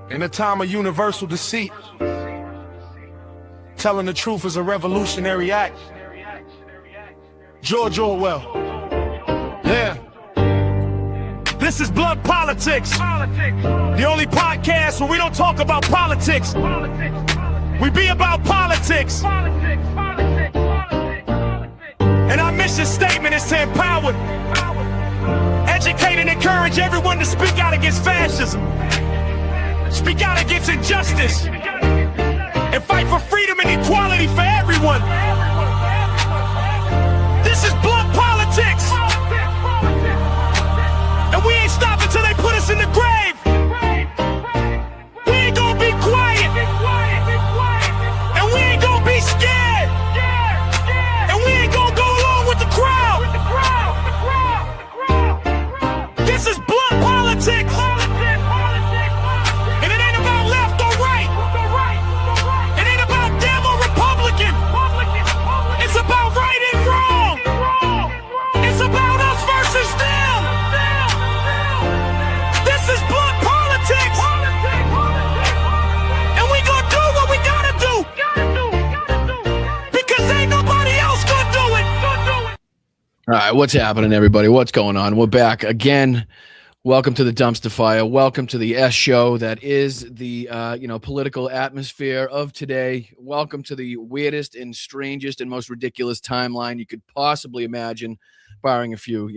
In a time of universal deceit, telling the truth is a revolutionary act. George Orwell. Yeah. This is Blood Politics. The only podcast where we don't talk about politics. We be about politics. And our mission statement is to empower, educate, and encourage everyone to speak out against fascism. Speak out against injustice and fight for freedom and equality for everyone. This is Blood Politics, and we ain't stopping till they put us in the grave. We ain't gonna be quiet, and we ain't gonna be scared, and we ain't gonna go along with the crowd. This is Blood Politics. All right, what's happening, everybody? What's going on? We're back again. Welcome to the Dumpster Fire. Welcome to the S Show that is the political atmosphere of today. Welcome to the weirdest and strangest and most ridiculous timeline you could possibly imagine, barring a few,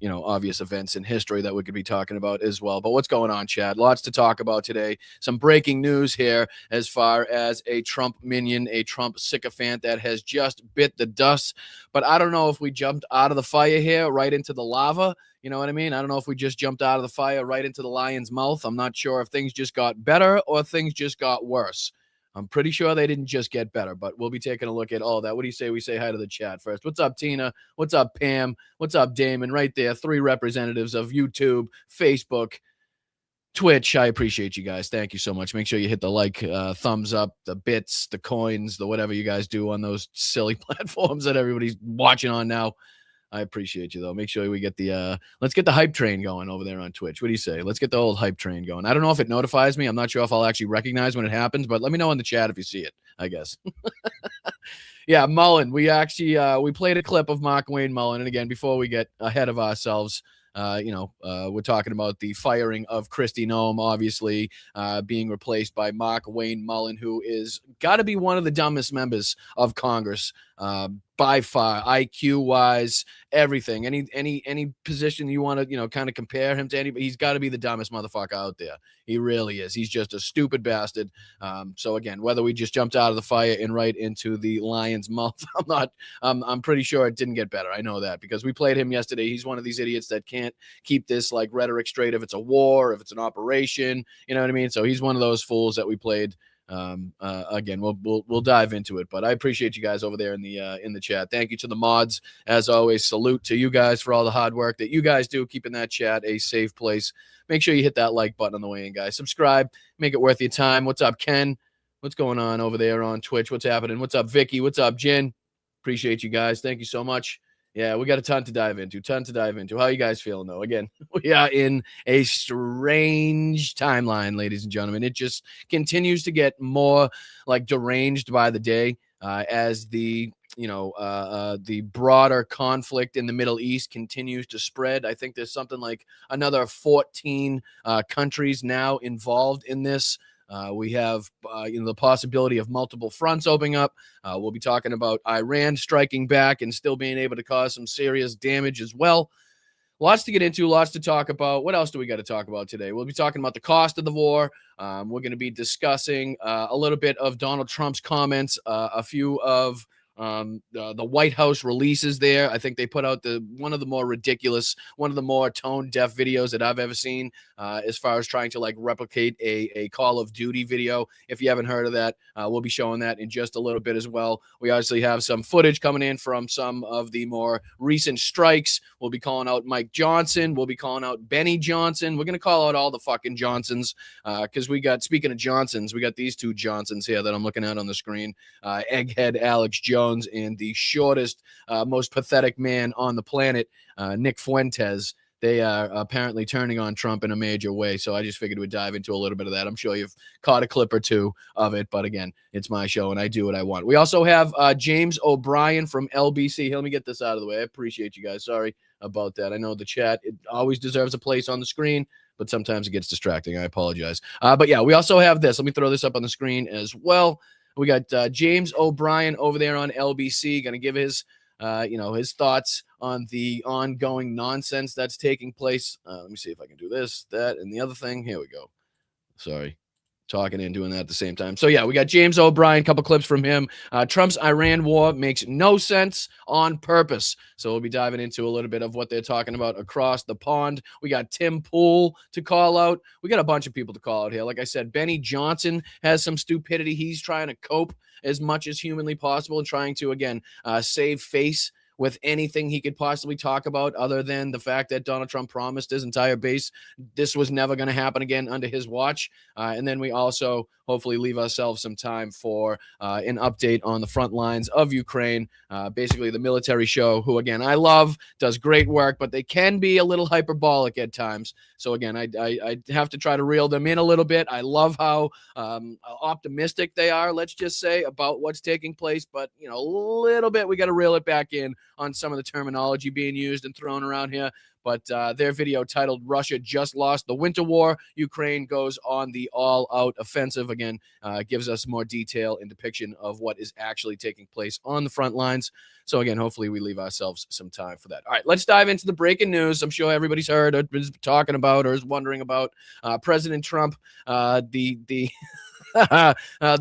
obvious events in history that we could be talking about as well. But what's going on, Chad? Lots to talk about today. Some breaking news here as far as a Trump minion, a Trump sycophant that has just bit the dust. But I don't know if we jumped out of the fire here right into the lava. You know what I mean? I don't know if we just jumped out of the fire right into the lion's mouth. I'm not sure if things just got better or things just got worse. I'm pretty sure they didn't just get better, but we'll be taking a look at all that. What do you say we say hi to the chat first? What's up, Tina? What's up, Pam? What's up, Damon? Right there, 3 representatives of YouTube, Facebook, Twitch. I appreciate you guys. Thank you so much. Make sure you hit the like, thumbs up, the bits, the coins, the whatever you guys do on those silly platforms that everybody's watching on now. I appreciate you, though. Make sure we get the let's get the hype train going over there on Twitch. What do you say? Let's get the old hype train going. I don't know if it notifies me. I'm not sure if I'll actually recognize when it happens, but let me know in the chat if you see it, I guess. Yeah, Mullen. We actually we played a clip of Mark Wayne Mullen. And again, before we get ahead of ourselves, we're talking about the firing of Kristi Noem, obviously being replaced by Mark Wayne Mullen, who is got to be one of the dumbest members of Congress by far, IQ wise, everything. Any position you want to kind of compare him to anybody, he's got to be the dumbest motherfucker out there. He really is. He's just a stupid bastard. So again, whether we just jumped out of the fire and right into the lion's mouth, I'm pretty sure it didn't get better. I know that because we played him yesterday. He's one of these idiots that can't keep this like rhetoric straight. If it's a war, if it's an operation, you know what I mean? So he's one of those fools that we played. Again, we'll dive into it, but I appreciate you guys over there in the chat. Thank you to the mods. As always, salute to you guys for all the hard work that you guys do, keeping that chat a safe place. Make sure you hit that like button on the way in, guys. Subscribe, make it worth your time. What's up, Ken? What's going on over there on Twitch? What's happening? What's up, Vicky? What's up, Jen? Appreciate you guys. Thank you so much. Yeah, we got a ton to dive into. How you guys feeling, though? Again, we are in a strange timeline, ladies and gentlemen. It just continues to get more like deranged by the day as the broader conflict in the Middle East continues to spread. I think there's something like another 14 countries now involved in this. We have the possibility of multiple fronts opening up. We'll be talking about Iran striking back and still being able to cause some serious damage as well. Lots to get into, lots to talk about. What else do we got to talk about today? We'll be talking about the cost of the war. We're going to be discussing a little bit of Donald Trump's comments, a few of the White House releases there. I think they put out one of the more ridiculous, one of the more tone deaf videos that I've ever seen as far as trying to like replicate a Call of Duty video. If you haven't heard of that, we'll be showing that in just a little bit as well. We obviously have some footage coming in from some of the more recent strikes. We'll be calling out Mike Johnson. We'll be calling out Benny Johnson. We're going to call out all the fucking Johnsons because speaking of Johnsons, we got these two Johnsons here that I'm looking at on the screen. Egghead Alex Jones and the shortest, most pathetic man on the planet, Nick Fuentes. they are apparently turning on Trump in a major way. So I just figured we'd dive into a little bit of that. I'm sure you've caught a clip or two of it, but again, it's my show and I do what I want. We also have James O'Brien from LBC. Here, let me get this out of the way. I appreciate you guys. Sorry about that. I know the chat, it always deserves a place on the screen, but sometimes it gets distracting. I apologize. But yeah, we also have this. Let me throw this up on the screen as well. We got James O'Brien over there on LBC, going to give his his thoughts on the ongoing nonsense that's taking place. Let me see if I can do this, that, and the other thing. Here we go. Sorry. Talking and doing that at the same time. So yeah, we got James O'Brien, a couple clips from him. Trump's Iran war makes no sense on purpose. So we'll be diving into a little bit of what they're talking about across the pond. We got Tim Pool to call out. We got a bunch of people to call out here. Like I said, Benny Johnson has some stupidity. He's trying to cope as much as humanly possible and trying to, again, save face with anything he could possibly talk about other than the fact that Donald Trump promised his entire base this was never going to happen again under his watch. And then we also hopefully leave ourselves some time for an update on the front lines of Ukraine, basically the military show, who, again, I love, does great work, but they can be a little hyperbolic at times. So, again, I have to try to reel them in a little bit. I love how optimistic they are, let's just say, about what's taking place. But, a little bit, we got to reel it back in on some of the terminology being used and thrown around here. But their video titled "Russia Just Lost the Winter War, Ukraine Goes on the All-Out Offensive," again, gives us more detail and depiction of what is actually taking place on the front lines. So again, hopefully we leave ourselves some time for that. All right, let's dive into the breaking news. I'm sure everybody's heard or is talking about or is wondering about President Trump. The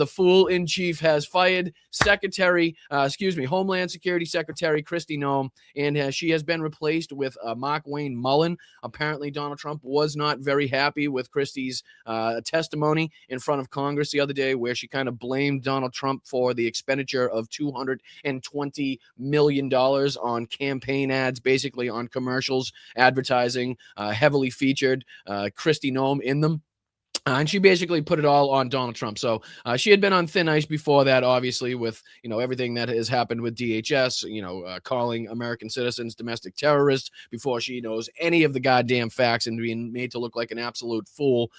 fool in chief has fired Homeland Security Secretary Kristi Noem, and she has been replaced with Mark Wayne Mullen. Apparently, Donald Trump was not very happy with Kristi's testimony in front of Congress the other day, where she kind of blamed Donald Trump for the expenditure of $220 million on campaign ads, basically on commercials, advertising, heavily featured Kristi Noem in them. And she basically put it all on Donald Trump. So she had been on thin ice before that, obviously, with, everything that has happened with DHS, calling American citizens domestic terrorists before she knows any of the goddamn facts and being made to look like an absolute fool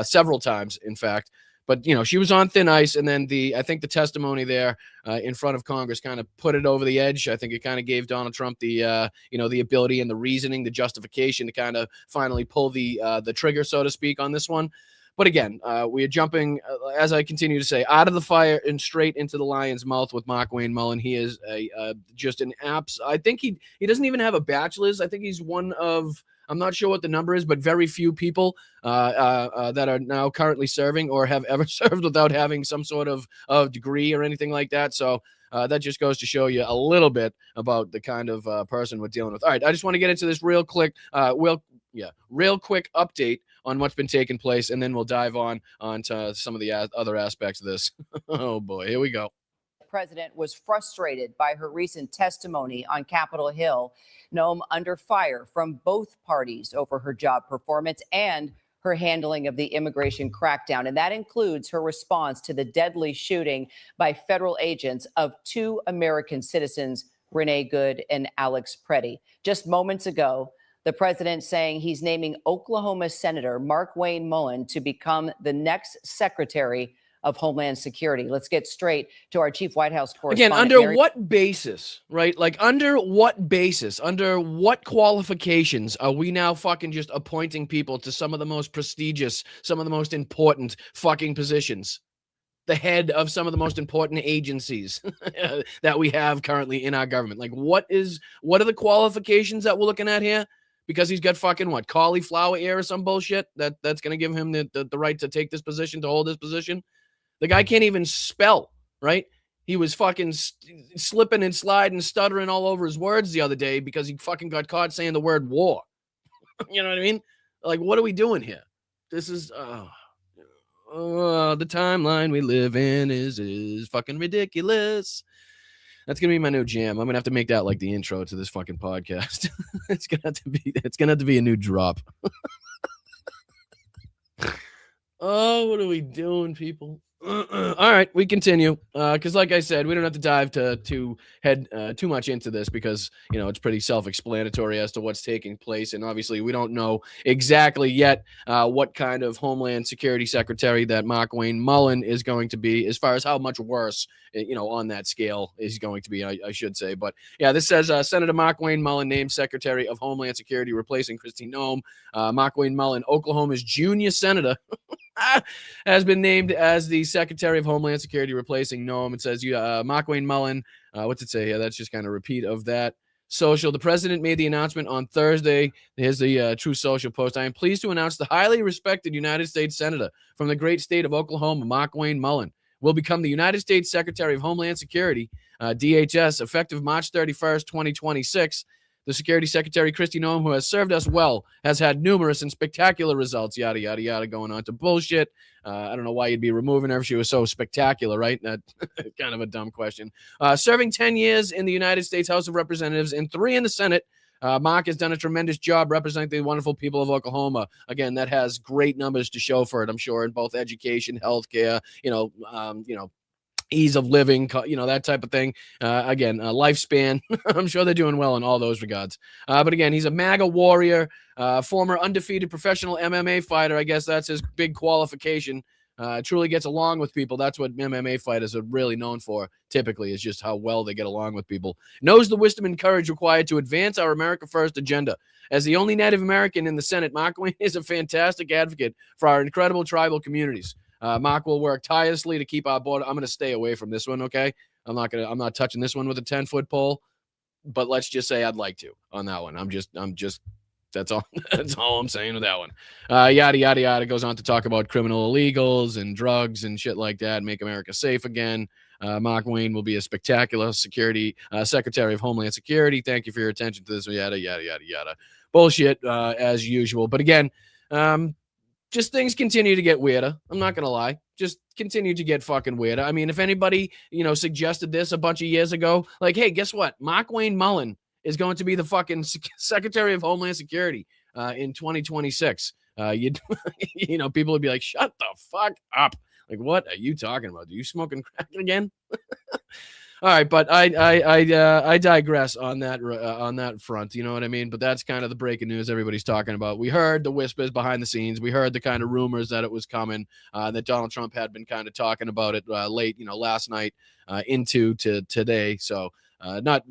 several times, in fact. But, she was on thin ice. And then I think the testimony there in front of Congress kind of put it over the edge. I think it kind of gave Donald Trump the ability and the reasoning, the justification to kind of finally pull the trigger, so to speak, on this one. But again, we are jumping, as I continue to say, out of the fire and straight into the lion's mouth with Mark Wayne Mullen. He is just an apps. I think he doesn't even have a bachelor's. I think he's one of, I'm not sure what the number is, but very few people that are now currently serving or have ever served without having some sort of degree or anything like that. So that just goes to show you a little bit about the kind of person we're dealing with. All right, I just want to get into this real quick update on what's been taking place, and then we'll dive onto some of the other aspects of this. Oh boy, here we go. The president was frustrated by her recent testimony on Capitol Hill. Noem under fire from both parties over her job performance and her handling of the immigration crackdown. And that includes her response to the deadly shooting by federal agents of two American citizens, Renee Good and Alex Preddy. Just moments ago, the president saying he's naming Oklahoma Senator Mark Wayne Mullen to become the next Secretary of Homeland Security. Let's get straight to our chief White House correspondent. Again, under what basis, right? Like, under what basis, under what qualifications are we now fucking just appointing people to some of the most prestigious, some of the most important fucking positions? The head of some of the most important agencies that we have currently in our government. Like, what are the qualifications that we're looking at here? Because he's got fucking what, cauliflower ear or some bullshit that's going to give him the right to take this position, to hold this position. The guy can't even spell, right? He was fucking slipping and sliding, stuttering all over his words the other day because he fucking got caught saying the word war. You know what I mean? Like, what are we doing here? This is the timeline we live in is fucking ridiculous. That's gonna be my new jam. I'm gonna have to make that like the intro to this fucking podcast. It's gonna have to be a new drop. Oh, what are we doing, people? All right, we continue because, like I said, we don't have to dive to head too much into this because it's pretty self-explanatory as to what's taking place, and obviously we don't know exactly yet what kind of Homeland Security Secretary that McWayne Mullen is going to be, as far as how much worse, on that scale is going to be, I should say. But yeah, this says Senator McWayne Mullen named Secretary of Homeland Security, replacing Kristi Noem. McWayne Mullen, Oklahoma's junior senator, has been named as the Secretary of Homeland Security, replacing Noem. It says McWayne Mullen. What's it say? Yeah, that's just kind of a repeat of that. Social. The president made the announcement on Thursday. Here's the True Social post. I am pleased to announce the highly respected United States Senator from the great state of Oklahoma, McWayne Mullen, will become the United States Secretary of Homeland Security, DHS, effective March 31st, 2026. The Security Secretary, Kristi Noem, who has served us well, has had numerous and spectacular results, yada, yada, yada, going on to bullshit. I don't know why you'd be removing her if she was so spectacular, right? That kind of a dumb question. Serving 10 years in the United States House of Representatives and 3 in the Senate, Mark has done a tremendous job representing the wonderful people of Oklahoma. Again, that has great numbers to show for it, I'm sure, in both education, healthcare, ease of living, that type of thing. Again, lifespan. I'm sure they're doing well in all those regards. But again, he's a MAGA warrior, former undefeated professional MMA fighter. I guess that's his big qualification. Truly gets along with people. That's what MMA fighters are really known for, typically, is just how well they get along with people. Knows the wisdom and courage required to advance our America First agenda. As the only Native American in the Senate, McWayne is a fantastic advocate for our incredible tribal communities. Mark will work tirelessly to keep our border. I'm going to stay away from this one, okay? I'm not touching this one with a 10-foot pole, but let's just say I'd like to on that one. I'm just that's all. That's all I'm saying with that one. Yada, yada, yada. Goes on to talk about criminal illegals and drugs and shit like that. Make America safe again. McWayne will be a spectacular security Secretary of Homeland Security. Thank you for your attention to this. Yada, yada, yada, yada. Bullshit as usual. But again, just things continue to get weirder. I'm not going to lie. Just continue to get fucking weirder. I mean, if anybody, suggested this a bunch of years ago, like, hey, guess what? McWayne Mullen is going to be the fucking Secretary of Homeland Security in 2026. People would be like, shut the fuck up. Like, what are you talking about? Are you smoking crack again? All right, but I digress on that front. You know what I mean? But that's kind of the breaking news everybody's talking about. We heard the whispers behind the scenes. We heard the kind of rumors that it was coming. That Donald Trump had been kind of talking about it late, last night into today. So not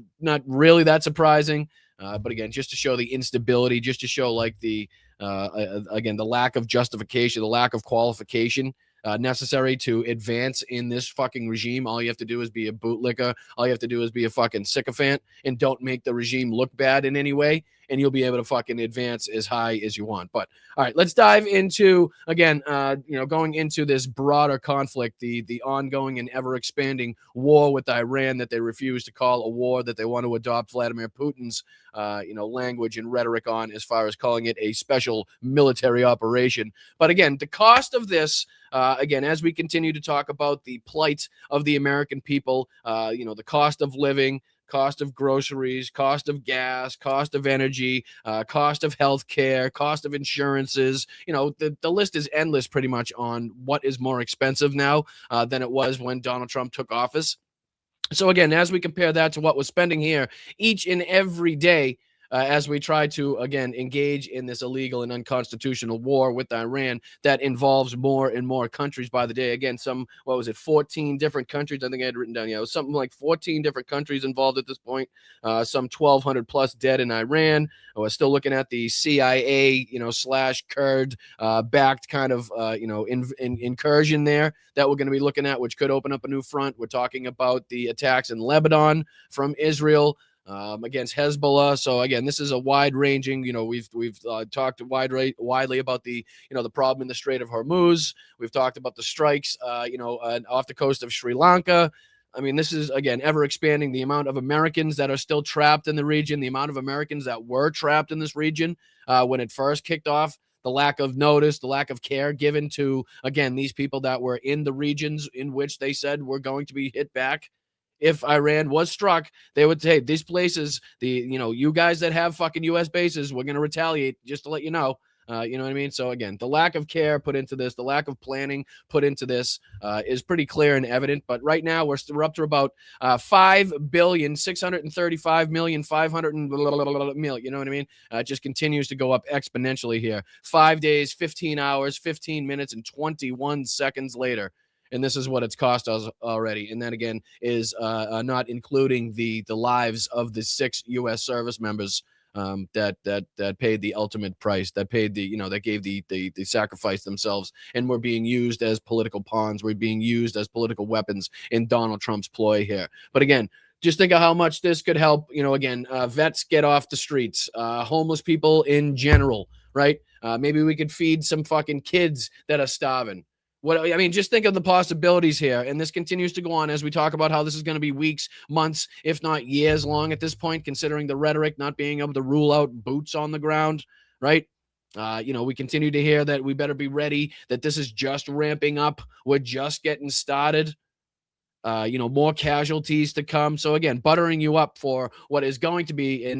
really that surprising. But again, just to show the instability, just to show like the lack of justification, the lack of qualification necessary to advance in this fucking regime. All you have to do is be a bootlicker. All you have to do is be a fucking sycophant and don't make the regime look bad in any way, and you'll be able to fucking advance as high as you want. But all right, let's dive into, again, going into this broader conflict, the ongoing and ever expanding war with Iran that they refuse to call a war, that they want to adopt Vladimir Putin's language and rhetoric on, as far as calling it a special military operation. But again, the cost of this, again, as we continue to talk about the plight of the American people, the cost of living, cost of groceries, cost of gas, cost of energy, cost of health care, cost of insurances. The list is endless pretty much on what is more expensive now than it was when Donald Trump took office. So again, as we compare that to what we're spending here each and every day, as we try to, again, engage in this illegal and unconstitutional war with Iran that involves more and more countries by the day. Again, 14 different countries? I think I had written down, it was something like 14 different countries involved at this point, some 1,200 plus dead in Iran. We're still looking at the CIA, / Kurd backed kind of, incursion there that we're going to be looking at, which could open up a new front. We're talking about the attacks in Lebanon from Israel against Hezbollah. So again, this is a wide-ranging. We've talked widely about the the problem in the Strait of Hormuz. We've talked about the strikes, off the coast of Sri Lanka. I mean, this is, again, ever expanding. The amount of Americans that are still trapped in the region, the amount of Americans that were trapped in this region when it first kicked off. The lack of notice, the lack of care given to, again, these people that were in the regions in which they said were going to be hit back. If Iran was struck, they would say, these places, you guys that have fucking U.S. bases, we're going to retaliate, just to let you know. You know what I mean? So again, the lack of care put into this, the lack of planning put into this is pretty clear and evident. But right now we're up to about 5,635,500,000. You know what I mean? It just continues to go up exponentially here. 5 days, 15 hours, 15 minutes, and 21 seconds later. And this is what it's cost us already. And that, again, is not including the lives of the 6 U.S. service members that paid the ultimate price, that paid that gave the sacrifice themselves, and were being used as political pawns. We're being used as political weapons in Donald Trump's ploy here. But again, just think of how much this could help, vets get off the streets, homeless people in general, right? Maybe we could feed some fucking kids that are starving. Just think of the possibilities here. And this continues to go on as we talk about how this is going to be weeks, months, if not years long at this point, considering the rhetoric, not being able to rule out boots on the ground, right? We continue to hear that we better be ready, that this is just ramping up. We're just getting started. More casualties to come. So again, buttering you up for what is going to be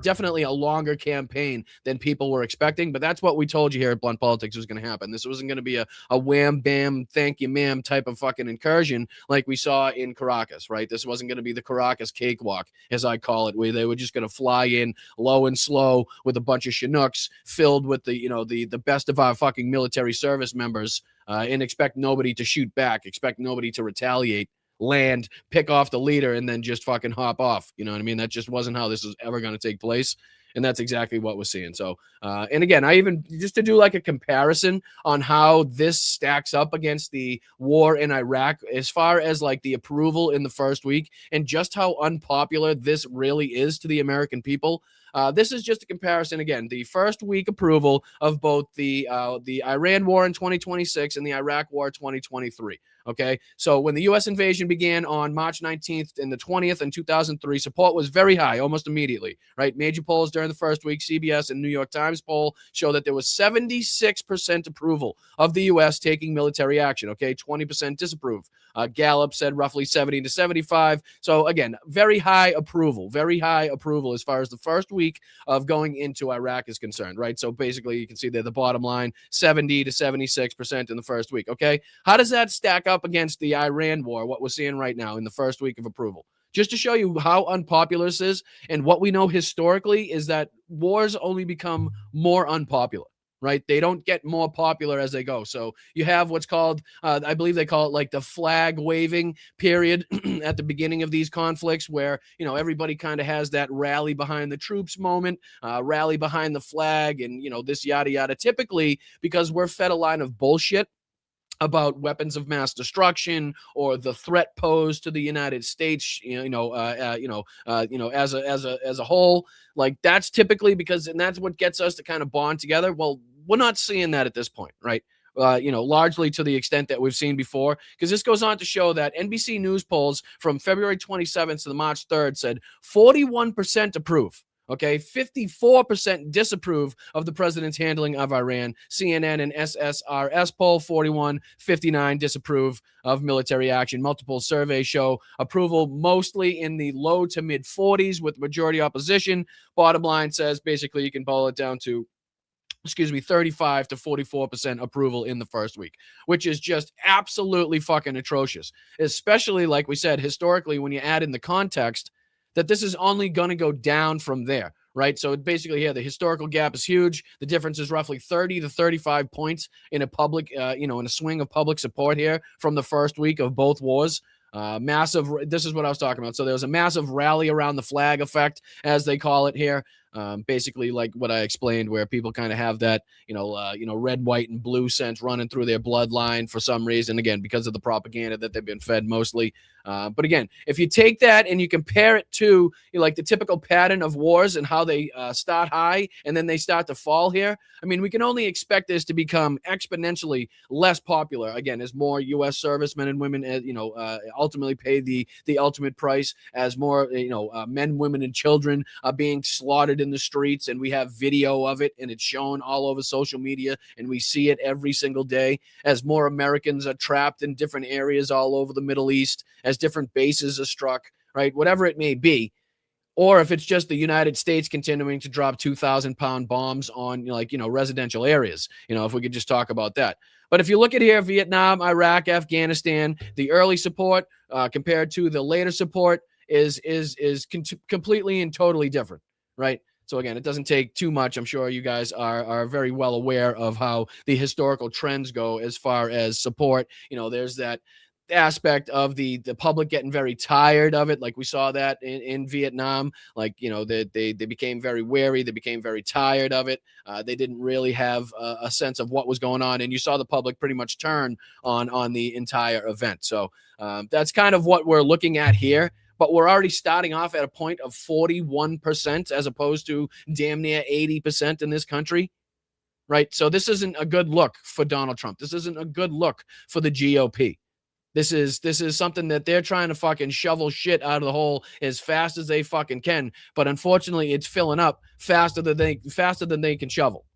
definitely a longer campaign than people were expecting. But that's what we told you here at Blunt Politics was going to happen. This wasn't going to be a wham, bam, thank you, ma'am type of fucking incursion like we saw in Caracas, right? This wasn't going to be the Caracas cakewalk, as I call it, where they were just going to fly in low and slow with a bunch of Chinooks filled with the best of our fucking military service members, and expect nobody to shoot back, expect nobody to retaliate, land, pick off the leader, and then just fucking hop off. You know what I mean? That just wasn't how this was ever going to take place. And that's exactly what we're seeing. So, and again, I even, just to do like a comparison on how this stacks up against the war in Iraq, as far as like the approval in the first week and just how unpopular this really is to the American people. This is just a comparison. Again, the first week approval of both the Iran war in 2026 and the Iraq war 2023. Okay, so when the U.S. invasion began on March 19th and the 20th in 2003, support was very high almost immediately, right? Major polls during the first week, CBS and New York Times poll, show that there was 76% approval of the U.S. taking military action, okay? 20% disapprove. Gallup said roughly 70 to 75. So again, very high approval as far as the first week of going into Iraq is concerned, right? So basically you can see there the bottom line, 70 to 76% in the first week, okay? How does that stack up against the Iran war, what we're seeing right now in the first week of approval? Just to show you how unpopular this is, and what we know historically is that wars only become more unpopular, right? They don't get more popular as they go. So you have what's called, I believe they call it like the flag waving period at the beginning of these conflicts, where, everybody kind of has that rally behind the troops moment, rally behind the flag, and, this yada yada, typically because we're fed a line of bullshit about weapons of mass destruction or the threat posed to the United States, as a whole. Like, that's typically because, and that's what gets us to kind of bond together. Well, we're not seeing that at this point, right? Largely to the extent that we've seen before, because this goes on to show that NBC News polls from February 27th to the March 3rd said 41% approve. Okay, 54% disapprove of the president's handling of Iran. CNN and SSRS poll, 41, 59 disapprove of military action. Multiple surveys show approval mostly in the low to mid 40s with majority opposition. Bottom line says basically you can boil it down to 35 to 44% approval in the first week, which is just absolutely fucking atrocious. Especially, like we said, historically, when you add in the context that this is only going to go down from there, right? So basically, the historical gap is huge. The difference is roughly 30 to 35 points in a public, in a swing of public support here from the first week of both wars. Massive. This is what I was talking about. So there was a massive rally around the flag effect, as they call it here. Basically, like what I explained, where people kind of have that, red, white, and blue sense running through their bloodline for some reason. Again, because of the propaganda that they've been fed mostly. But again, if you take that and you compare it to like the typical pattern of wars and how they start high and then they start to fall here, I mean, we can only expect this to become exponentially less popular. Again, as more U.S. servicemen and women, ultimately pay the ultimate price, as more, men, women, and children are being slaughtered in the streets, and we have video of it, and it's shown all over social media, and we see it every single day, as more Americans are trapped in different areas all over the Middle East, as different bases are struck, right? Whatever it may be. or if it's just the United States continuing to drop 2,000-pound bombs on, residential areas. If we could just talk about that. But if you look at here, Vietnam, Iraq, Afghanistan, the early support compared to the later support is completely and totally different, right? So again, it doesn't take too much. I'm sure you guys are very well aware of how the historical trends go as far as support. There's that aspect of the public getting very tired of it, like we saw that in Vietnam. They became very wary, they became very tired of it. They didn't really have a sense of what was going on, and you saw the public pretty much turn on the entire event. So that's kind of what we're looking at here. But we're already starting off at a point of 41% as opposed to damn near 80% in this country, right? So this isn't a good look for Donald Trump. This isn't a good look for the GOP. This is something that they're trying to fucking shovel shit out of the hole as fast as they fucking can. But unfortunately, it's filling up faster than they can shovel.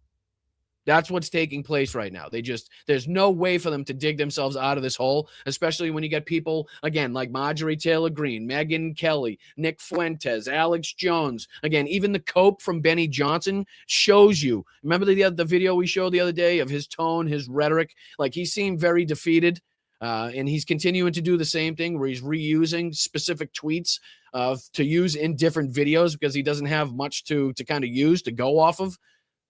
That's what's taking place right now. There's no way for them to dig themselves out of this hole, especially when you get people, again, like Marjorie Taylor Greene, Megyn Kelly, Nick Fuentes, Alex Jones. Again, even the cope from Benny Johnson shows you. Remember the video we showed the other day of his tone, his rhetoric? Like, he seemed very defeated. And he's continuing to do the same thing where he's reusing specific tweets to use in different videos because he doesn't have much to kind of use to go off of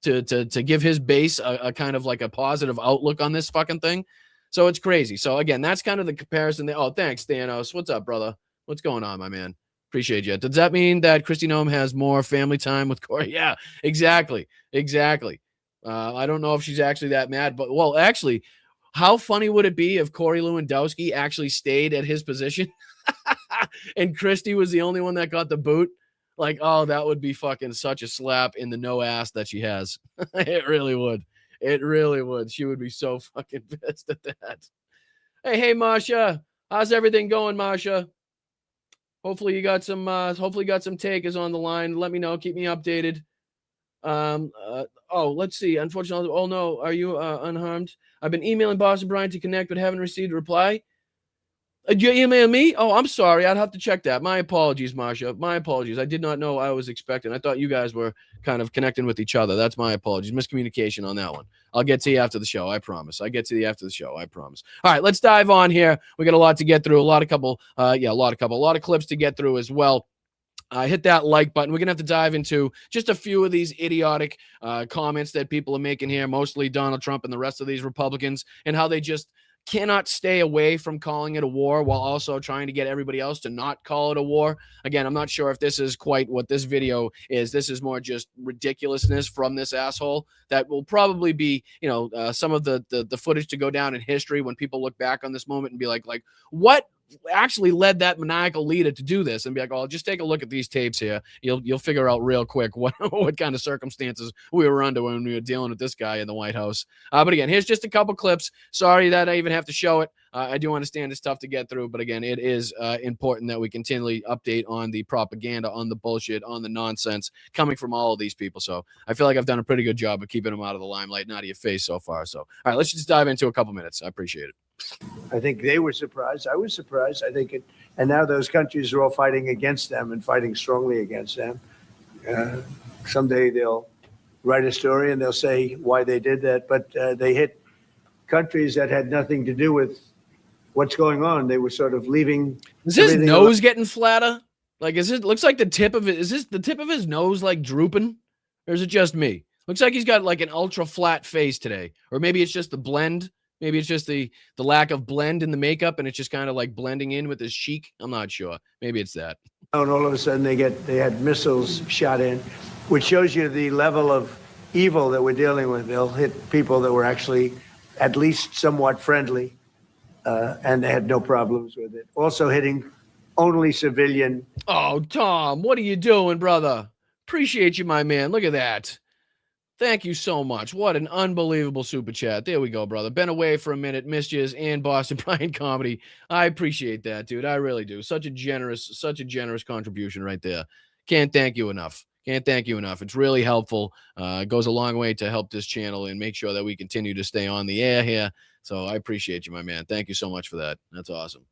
to give his base a kind of like a positive outlook on this fucking thing. So it's crazy. So again, that's kind of the comparison. Oh, thanks, Thanos. What's up, brother? What's going on, my man? Appreciate you. Does that mean that Kristi Noem has more family time with Corey? Yeah, exactly. I don't know if she's actually that mad, but well, actually, how funny would it be if Corey Lewandowski actually stayed at his position and Kristi was the only one that got the boot? Like, oh, that would be fucking such a slap in the no ass that she has. It really would. It really would. She would be so fucking pissed at that. Hey, Marsha. How's everything going, Marsha? Hopefully you got some takers on the line. Let me know. Keep me updated. Let's see. Unfortunately, oh no, are you unharmed? I've been emailing Boston Brian to connect, but haven't received a reply. Did you email me? Oh, I'm sorry. I'd have to check that. My apologies, Marsha. My apologies. I did not know I was expecting. I thought you guys were kind of connecting with each other. That's my apologies. Miscommunication on that one. I'll get to you after the show. I promise. I get to you after the show. I promise. All right, let's dive on here. We got a lot to get through. A lot of clips to get through as well. Hit that like button. We're going to have to dive into just a few of these idiotic comments that people are making here, mostly Donald Trump and the rest of these Republicans, and how they just cannot stay away from calling it a war while also trying to get everybody else to not call it a war. Again, I'm not sure if this is quite what this video is. This is more just ridiculousness from this asshole that will probably be, some of the footage to go down in history when people look back on this moment and be like, what actually led that maniacal leader to do this, and be like, oh, just take a look at these tapes here. You'll figure out real quick what kind of circumstances we were under when we were dealing with this guy in the White House. But again, here's just a couple clips. Sorry that I even have to show it. I do understand it's tough to get through, but again, it is important that we continually update on the propaganda, on the bullshit, on the nonsense coming from all of these people. So I feel like I've done a pretty good job of keeping them out of the limelight and out of your face so far. So, all right, let's just dive into a couple minutes. I appreciate it. I think they were surprised. I was surprised. And now those countries are all fighting against them and fighting strongly against them. Someday they'll write a story and they'll say why they did that. But they hit countries that had nothing to do with what's going on. They were sort of leaving. Is his nose getting flatter? Like, looks like the tip of it. Is the tip of his nose like drooping? Or is it just me? Looks like he's got like an ultra flat face today. Or maybe it's just the blend. Maybe it's just the lack of blend in the makeup, and it's just kind of like blending in with his cheek. I'm not sure. Maybe it's that. And all of a sudden they had missiles shot in, which shows you the level of evil that we're dealing with. They'll hit people that were actually at least somewhat friendly, and they had no problems with it. Also hitting only civilian. Oh, Tom, what are you doing, brother? Appreciate you, my man. Look at that. Thank you so much. What an unbelievable super chat. There we go, brother. Been away for a minute, missed yous and Boston Brian comedy. I appreciate that, dude. I really do. Such a generous contribution right there. Can't thank you enough. It's really helpful. It goes a long way to help this channel and make sure that we continue to stay on the air here. So I appreciate you, my man. Thank you so much for that. That's awesome.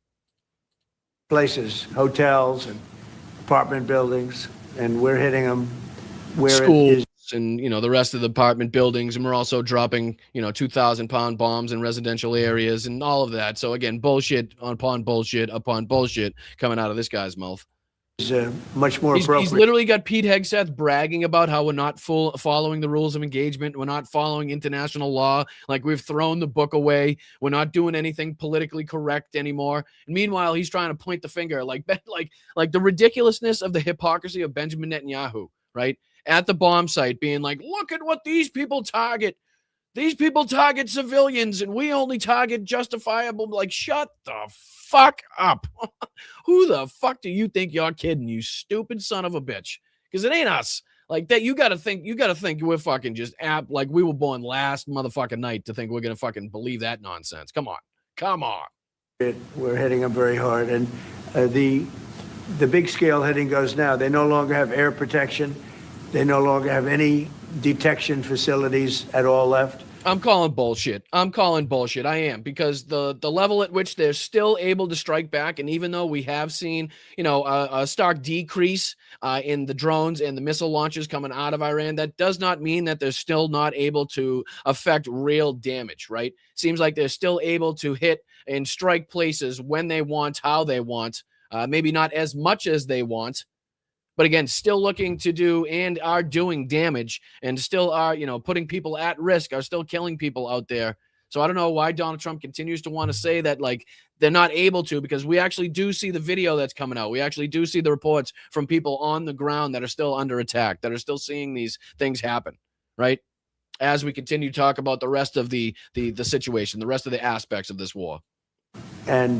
Places, hotels and apartment buildings. and we're hitting them where Schools it is. and, you know, the rest of the apartment buildings. And we're also dropping, you know, 2,000-pound bombs in residential areas and all of that. So again, bullshit upon bullshit upon bullshit coming out of this guy's mouth. Much more He's appropriate. literally got Pete Hegseth bragging about how we're not following the rules of engagement. We're not following international law. Like, we've thrown the book away. We're not doing anything politically correct anymore. And meanwhile, he's trying to point the finger, like the ridiculousness of the hypocrisy of Benjamin Netanyahu, right? At the bomb site, being like, look at what these people target. These people target civilians, and we only target justifiable. Like, shut the fuck up. Who the fuck do you think you're kidding, you stupid son of a bitch? Because it ain't us. Like, that, you gotta think we're fucking just like we were born last motherfucking night to think we're gonna fucking believe that nonsense. Come on. We're hitting them very hard, and the big scale hitting goes now. They no longer have air protection. They no longer have any detection facilities at all left. I'm calling bullshit. I am, because the level at which they're still able to strike back, and even though we have seen, you know, a stark decrease in the drones and the missile launches coming out of Iran, that does not mean that they're still not able to affect real damage, right? Seems like they're still able to hit and strike places when they want, how they want, maybe not as much as they want. But again, still looking to do and are doing damage, and still are, you know, putting people at risk, are still killing people out there. So I don't know why Donald Trump continues to want to say that, like, they're not able to, because we actually do see the video that's coming out. We actually do see the reports from people on the ground that are still under attack, that are still seeing these things happen, right? As we continue to talk about the rest of the situation, the rest of the aspects of this war. And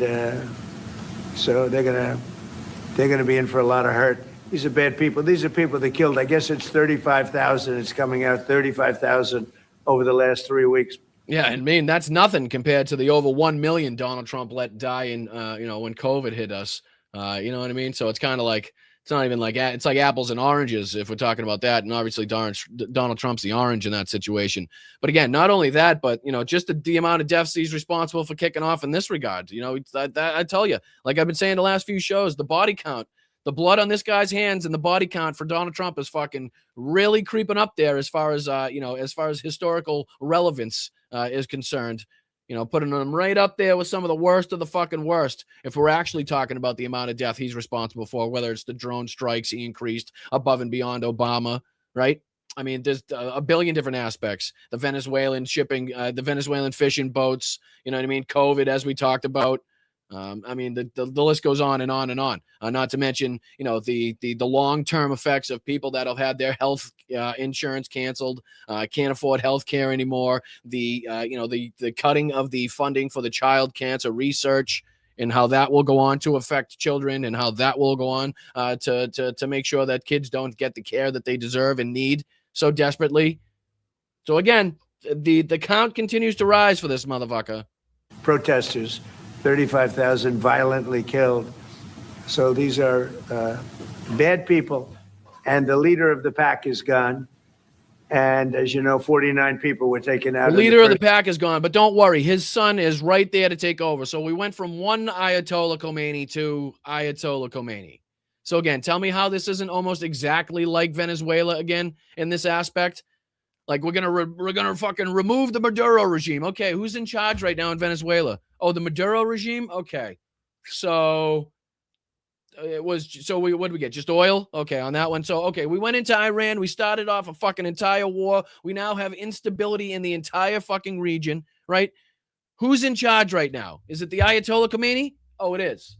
so they're gonna be in for a lot of hurt. These are bad people. These are people that killed. I guess it's 35,000. It's coming out 35,000 over the last 3 weeks. Yeah, and I mean, that's nothing compared to the over 1 million Donald Trump let die in, you know, when COVID hit us. You know what I mean? So it's kind of like, it's not even like, it's like apples and oranges if we're talking about that. And obviously Donald Trump's the orange in that situation. But again, not only that, but, you know, just the amount of deaths he's responsible for kicking off in this regard. You know, I tell you, like I've been saying the last few shows, the body count, the blood on this guy's hands and the body count for Donald Trump is fucking really creeping up there as far as, you know, as far as historical relevance is concerned. You know, putting him right up there with some of the worst of the fucking worst. If we're actually talking about the amount of death he's responsible for, whether it's the drone strikes he increased above and beyond Obama, right? I mean, there's a billion different aspects. The Venezuelan shipping, the Venezuelan fishing boats, you know what I mean? COVID, as we talked about. I mean, the list goes on and on and on. Not to mention, you know, the long-term effects of people that have had their health insurance canceled, can't afford health care anymore. You know, the cutting of the funding for the child cancer research, and how that will go on to affect children, and how that will go on to make sure that kids don't get the care that they deserve and need so desperately. So again, the count continues to rise for this motherfucker. Protesters. 35,000 violently killed. So these are bad people. And the leader of the pack is gone. And as you know, 49 people were taken out. The leader of the pack is gone, but don't worry. His son is right there to take over. So we went from one Ayatollah Khomeini to Ayatollah Khomeini. So again, tell me how this isn't almost exactly like Venezuela again in this aspect. Like, we're gonna fucking remove the Maduro regime. Okay, who's in charge right now in Venezuela? Oh, the Maduro regime? Okay. So what did we get? Just oil? Okay, on that one. So, okay, we went into Iran. We started off a fucking entire war. We now have instability in the entire fucking region, right? Who's in charge right now? Is it the Ayatollah Khomeini? Oh, it is.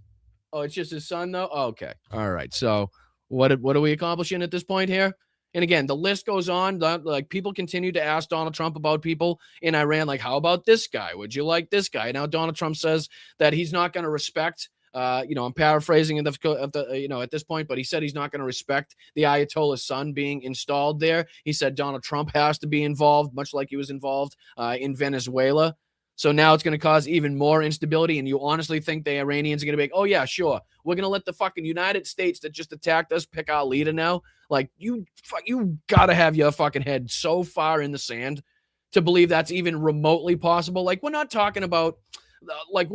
Oh, it's just his son, though? Oh, okay. All right. So what are we accomplishing at this point here? And again, the list goes on. Like, people continue to ask Donald Trump about people in Iran. Like, how about this guy? Would you like this guy? Now, Donald Trump says that he's not going to respect, you know, I'm paraphrasing at this point, but he said he's not going to respect the Ayatollah's son being installed there. He said Donald Trump has to be involved, much like he was involved in Venezuela. So now it's going to cause even more instability. And you honestly think the Iranians are going to be like, oh, yeah, sure, we're going to let the fucking United States that just attacked us pick our leader now? Like, you got to have your fucking head so far in the sand to believe that's even remotely possible. Like, we're not talking about, like,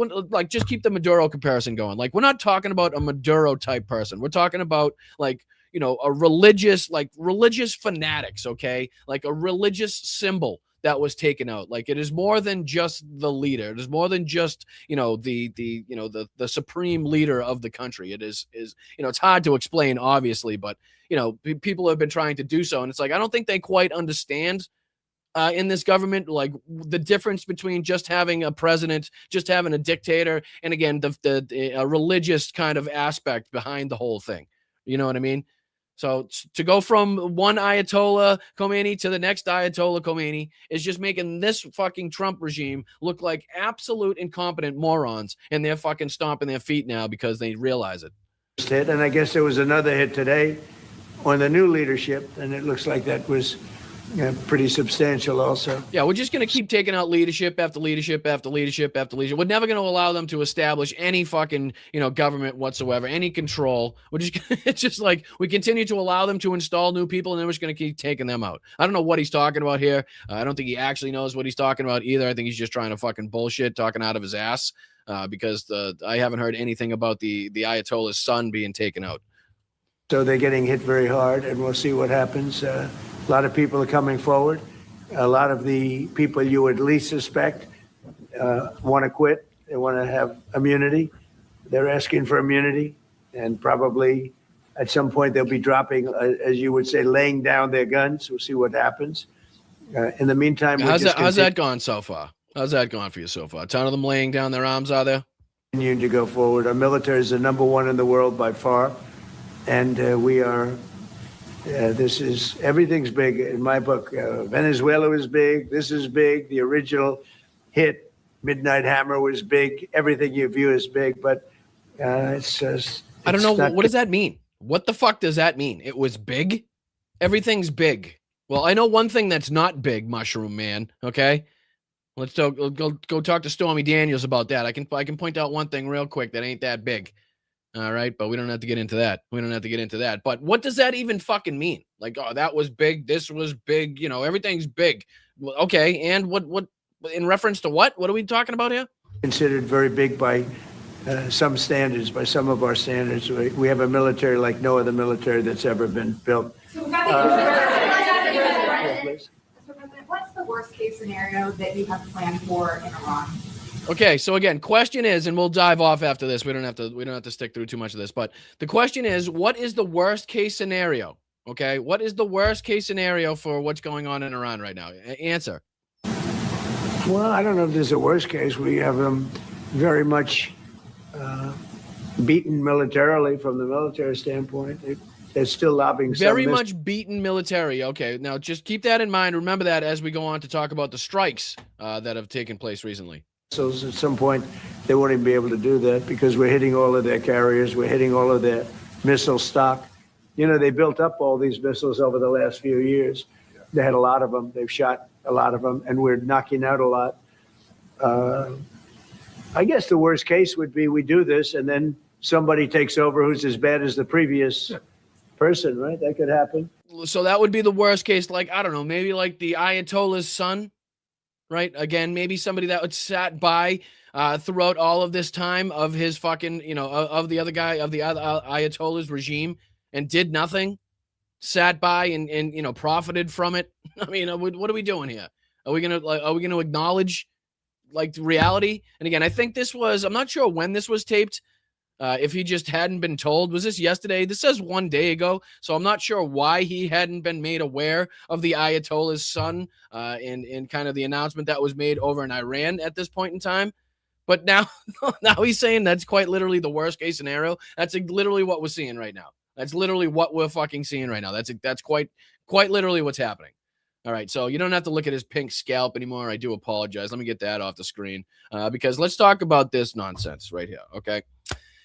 just keep the Maduro comparison going. Like, we're not talking about a Maduro type person. We're talking about, like, a religious fanatics, okay? Like a religious symbol that was taken out. Like it is more than just the leader. It is more than just, the supreme leader of the country. It is, it's hard to explain, obviously, but, people have been trying to do so. And it's like, I don't think they quite understand in this government, like the difference between just having a president, just having a dictator, and again, the religious kind of aspect behind the whole thing. You know what I mean? So to go from one Ayatollah Khomeini to the next Ayatollah Khomeini is just making this fucking Trump regime look like absolute incompetent morons, and they're fucking stomping their feet now because they realize it. Hit, and I guess there was another hit today on the new leadership, and it looks like that was pretty substantial also. Yeah, we're just going to keep taking out leadership after leadership after leadership after leadership. We're never going to allow them to establish any fucking, government whatsoever, any control. It's just like we continue to allow them to install new people, and then we're just going to keep taking them out. I don't know what he's talking about here. I don't think he actually knows what he's talking about either. I think he's just trying to fucking bullshit, talking out of his ass, because I haven't heard anything about the Ayatollah's son being taken out. So they're getting hit very hard, and we'll see what happens. A lot of people are coming forward. A lot of the people you would least suspect want to quit. They want to have immunity. They're asking for immunity, and probably at some point they'll be dropping, as you would say, laying down their guns. We'll see what happens. In the meantime, how's that gone so far? How's that gone for you so far? A ton of them laying down their arms, are there? Continuing to go forward. Our military is the number one in the world by far, and we are. Everything's big in my book. Venezuela was big. This is big. The original hit, Midnight Hammer, was big. Everything you view is big, but it's just. I don't know. What does that mean? What the fuck does that mean? It was big? Everything's big. Well, I know one thing that's not big, Mushroom Man. Okay, let's go talk to Stormy Daniels about that. I can point out one thing real quick that ain't that big. All right, but we don't have to get into that. But what does that even fucking mean? Like, oh, that was big. This was big. Everything's big. Okay, and what in reference to what? What are we talking about here? Considered very big by some standards, by some of our standards. We have a military like no other military that's ever been built. What's the worst case scenario that you have planned for in Iran? Okay, so again, question is, and we'll dive off after this. We don't have to stick through too much of this, but the question is, what is the worst case scenario? Okay, what is the worst case scenario for what's going on in Iran right now? Answer. Well, I don't know if there's a worst case. We have them very much beaten militarily from the military standpoint. They're still lobbing very much beaten military. Okay, now just keep that in mind. Remember that as we go on to talk about the strikes that have taken place recently. So at some point, they won't even be able to do that because we're hitting all of their carriers. We're hitting all of their missile stock. They built up all these missiles over the last few years. They had a lot of them. They've shot a lot of them, and we're knocking out a lot. I guess the worst case would be we do this, and then somebody takes over who's as bad as the previous person, right? That could happen. So that would be the worst case. Like, I don't know, maybe like the Ayatollah's son. Right. Again, maybe somebody that would sat by throughout all of this time of his fucking, of the other guy, of the other Ayatollah's regime and did nothing, sat by and profited from it. I mean, what are we doing here? Are we going to acknowledge like reality? And again, I think I'm not sure when this was taped. If he just hadn't been told. Was this yesterday? This says 1 day ago. So I'm not sure why he hadn't been made aware of the Ayatollah's son and kind of the announcement that was made over in Iran at this point in time. But now he's saying that's quite literally the worst case scenario. That's literally what we're seeing right now. That's literally what we're fucking seeing right now. That's quite literally what's happening. All right, so you don't have to look at his pink scalp anymore. I do apologize. Let me get that off the screen because let's talk about this nonsense right here, okay?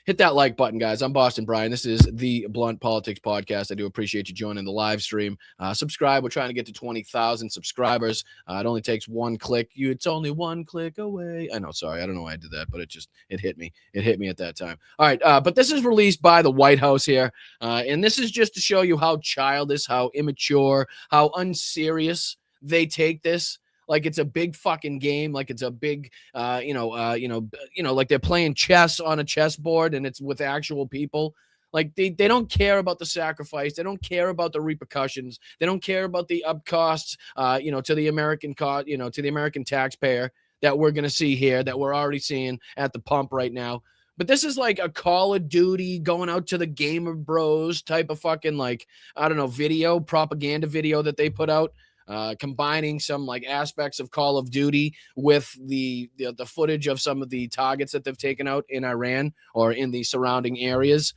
Hit that like button, guys. I'm Boston Brian. This is the Blunt Politics Podcast. I do appreciate you joining the live stream. Subscribe. We're trying to get to 20,000 subscribers. It only takes one click. It's only one click away. I know. Sorry. I don't know why I did that, but it hit me. It hit me at that time. All right. But this is released by the White House here. And this is just to show you how childish, how immature, how unserious they take this. Like it's a big fucking game, like it's a big, like they're playing chess on a chessboard and it's with actual people. Like they don't care about the sacrifice. They don't care about the repercussions. They don't care about the up costs, to the American to the American taxpayer that we're going to see here, that we're already seeing at the pump right now. But this is like a Call of Duty going out to the Gamer Bros type of fucking propaganda video that they put out, combining some like aspects of Call of Duty with the footage of some of the targets that they've taken out in Iran or in the surrounding areas.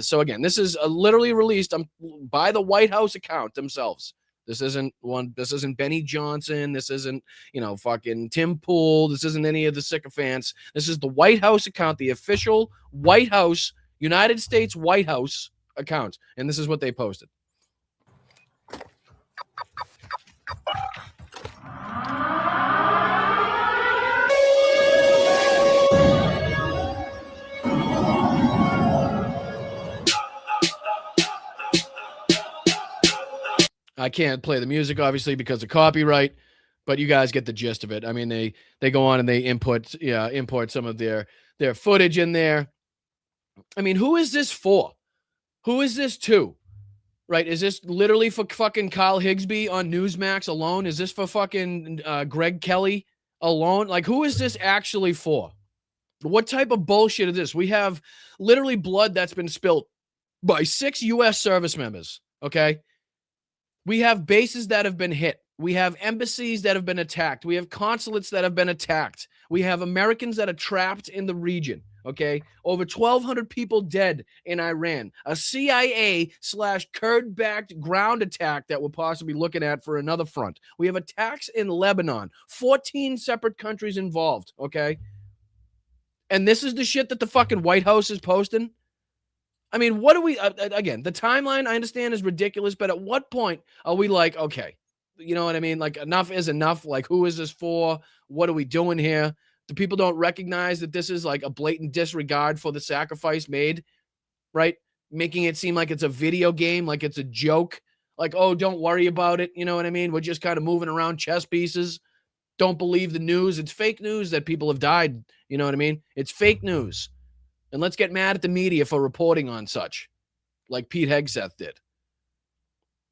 So again, this is literally released by the White House account themselves. This isn't Benny Johnson. This isn't, fucking Tim Pool. This isn't any of the sycophants. This is the White House account, the official White House, United States White House account. And this is what they posted. I can't play the music, obviously, because of copyright, but you guys get the gist of it. I mean, they go on and they import some of their footage in there. I mean, who is this for? Who is this to? Right? Is this literally for fucking Kyle Higsby on Newsmax alone? Is this for fucking Greg Kelly alone? Like, who is this actually for? What type of bullshit is this? We have literally blood that's been spilled by 6 U.S. service members, okay? We have bases that have been hit. We have embassies that have been attacked. We have consulates that have been attacked. We have Americans that are trapped in the region, okay? Over 1,200 people dead in Iran. A CIA/Kurd-backed ground attack that we're possibly looking at for another front. We have attacks in Lebanon. 14 separate countries involved, okay? And this is the shit that the fucking White House is posting? I mean, what do we, again, the timeline I understand is ridiculous, but at what point are we like, okay, you know what I mean? Like, enough is enough. Like, who is this for? What are we doing here? The people don't recognize that this is like a blatant disregard for the sacrifice made, right? Making it seem like it's a video game, like it's a joke. Like, oh, don't worry about it. You know what I mean? We're just kind of moving around chess pieces. Don't believe the news. It's fake news that people have died. You know what I mean? It's fake news. And let's get mad at the media for reporting on such, like Pete Hegseth did.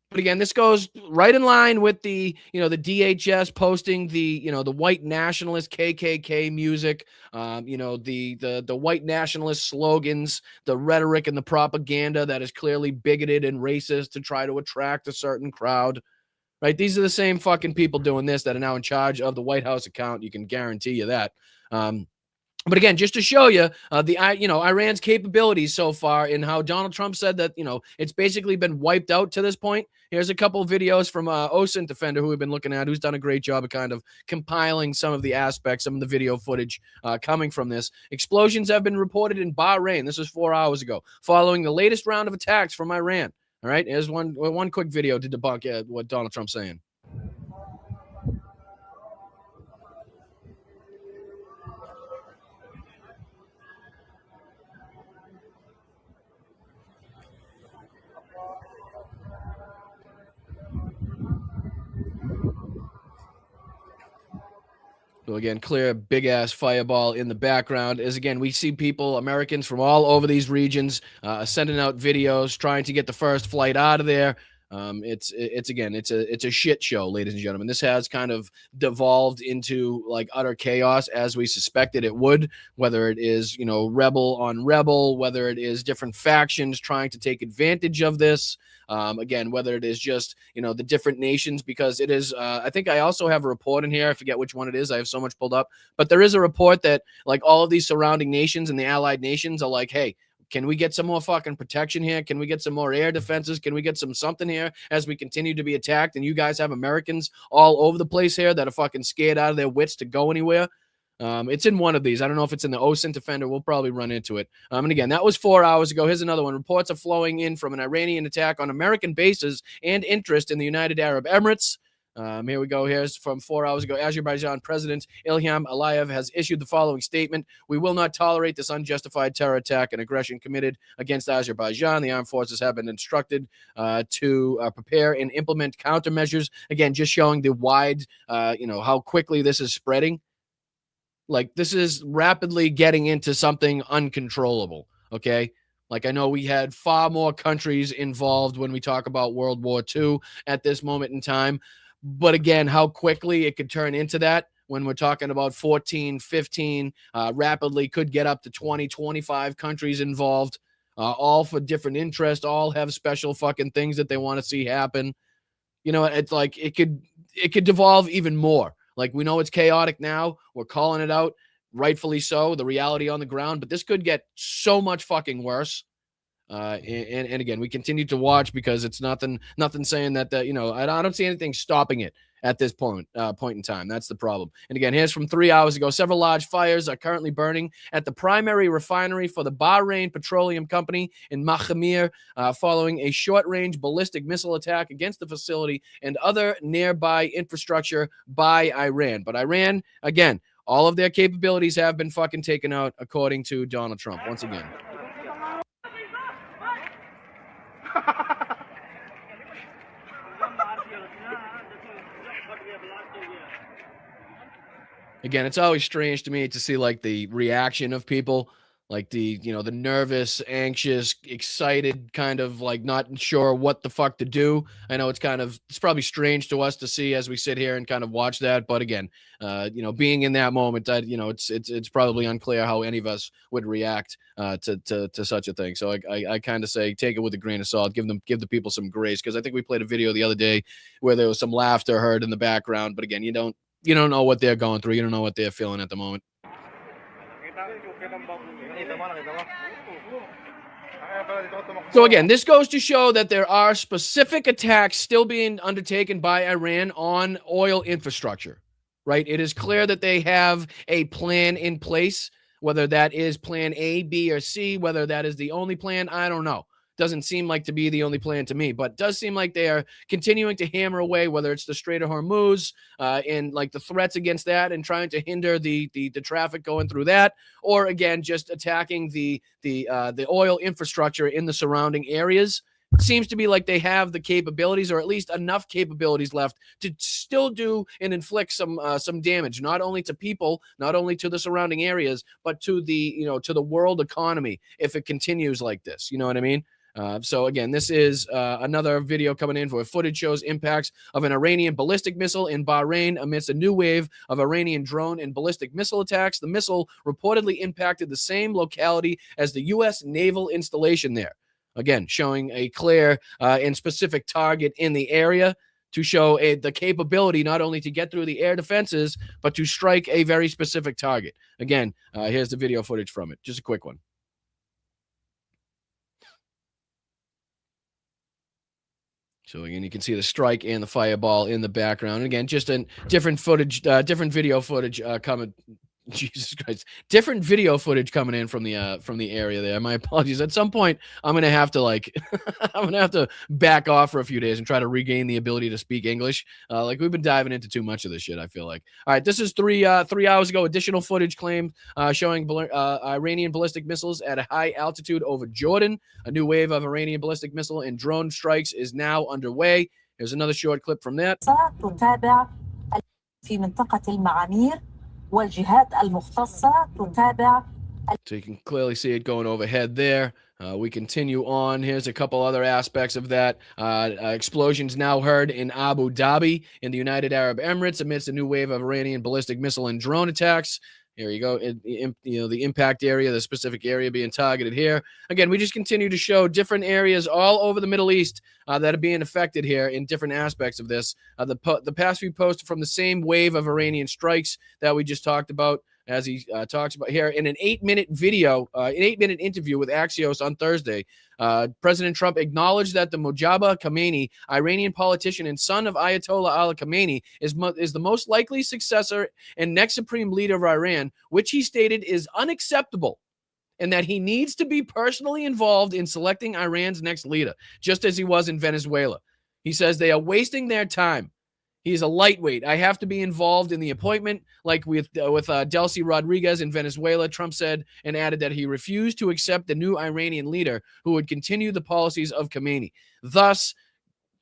But again, this goes right in line with the DHS posting the white nationalist KKK music, the white nationalist slogans, the rhetoric and the propaganda that is clearly bigoted and racist to try to attract a certain crowd. Right? These are the same fucking people doing this that are now in charge of the White House account. You can guarantee you that. But again, just to show you Iran's capabilities so far and how Donald Trump said that, it's basically been wiped out to this point. Here's a couple of videos from Dissent Defender who we've been looking at, who's done a great job of kind of compiling some of the aspects, some of the video footage coming from this. Explosions have been reported in Bahrain. This was 4 hours ago, following the latest round of attacks from Iran. All right, here's one quick video to debunk what Donald Trump's saying. So again, clear big ass fireball in the background. As again, we see people, Americans from all over these regions, sending out videos, trying to get the first flight out of there. It's a shit show, ladies and gentlemen. This has kind of devolved into like utter chaos, as we suspected it would, whether it is, rebel on rebel, whether it is different factions trying to take advantage of this. Again, whether it is just, the different nations, because it is, I think I also have a report in here. I forget which one it is. I have so much pulled up, but there is a report that like all of these surrounding nations and the allied nations are like, hey, can we get some more fucking protection here? Can we get some more air defenses? Can we get something here as we continue to be attacked? And you guys have Americans all over the place here that are fucking scared out of their wits to go anywhere. It's in one of these. I don't know if it's in the Dissent Defender. We'll probably run into it. And again, that was 4 hours ago. Here's another one. Reports are flowing in from an Iranian attack on American bases and interest in the United Arab Emirates. Here we go. Here's from 4 hours ago. Azerbaijan President Ilham Aliyev has issued the following statement. We will not tolerate this unjustified terror attack and aggression committed against Azerbaijan. The armed forces have been instructed to prepare and implement countermeasures. Again, just showing the wide, how quickly this is spreading. Like, this is rapidly getting into something uncontrollable, okay? Like, I know we had far more countries involved when we talk about World War II at this moment in time. But again, how quickly it could turn into that when we're talking about 14, 15, rapidly could get up to 20, 25 countries involved, all for different interests, all have special fucking things that they want to see happen. You know, it's like it could devolve even more. Like, we know it's chaotic now. We're calling it out, rightfully so, the reality on the ground, but this could get so much fucking worse. And again, we continue to watch because it's nothing saying that, you know, I don't see anything stopping it at this point in time. That's the problem. And again, here's from 3 hours ago. Several large fires are currently burning at the primary refinery for the Bahrain Petroleum Company in Machamir, following a short-range ballistic missile attack against the facility and other nearby infrastructure by Iran. But Iran, again, all of their capabilities have been fucking taken out, according to Donald Trump. Once again. Again, it's always strange to me to see like the reaction of people, like the, you know, the nervous, anxious, excited, kind of like not sure what the fuck to do. I know it's probably strange to us to see as we sit here and kind of watch that. But again, you know, being in that moment, you know, it's probably unclear how any of us would react to such a thing. So I kind of say take it with a grain of salt. Give the people some grace, because I think we played a video the other day where there was some laughter heard in the background. But again, you don't know what they're going through. You don't know what they're feeling at the moment. So again, this goes to show that there are specific attacks still being undertaken by Iran on oil infrastructure, right? It is clear that they have a plan in place, whether that is plan A, B, or C, whether that is the only plan, I don't know. Doesn't seem like to be the only plan to me, but does seem like they are continuing to hammer away, whether it's the Strait of Hormuz and like the threats against that and trying to hinder the traffic going through that, or again, just attacking the oil infrastructure in the surrounding areas. It seems to be like they have the capabilities, or at least enough capabilities left to still do and inflict some damage, not only to people, not only to the surrounding areas, but to the world economy if it continues like this. You know what I mean? So again, this is another video coming in where footage shows impacts of an Iranian ballistic missile in Bahrain amidst a new wave of Iranian drone and ballistic missile attacks. The missile reportedly impacted the same locality as the U.S. naval installation there. Again, showing a clear and specific target in the area to show the capability not only to get through the air defenses, but to strike a very specific target. Again, here's the video footage from it. Just a quick one. So again, you can see the strike and the fireball in the background. And again, just a different video footage coming. Jesus Christ, different video footage coming in from the area there. My apologies. At some point, I'm gonna have to back off for a few days and try to regain the ability to speak English. Like, we've been diving into too much of this shit, I feel like. All right, this is 3 hours ago. Additional footage claimed showing Iranian ballistic missiles at a high altitude over Jordan. A new wave of Iranian ballistic missile and drone strikes is now underway. Here's another short clip from that. والجهات المختصة تتابع. So you can clearly see it going overhead there. We continue on. Here's a couple other aspects of that. Explosions now heard in Abu Dhabi in the United Arab Emirates amidst a new wave of Iranian ballistic missile and drone attacks. Here you go. The impact area, the specific area being targeted here. Again, we just continue to show different areas all over the Middle East that are being affected here in different aspects of this. The past few posts from the same wave of Iranian strikes that we just talked about, as he talks about here in an 8-minute video, an 8-minute interview with Axios on Thursday. President Trump acknowledged that the Mojtaba Khamenei, Iranian politician and son of Ayatollah Ali Khamenei, is the most likely successor and next supreme leader of Iran, which he stated is unacceptable, and that he needs to be personally involved in selecting Iran's next leader, just as he was in Venezuela. He says they are wasting their time. He's a lightweight. I have to be involved in the appointment, like with Delcy Rodriguez in Venezuela, Trump said, and added that he refused to accept the new Iranian leader who would continue the policies of Khamenei, thus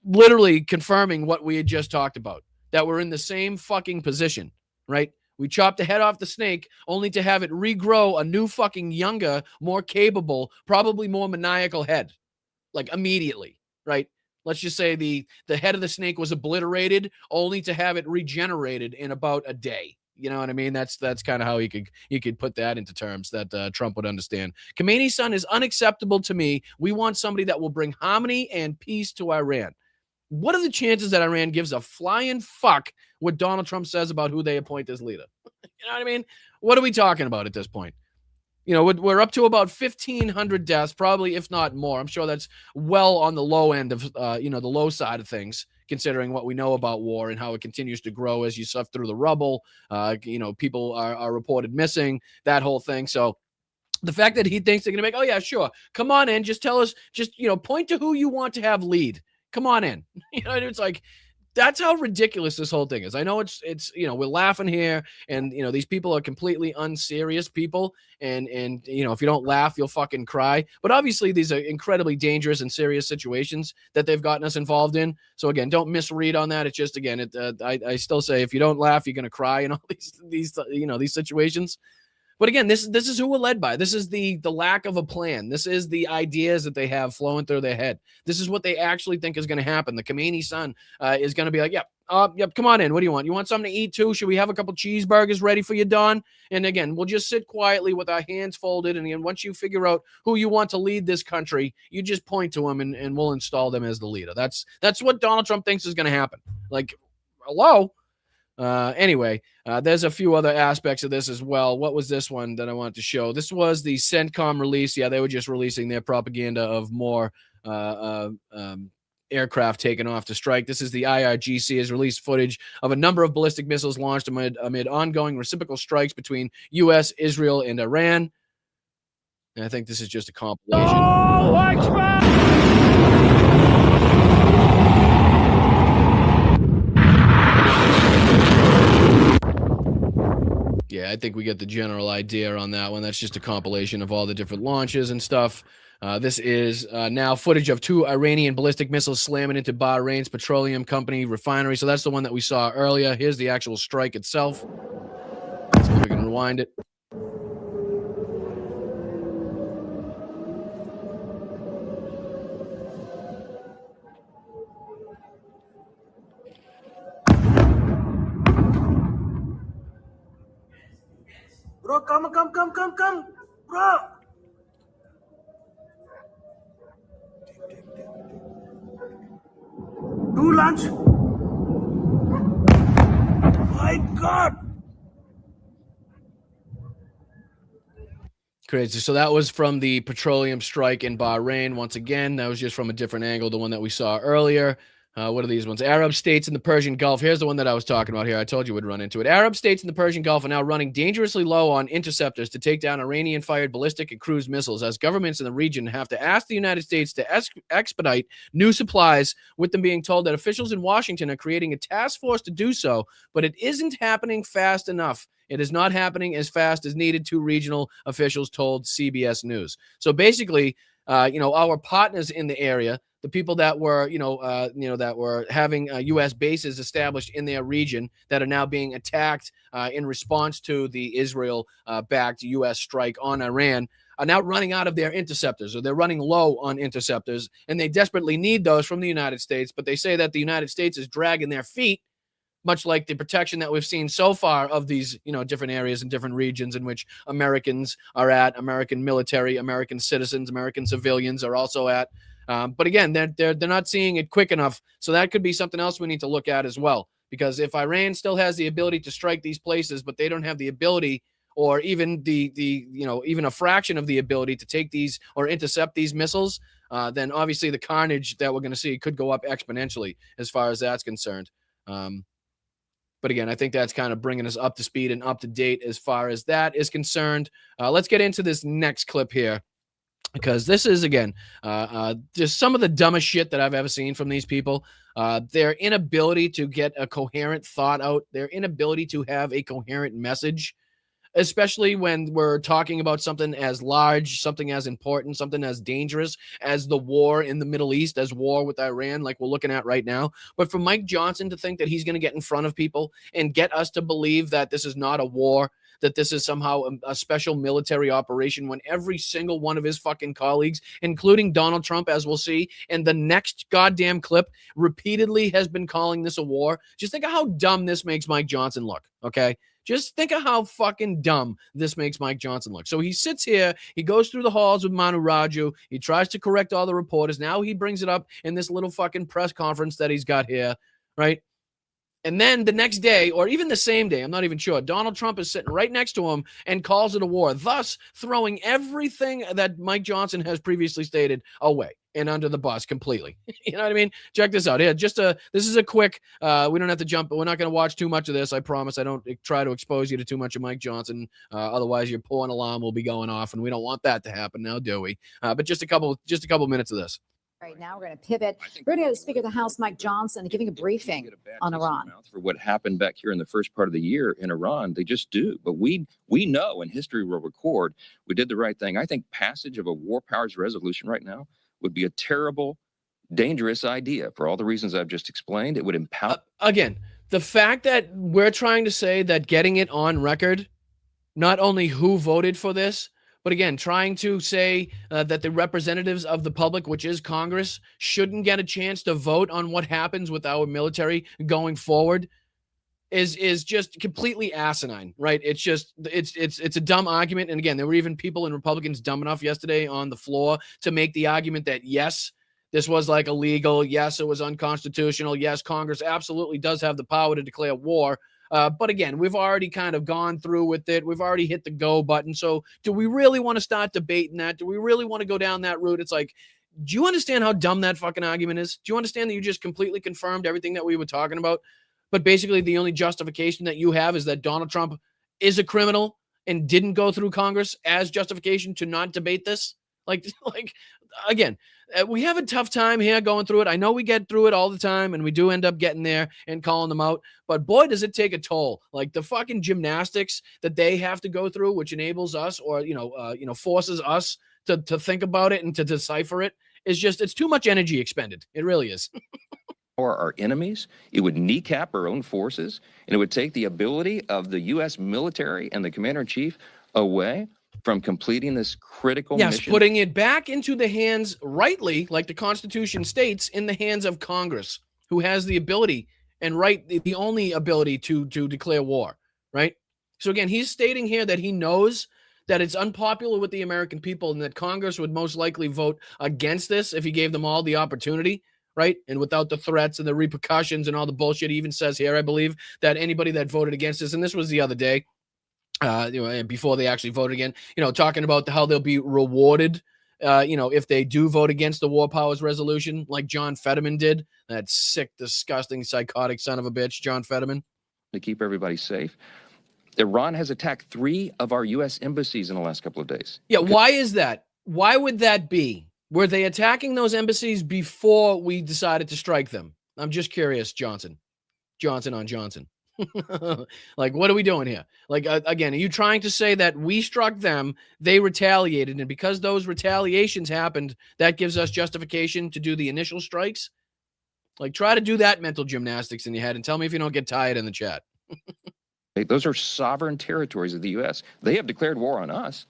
literally confirming what we had just talked about, that we're in the same fucking position, right? We chopped the head off the snake only to have it regrow a new fucking younger, more capable, probably more maniacal head. Like immediately, right? Let's just say the head of the snake was obliterated only to have it regenerated in about a day. You know what I mean? That's kind of how you could put that into terms that Trump would understand. Khomeini's son is unacceptable to me. We want somebody that will bring harmony and peace to Iran. What are the chances that Iran gives a flying fuck what Donald Trump says about who they appoint as leader? You know what I mean? What are we talking about at this point? You know, we're up to about 1,500 deaths, probably, if not more. I'm sure that's well on the low end of, the low side of things, considering what we know about war and how it continues to grow as you sift through the rubble. People are reported missing, that whole thing. So the fact that he thinks they're going to make, oh, yeah, sure, come on in, just tell us, point to who you want to have lead. Come on in. It's like, that's how ridiculous this whole thing is. I know it's we're laughing here, and these people are completely unserious people, and if you don't laugh, you'll fucking cry. But obviously, these are incredibly dangerous and serious situations that they've gotten us involved in. So again, don't misread on that. It's just, again, I still say, if you don't laugh, you're gonna cry in all these situations. But again, this is who we're led by. This is the lack of a plan. This is the ideas that they have flowing through their head. This is what they actually think is going to happen. The Khomeini son is going to be like, yep, come on in. What do you want? You want something to eat too? Should we have a couple cheeseburgers ready for you, Don? And again, we'll just sit quietly with our hands folded. And again, once you figure out who you want to lead this country, you just point to them and we'll install them as the leader. That's what Donald Trump thinks is going to happen. Like, hello? Anyway, there's a few other aspects of this as well. What was this one that I wanted to show? This was the CENTCOM release. Yeah, they were just releasing their propaganda of more aircraft taken off to strike. This is the IRGC has released footage of a number of ballistic missiles launched amid ongoing reciprocal strikes between U.S., Israel, and Iran. And I think this is just a compilation. Yeah, I think we get the general idea on that one. That's just a compilation of all the different launches and stuff. This is now footage of 2 Iranian ballistic missiles slamming into Bahrain's petroleum company refinery. So that's the one that we saw earlier. Here's the actual strike itself. Let's see if we can rewind it. Bro, come, bro. Do lunch. My God. Crazy. So that was from the petroleum strike in Bahrain. Once again, that was just from a different angle, the one that we saw earlier. What are these ones? Arab states in the Persian Gulf. Here's the one that I was talking about here. I told you we'd run into it. Arab states in the Persian Gulf are now running dangerously low on interceptors to take down Iranian-fired ballistic and cruise missiles, as governments in the region have to ask the United States to expedite new supplies, with them being told that officials in Washington are creating a task force to do so, but it isn't happening fast enough. It is not happening as fast as needed, 2 regional officials told CBS News. So basically, our partners in the area, the people that were, that were having U.S. bases established in their region that are now being attacked in response to the Israel-backed U.S. strike on Iran, are now running out of their interceptors, or they're running low on interceptors, and they desperately need those from the United States. But they say that the United States is dragging their feet, much like the protection that we've seen so far of these, different areas and different regions in which Americans are at, American military, American citizens, American civilians are also at. But again, they're not seeing it quick enough. So that could be something else we need to look at as well. Because if Iran still has the ability to strike these places, but they don't have the ability, or even even a fraction of the ability to take these or intercept these missiles, then obviously the carnage that we're going to see could go up exponentially as far as that's concerned. But again, I think that's kind of bringing us up to speed and up to date as far as that is concerned. Let's get into this next clip here, because this is, again, just some of the dumbest shit that I've ever seen from these people. Their inability to get a coherent thought out, their inability to have a coherent message. especially when we're talking about something as large, something as important, something as dangerous as the war in the Middle East, as war with Iran, like we're looking at right now. But for Mike Johnson to think that he's going to get in front of people and get us to believe that this is not a war, that this is somehow a special military operation, when every single one of his fucking colleagues, including Donald Trump, as we'll see in the next goddamn clip, repeatedly has been calling this a war. Just think of how dumb this makes Mike Johnson look, okay? Just think of how fucking dumb this makes Mike Johnson look. So he sits here, he goes through the halls with Manu Raju, he tries to correct all the reporters. Now he brings it up in this little fucking press conference that he's got here, right? And then the next day, or even the same day, I'm not even sure, Donald Trump is sitting right next to him and calls it a war, thus throwing everything that Mike Johnson has previously stated away and under the bus completely. You know what I mean? Check this out. Here, this is a quick, we don't have to jump, but we're not going to watch too much of this. I promise. I don't try to expose you to too much of Mike Johnson. Otherwise, your porn alarm will be going off, and we don't want that to happen now, do we? But just a couple minutes of this. Right now, we're going to pivot. We're going to go to Speaker of the House, Mike Johnson, giving a briefing on Iran. For what happened back here in the first part of the year in Iran, they just do. But we know, and history will record, we did the right thing. I think passage of a war powers resolution right now would be a terrible, dangerous idea for all the reasons I've just explained. It would empower. Again, the fact that we're trying to say that getting it on record, not only who voted for this, but again, trying to say that the representatives of the public, which is Congress, shouldn't get a chance to vote on what happens with our military going forward is just completely asinine, right? It's just, it's a dumb argument. And again, there were even people and Republicans dumb enough yesterday on the floor to make the argument that, yes, this was like illegal. Yes, it was unconstitutional. Yes, Congress absolutely does have the power to declare war. But again, we've already kind of gone through with it. We've already hit the go button. So do we really want to start debating that? Do we really want to go down that route? It's like, do you understand how dumb that fucking argument is? Do you understand that you just completely confirmed everything that we were talking about? But basically the only justification that you have is that Donald Trump is a criminal and didn't go through Congress as justification to not debate this? Like again, we have a tough time here going through it. I know we get through it all the time, and we do end up getting there and calling them out. But boy, does it take a toll. Like the fucking gymnastics that they have to go through, which enables us, or forces us to think about it and to decipher it, is just, it's too much energy expended. It really is. Or our enemies. It would kneecap our own forces, and it would take the ability of the U.S. military and the commander-in-chief away from completing this critical mission. Putting it back into the hands, rightly, like the Constitution states, in the hands of Congress, who has the ability and the only ability to declare war, right? So again, he's stating here that he knows that it's unpopular with the American people and that Congress would most likely vote against this if he gave them all the opportunity, right? And without the threats and the repercussions and all the bullshit. He even says here, I believe, that anybody that voted against this, and this was the other day, before they actually vote again, talking about how they'll be rewarded, if they do vote against the war powers resolution, like John Fetterman did. That sick, disgusting, psychotic son of a bitch, John Fetterman. To keep everybody safe. Iran has attacked 3 of our U.S. embassies in the last couple of days. Yeah, why is that? Why would that be? Were they attacking those embassies before we decided to strike them? I'm just curious, Johnson on Johnson. Like, what are we doing here? Like, again, are you trying to say that we struck them, they retaliated, and because those retaliations happened, that gives us justification to do the initial strikes? Like, try to do that mental gymnastics in your head and tell me if you don't get tired in the chat. Those are sovereign territories of the U.S. They have declared war on us.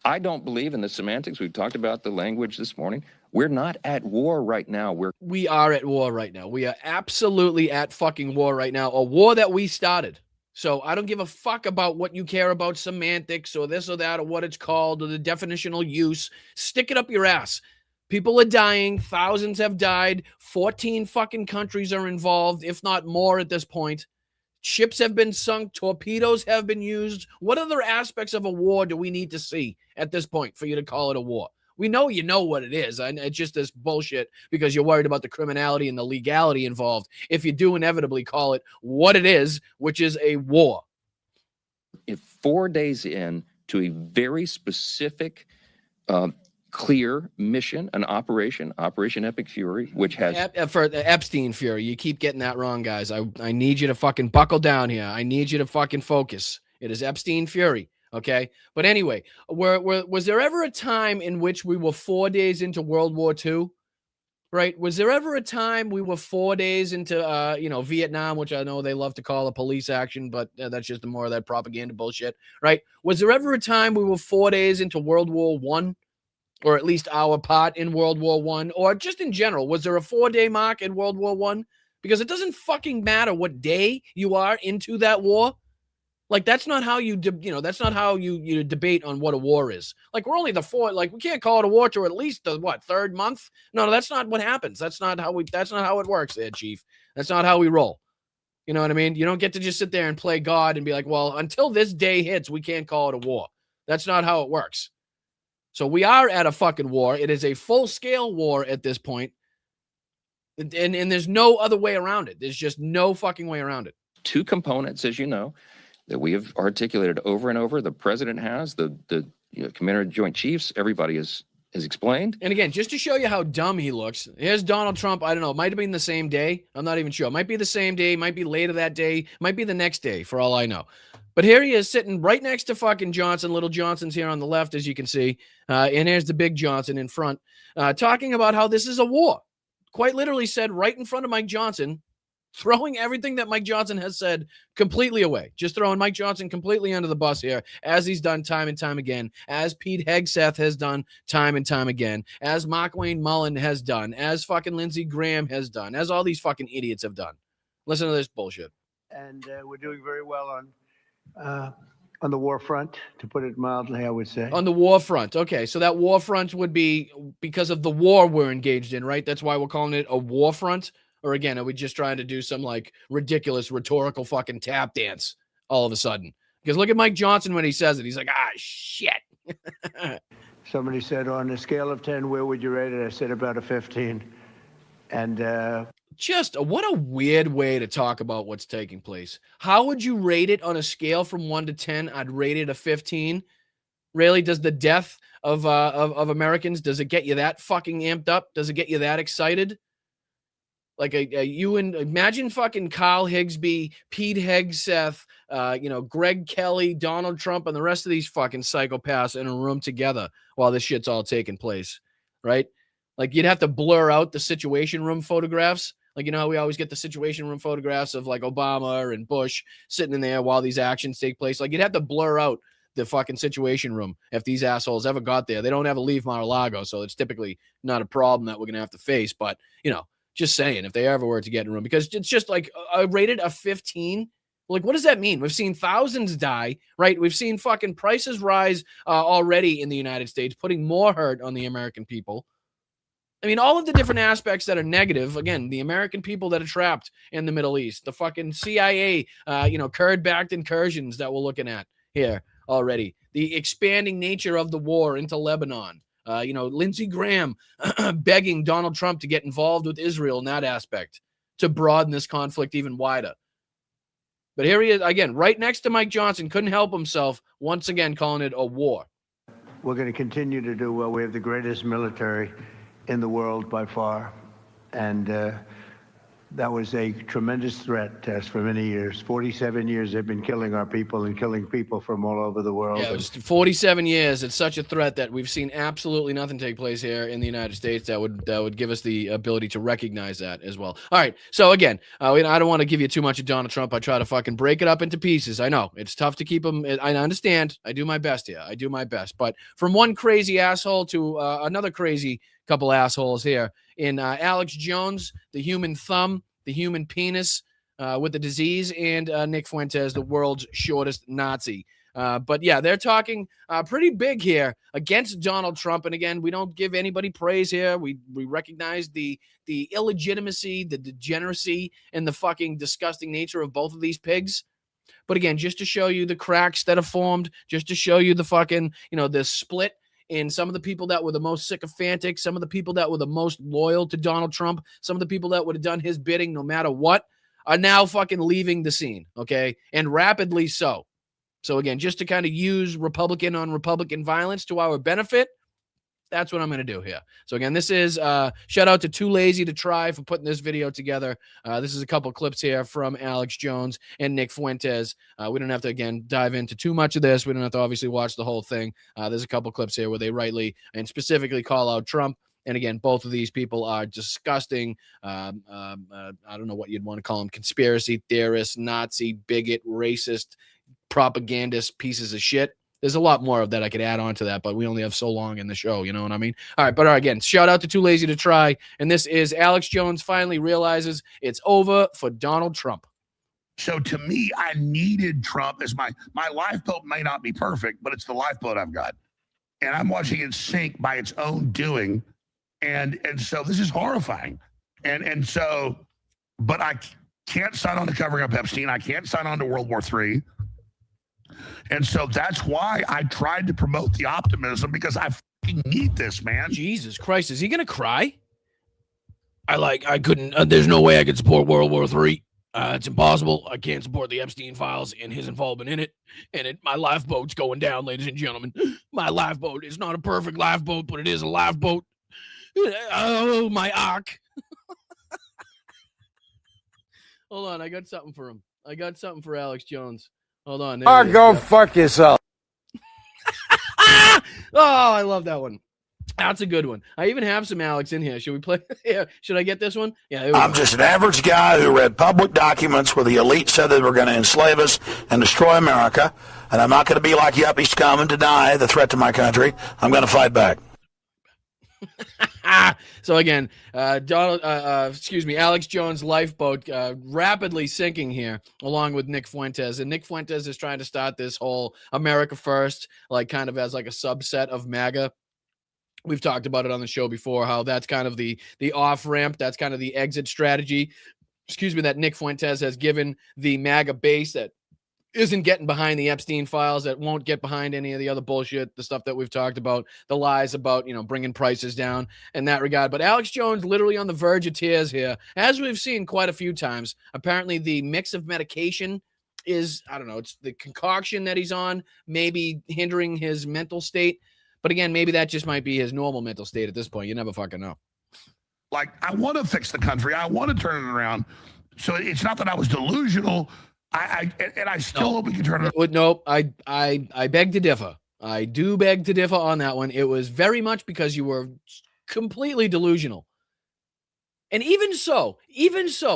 I don't believe in the semantics. We've talked about the language this morning. We're not at war right now. We are at war right now. We are absolutely at fucking war right now. A war that we started. So I don't give a fuck about what you care about semantics or this or that or what it's called or the definitional use. Stick it up your ass. People are dying. Thousands have died. 14 fucking countries are involved, if not more at this point. Ships have been sunk. Torpedoes have been used. What other aspects of a war do we need to see at this point for you to call it a war? We know you know what it is. And it's just this bullshit because you're worried about the criminality and the legality involved. If you do inevitably call it what it is, which is a war. If 4 days in to a very specific, clear mission, an Operation Epic Fury, which has... For Epstein Fury, you keep getting that wrong, guys. I need you to fucking buckle down here. I need you to fucking focus. It is Epstein Fury. Okay. But anyway, was there ever a time in which we were 4 days into World War II? Right? Was there ever a time we were 4 days into, Vietnam, which I know they love to call a police action, but that's just more of that propaganda bullshit, right? Was there ever a time we were 4 days into World War I, or at least our part in World War I, or just in general? Was there a 4-day mark in World War I? Because it doesn't fucking matter what day you are into that war. Like, that's not how that's not how you debate on what a war is. Like, we're only we can't call it a war to at least the third month. No, that's not what happens. That's not how it works there, Chief. That's not how we roll. You know what I mean? You don't get to just sit there and play God and be like, well, until this day hits, we can't call it a war. That's not how it works. So we are at a fucking war. It is a full-scale war at this point. And there's no other way around it. There's just no fucking way around it. Two components, as you know, that we have articulated over and over. The president has, the Commander of Joint Chiefs, everybody has explained. And again, just to show you how dumb he looks, here's Donald Trump. I don't know. It might have been the same day. I'm not even sure. It might be the same day. Might be later that day. Might be the next day, for all I know. But here he is sitting right next to fucking Johnson. Little Johnson's here on the left, as you can see. And here's the big Johnson in front, talking about how this is a war. Quite literally said right in front of Mike Johnson, throwing everything that Mike Johnson has said completely away. Just throwing Mike Johnson completely under the bus here, as he's done time and time again, as Pete Hegseth has done time and time again, as Mark Wayne Mullen has done, as fucking Lindsey Graham has done, as all these fucking idiots have done. Listen to this bullshit. And we're doing very well on the war front, to put it mildly, I would say. On the war front. Okay, so that war front would be because of the war we're engaged in, right? That's why we're calling it a war front? Or again, are we just trying to do some like ridiculous rhetorical fucking tap dance all of a sudden? Because look at Mike Johnson when he says it. He's like, shit. Somebody said, on a scale of 10, where would you rate it? I said about a 15. And just what a weird way to talk about what's taking place. How would you rate it on a scale from 1 to 10? I'd rate it a 15. Really? Does the death of Americans, does it get you that fucking amped up? Does it get you that excited? Like imagine fucking Kyle Higsby, Pete Hegseth, Greg Kelly, Donald Trump, and the rest of these fucking psychopaths in a room together while this shit's all taking place, right? Like, you'd have to blur out the Situation Room photographs. Like, you know how we always get the Situation Room photographs of like Obama and Bush sitting in there while these actions take place. Like, you'd have to blur out the fucking Situation Room if these assholes ever got there. They don't ever leave Mar-a-Lago, so it's typically not a problem that we're going to have to face. But, just saying, if they ever were to get in a room, because it's just like rated a 15. Like, what does that mean? We've seen thousands die, right? We've seen fucking prices rise already in the United States, putting more hurt on the American people. I mean, all of the different aspects that are negative, again, the American people that are trapped in the Middle East, the fucking CIA, Kurd-backed incursions that we're looking at here already, the expanding nature of the war into Lebanon, Lindsey Graham begging Donald Trump to get involved with Israel in that aspect to broaden this conflict even wider. But here he is, again, right next to Mike Johnson, couldn't help himself, once again calling it a war. we're going to continue to do well. We have the greatest military in the world by far. And that was a tremendous threat to us for many years. 47 years they've been killing our people and killing people from all over the world. Yeah, it was 47 years. It's such a threat that we've seen absolutely nothing take place here in the United States that would give us the ability to recognize that as well. All right. So again, I don't want to give you too much of Donald Trump. I try to fucking break it up into pieces. I know it's tough to keep him. I understand. I do my best here. I do my best. But from one crazy asshole to another crazy couple assholes here in Alex Jones, the human thumb, the human penis with the disease, and Nick Fuentes, the world's shortest Nazi. But yeah, they're talking pretty big here against Donald Trump. And again, we don't give anybody praise here. We recognize the illegitimacy, the degeneracy, and the fucking disgusting nature of both of these pigs. But again, just to show you the cracks that have formed, just to show you the fucking, the split in some of the people that were the most sycophantic, some of the people that were the most loyal to Donald Trump, some of the people that would have done his bidding no matter what, are now fucking leaving the scene, okay? And rapidly so. So again, just to kind of use Republican on Republican violence to our benefit, That's what I'm going to do here. So again, this is shout out to Too Lazy to Try for putting this video together. This is a couple clips here from Alex Jones and Nick Fuentes. We don't have to, again, dive into too much of this. We don't have to obviously watch the whole thing. There's a couple clips here where they rightly and specifically call out Trump. And again, both of these people are disgusting. I don't know what you'd want to call them. Conspiracy theorists, Nazi, bigot, racist, propagandist pieces of shit. There's a lot more of that I could add on to that, but we only have so long in the show. You know what I mean? All right. But again, shout out to Too Lazy to Try. And this is Alex Jones finally realizes it's over for Donald Trump. So to me, I needed Trump as my lifeboat may not be perfect, but it's the lifeboat I've got. And I'm watching it sink by its own doing. And so this is horrifying. And so, but I can't sign on to covering up Epstein. I can't sign on to World War III. And so that's why I tried to promote the optimism, because I fucking need this, man. Jesus Christ. Is he going to cry? I couldn't, there's no way I could support World War III. It's impossible. I can't support the Epstein files and his involvement in it. And my lifeboat's going down, ladies and gentlemen. My lifeboat is not a perfect lifeboat, but it is a lifeboat. Oh, my ark. Hold on. I got something for him. I got something for Alex Jones. Hold on. Go fuck yourself. Oh, I love that one. That's a good one. I even have some Alex in here. Should we play? Yeah. Should I get this one? Yeah. I'm just an average guy who read public documents where the elite said they were going to enslave us and destroy America. And I'm not going to be like yuppie scum and deny the threat to my country. I'm going to fight back. So again, Alex Jones' lifeboat rapidly sinking here, along with Nick Fuentes. And Nick Fuentes is trying to start this whole America First, like kind of as like a subset of MAGA. We've talked about it on the show before, how that's kind of the off-ramp, that's kind of the exit strategy, that Nick Fuentes has given the MAGA base that isn't getting behind the Epstein files, that won't get behind any of the other bullshit, the stuff that we've talked about, the lies about, bringing prices down in that regard. But Alex Jones literally on the verge of tears here, as we've seen quite a few times. Apparently the mix of medication is, I don't know, it's the concoction that he's on, maybe hindering his mental state. But again, maybe that just might be his normal mental state at this point. You never fucking know. Like, I want to fix the country. I want to turn it around. So it's not that I was delusional. I still hope we can turn it around. Nope. I beg to differ. I do beg to differ on that one. It was very much because you were completely delusional. And even so,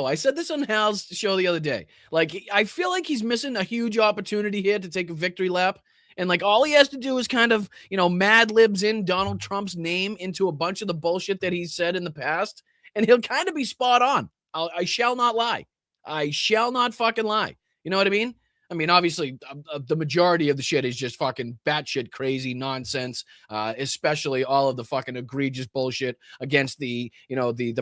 I said this on Hal's show the other day. Like, I feel like he's missing a huge opportunity here to take a victory lap. And like all he has to do is kind of, Mad Libs in Donald Trump's name into a bunch of the bullshit that he's said in the past. And he'll kind of be spot on. I shall not lie. I shall not fucking lie. You know what I mean? I mean, obviously, the majority of the shit is just fucking batshit crazy nonsense, especially all of the fucking egregious bullshit against the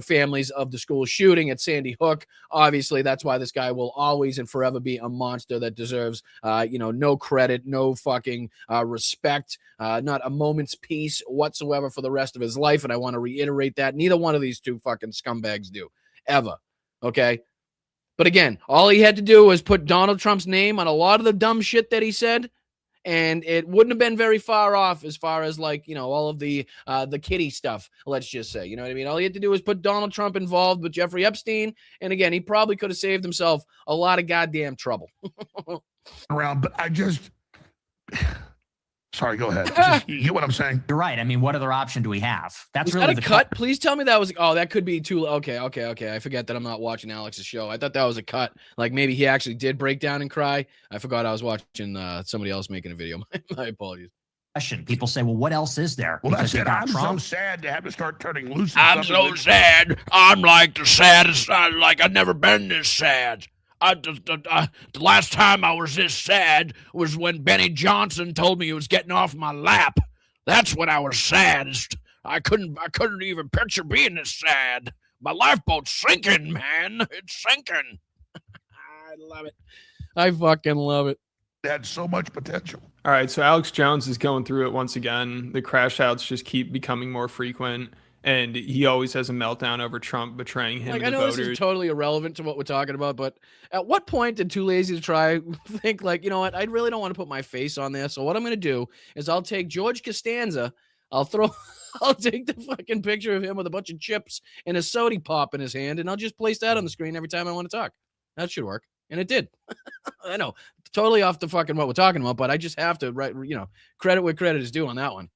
families of the school shooting at Sandy Hook. Obviously, that's why this guy will always and forever be a monster that deserves, no credit, no fucking respect, not a moment's peace whatsoever for the rest of his life. And I want to reiterate that neither one of these two fucking scumbags do, ever. Okay? But again, all he had to do was put Donald Trump's name on a lot of the dumb shit that he said, and it wouldn't have been very far off as far as all of the kiddie stuff, let's just say. You know what I mean? All he had to do was put Donald Trump involved with Jeffrey Epstein, and again, he probably could have saved himself a lot of goddamn trouble. But I just... Sorry, go ahead. You get what I'm saying? You're right. I mean, what other option do we have? That's was really that a cut. Please tell me that was. Oh, that could be too. Okay. I forget that I'm not watching Alex's show. I thought that was a cut. Like maybe he actually did break down and cry. I forgot I was watching somebody else making a video. My apologies. Question. People say, well, what else is there? Well, Because that's it. I'm Trump. so sad to have to start turning loose. I'm so sad. I'm like the saddest. Like I've never been this sad. The last time I was this sad was when Benny Johnson told me he was getting off my lap. That's when I was saddest. I couldn't even picture being this sad. My lifeboat's sinking, man. It's sinking. I love it. I fucking love it. It had so much potential. All right, so Alex Jones is going through it once again. The crash outs just keep becoming more frequent. And he always has a meltdown over Trump betraying him. Like, and I the know voters. this is totally irrelevant to what we're talking about, but at what point did Too Lazy to Try think like, you know what, I really don't want to put my face on there. So what I'm going to do is I'll take George Costanza, I'll throw I'll take the fucking picture of him with a bunch of chips and a soda pop in his hand, and I'll just place that on the screen every time I want to talk. That should work. And it did. I know, totally off the fucking what we're talking about, but I just have to, credit where credit is due on that one.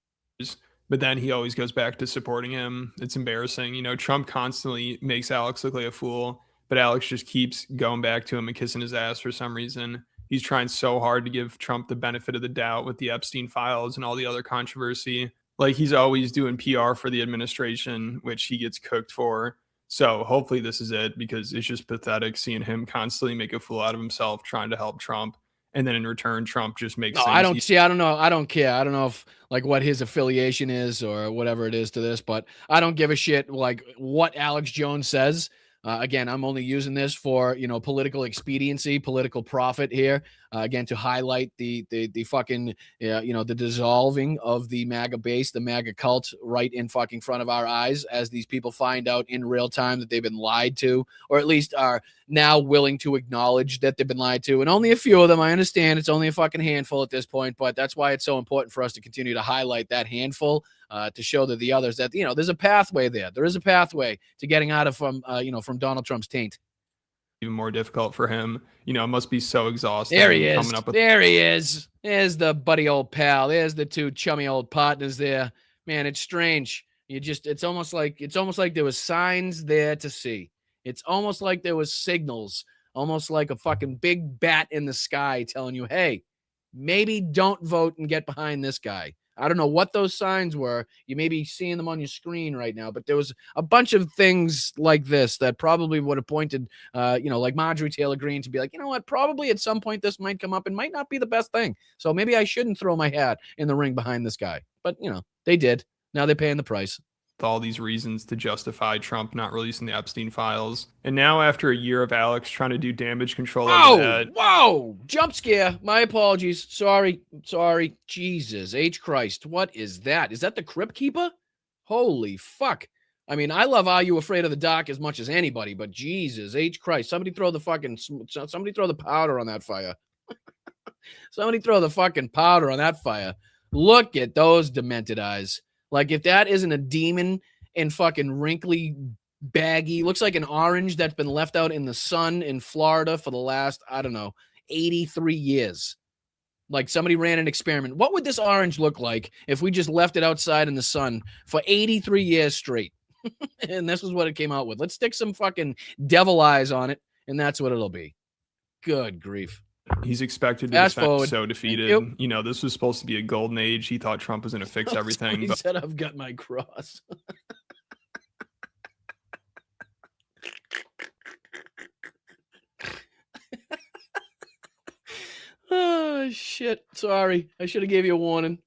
But then he always goes back to supporting him. It's embarrassing. Trump constantly makes Alex look like a fool, but Alex just keeps going back to him and kissing his ass for some reason. He's trying so hard to give Trump the benefit of the doubt with the Epstein files and all the other controversy. Like, he's always doing PR for the administration, which he gets cooked for. So hopefully this is it, because it's just pathetic seeing him constantly make a fool out of himself trying to help Trump. And then in return, Trump just makes No, I don't know. I don't care. I don't know if what his affiliation is or whatever it is to this, but I don't give a shit what Alex Jones says. Again, I'm only using this for, political expediency, political profit here. Again, to highlight the fucking, the dissolving of the MAGA base, the MAGA cult right in fucking front of our eyes, as these people find out in real time that they've been lied to, or at least are now willing to acknowledge that they've been lied to. And only a few of them, I understand it's only a fucking handful at this point, but that's why it's so important for us to continue to highlight that handful, to show that the others that, there's a pathway there. There is a pathway to getting out of from Donald Trump's taint. Even more difficult for him. It must be so exhausting. There he is. Coming up with There he is. There's the buddy old pal. There's the two chummy old partners there. Man, it's strange. It's almost like there was signs there to see. It's almost like there was signals, almost like a fucking big bat in the sky telling you, hey, maybe don't vote and get behind this guy. I don't know what those signs were. You may be seeing them on your screen right now, but there was a bunch of things like this that probably would have pointed, like Marjorie Taylor Greene, to be like, you know what, probably at some point this might come up and might not be the best thing. So maybe I shouldn't throw my hat in the ring behind this guy. But, they did. Now they're paying the price. All these reasons to justify Trump not releasing the Epstein files. And now, after a year of Alex trying to do damage control over that. Whoa! Jump scare. My apologies. Sorry. Jesus H. Christ. What is that? Is that the Crypt Keeper? Holy fuck. I mean, I love Are You Afraid of the Dark as much as anybody, but Jesus H. Christ. Somebody throw the powder on that fire. Somebody throw the fucking powder on that fire. Look at those demented eyes. Like, if that isn't a demon and fucking wrinkly, baggy, looks like an orange that's been left out in the sun in Florida for the last, 83 years. Like, somebody ran an experiment. What would this orange look like if we just left it outside in the sun for 83 years straight? And this is what it came out with. Let's stick some fucking devil eyes on it, and that's what it'll be. Good grief. He's expected to be so defeated. This was supposed to be a golden age. He thought Trump was going to fix everything. He said, I've got my cross. Oh, shit. Sorry. I should have gave you a warning.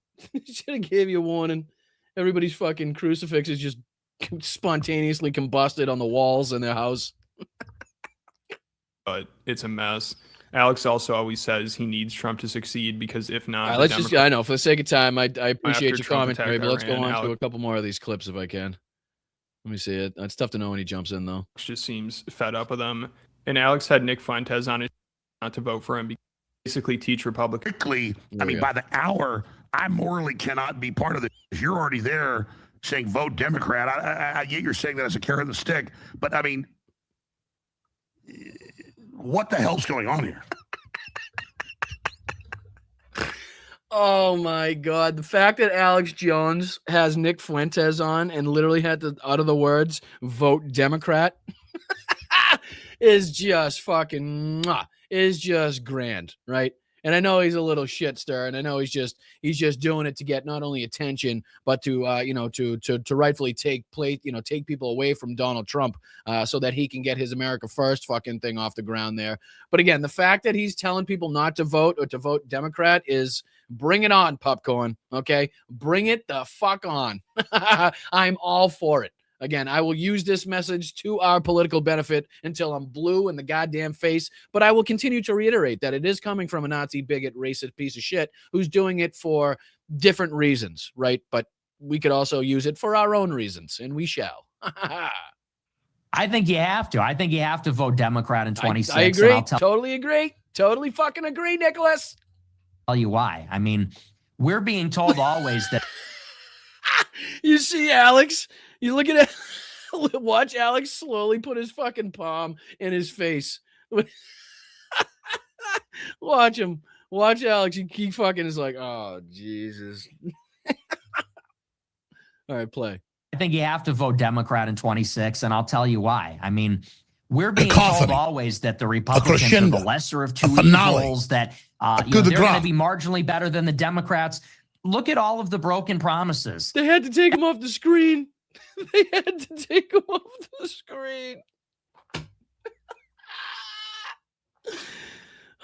Everybody's fucking crucifix is just spontaneously combusted on the walls in their house. But it's a mess. Alex also always says he needs Trump to succeed, because if not, right, I know, for the sake of time, I appreciate your commentary, but let's go on to a couple more of these clips if I can. Let me see it. It's tough to know when he jumps in, though. Just seems fed up with them. And Alex had Nick Fuentes on it not to vote for him, because basically teach Republicans. Quickly, by the hour, I morally cannot be part of this. If you're already there saying vote Democrat, I get you're saying that as a carrot and the stick, but I mean, what the hell's going on here? Oh my God. The fact that Alex Jones has Nick Fuentes on and literally had to utter the words vote Democrat is just fucking is just grand, right? And I know he's a little shit stir, and I know he's just doing it to get not only attention, but to to rightfully take people away from Donald Trump, so that he can get his America First fucking thing off the ground there. But again, the fact that he's telling people not to vote or to vote Democrat is bring it on, popcorn. Okay, bring it the fuck on. I'm all for it. Again, I will use this message to our political benefit until I'm blue in the goddamn face, but I will continue to reiterate that it is coming from a Nazi, bigot, racist piece of shit who's doing it for different reasons, right? But we could also use it for our own reasons, and we shall. I think you have to. I think you have to vote Democrat in 26. I agree. Totally agree. Totally fucking agree, Nicholas. Tell you why. I mean, we're being told always that You see Alex, you look at it, watch Alex slowly put his fucking palm in his face. Watch him. Watch Alex. He fucking is like, oh, Jesus. All right, play. I think you have to vote Democrat in 26, and I'll tell you why. I mean, we're being cacophony, told always that the Republicans are crescendo, the lesser of two finale, evils, that coup de they're going to grace. be marginally better than the Democrats. Look at all of the broken promises. They had to take him off the screen. They had to take him off the screen.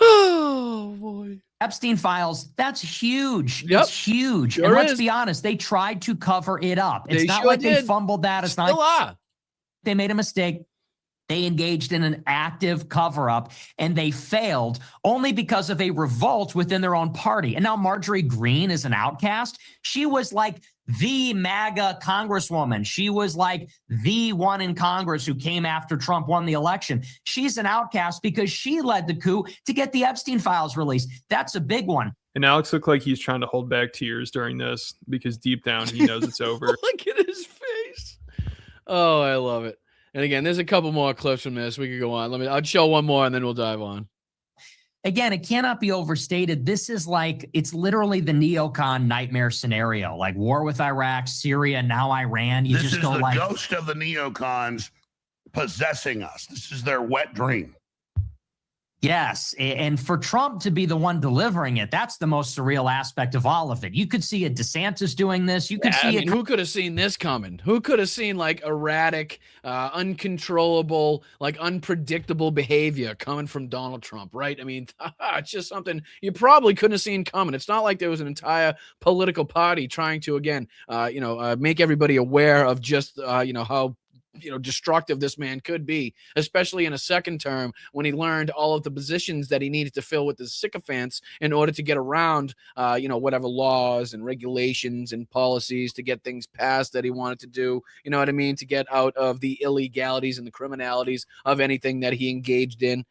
Oh, boy. Epstein files, that's huge. Yep. It's huge. Sure and let's is. be honest, they tried to cover it up. It's They not sure like they did. fumbled that. It's Still not are. they made a mistake. They engaged in an active cover-up, and they failed only because of a revolt within their own party. And now Marjorie Greene is an outcast. She was like the MAGA congresswoman. She was like the one in Congress who came after Trump won the election. She's an outcast because she led the coup to get the Epstein files released. That's a big one. And Alex looked like he's trying to hold back tears during this because deep down he knows it's over. Look at his face. Oh, I love it. And again, there's a couple more clips from this. We could go on. I'll show one more and then we'll dive on. Again, it cannot be overstated. This is like, it's literally the neocon nightmare scenario, like war with Iraq, Syria, now Iran. You This just is go the like, ghost of the neocons possessing us. This is their wet dream. yes. And for Trump to be the one delivering it, that's the most surreal aspect of all of it. You could see a DeSantis doing this. You could see it. Who could have seen this coming? Who could have seen like erratic, uncontrollable, like unpredictable behavior coming from Donald Trump, right? I mean, it's just something you probably couldn't have seen coming. It's not like there was an entire political party trying to, again, make everybody aware of just, how destructive this man could be, especially in a second term when he learned all of the positions that he needed to fill with his sycophants in order to get around, whatever laws and regulations and policies to get things passed that he wanted to do, you know what I mean? To get out of the illegalities and the criminalities of anything that he engaged in.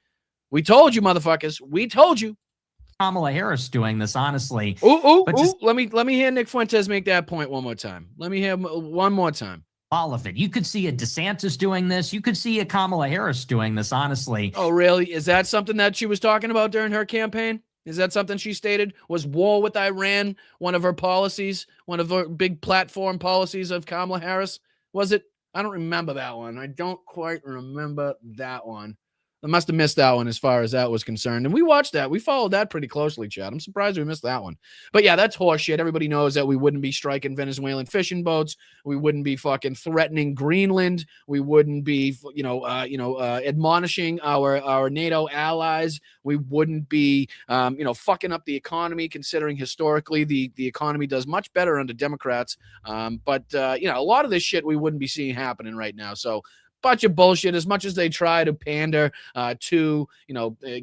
We told you, motherfuckers. We told you. Kamala Harris doing this, honestly. Let me hear Nick Fuentes make that point one more time. Let me hear him one more time. All of it. You could see a DeSantis doing this. You could see a Kamala Harris doing this, honestly. Oh, really? Is that something that she was talking about during her campaign? Is that something she stated? Was war with Iran one of her policies, one of her big platform policies of Kamala Harris? Was it? I don't remember that one. I don't quite remember that one. I must have missed that one as far as that was concerned. And we watched that. We followed that pretty closely, Chad. I'm surprised we missed that one. But yeah, that's horseshit. Everybody knows that we wouldn't be striking Venezuelan fishing boats. We wouldn't be fucking threatening Greenland. We wouldn't be, admonishing our NATO allies. We wouldn't be, fucking up the economy, considering historically the economy does much better under Democrats. But a lot of this shit we wouldn't be seeing happening right now. So, bunch of bullshit. As much as they try to pander to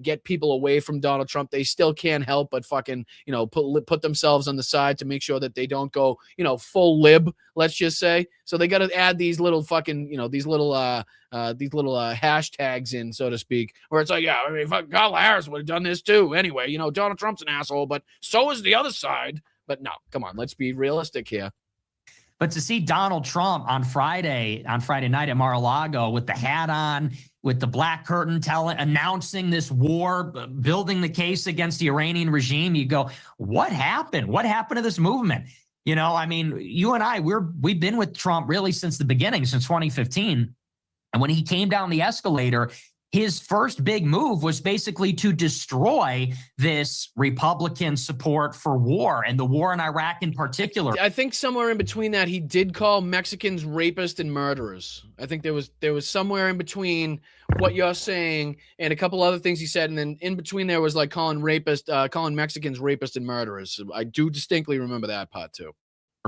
get people away from Donald Trump, they still can't help but fucking put themselves on the side to make sure that they don't go full lib, let's just say. So they got to add these little fucking these little hashtags in, so to speak, where it's like, yeah, I mean, fucking Kamala Harris would have done this too anyway. Donald Trump's an asshole, but so is the other side. But no, come on, let's be realistic here. But to see Donald Trump on Friday night at Mar-a-Lago with the hat on, with the black curtain announcing this war, building the case against the Iranian regime, you go, what happened? What happened to this movement? I mean, you and I, we've been with Trump really since the beginning, since 2015. And when he came down the escalator, his first big move was basically to destroy this Republican support for war and the war in Iraq in particular. I think somewhere in between that, he did call Mexicans rapists and murderers. I think there was somewhere in between what you're saying and a couple other things he said. And then in between there was like calling Mexicans rapists and murderers. So I do distinctly remember that part too.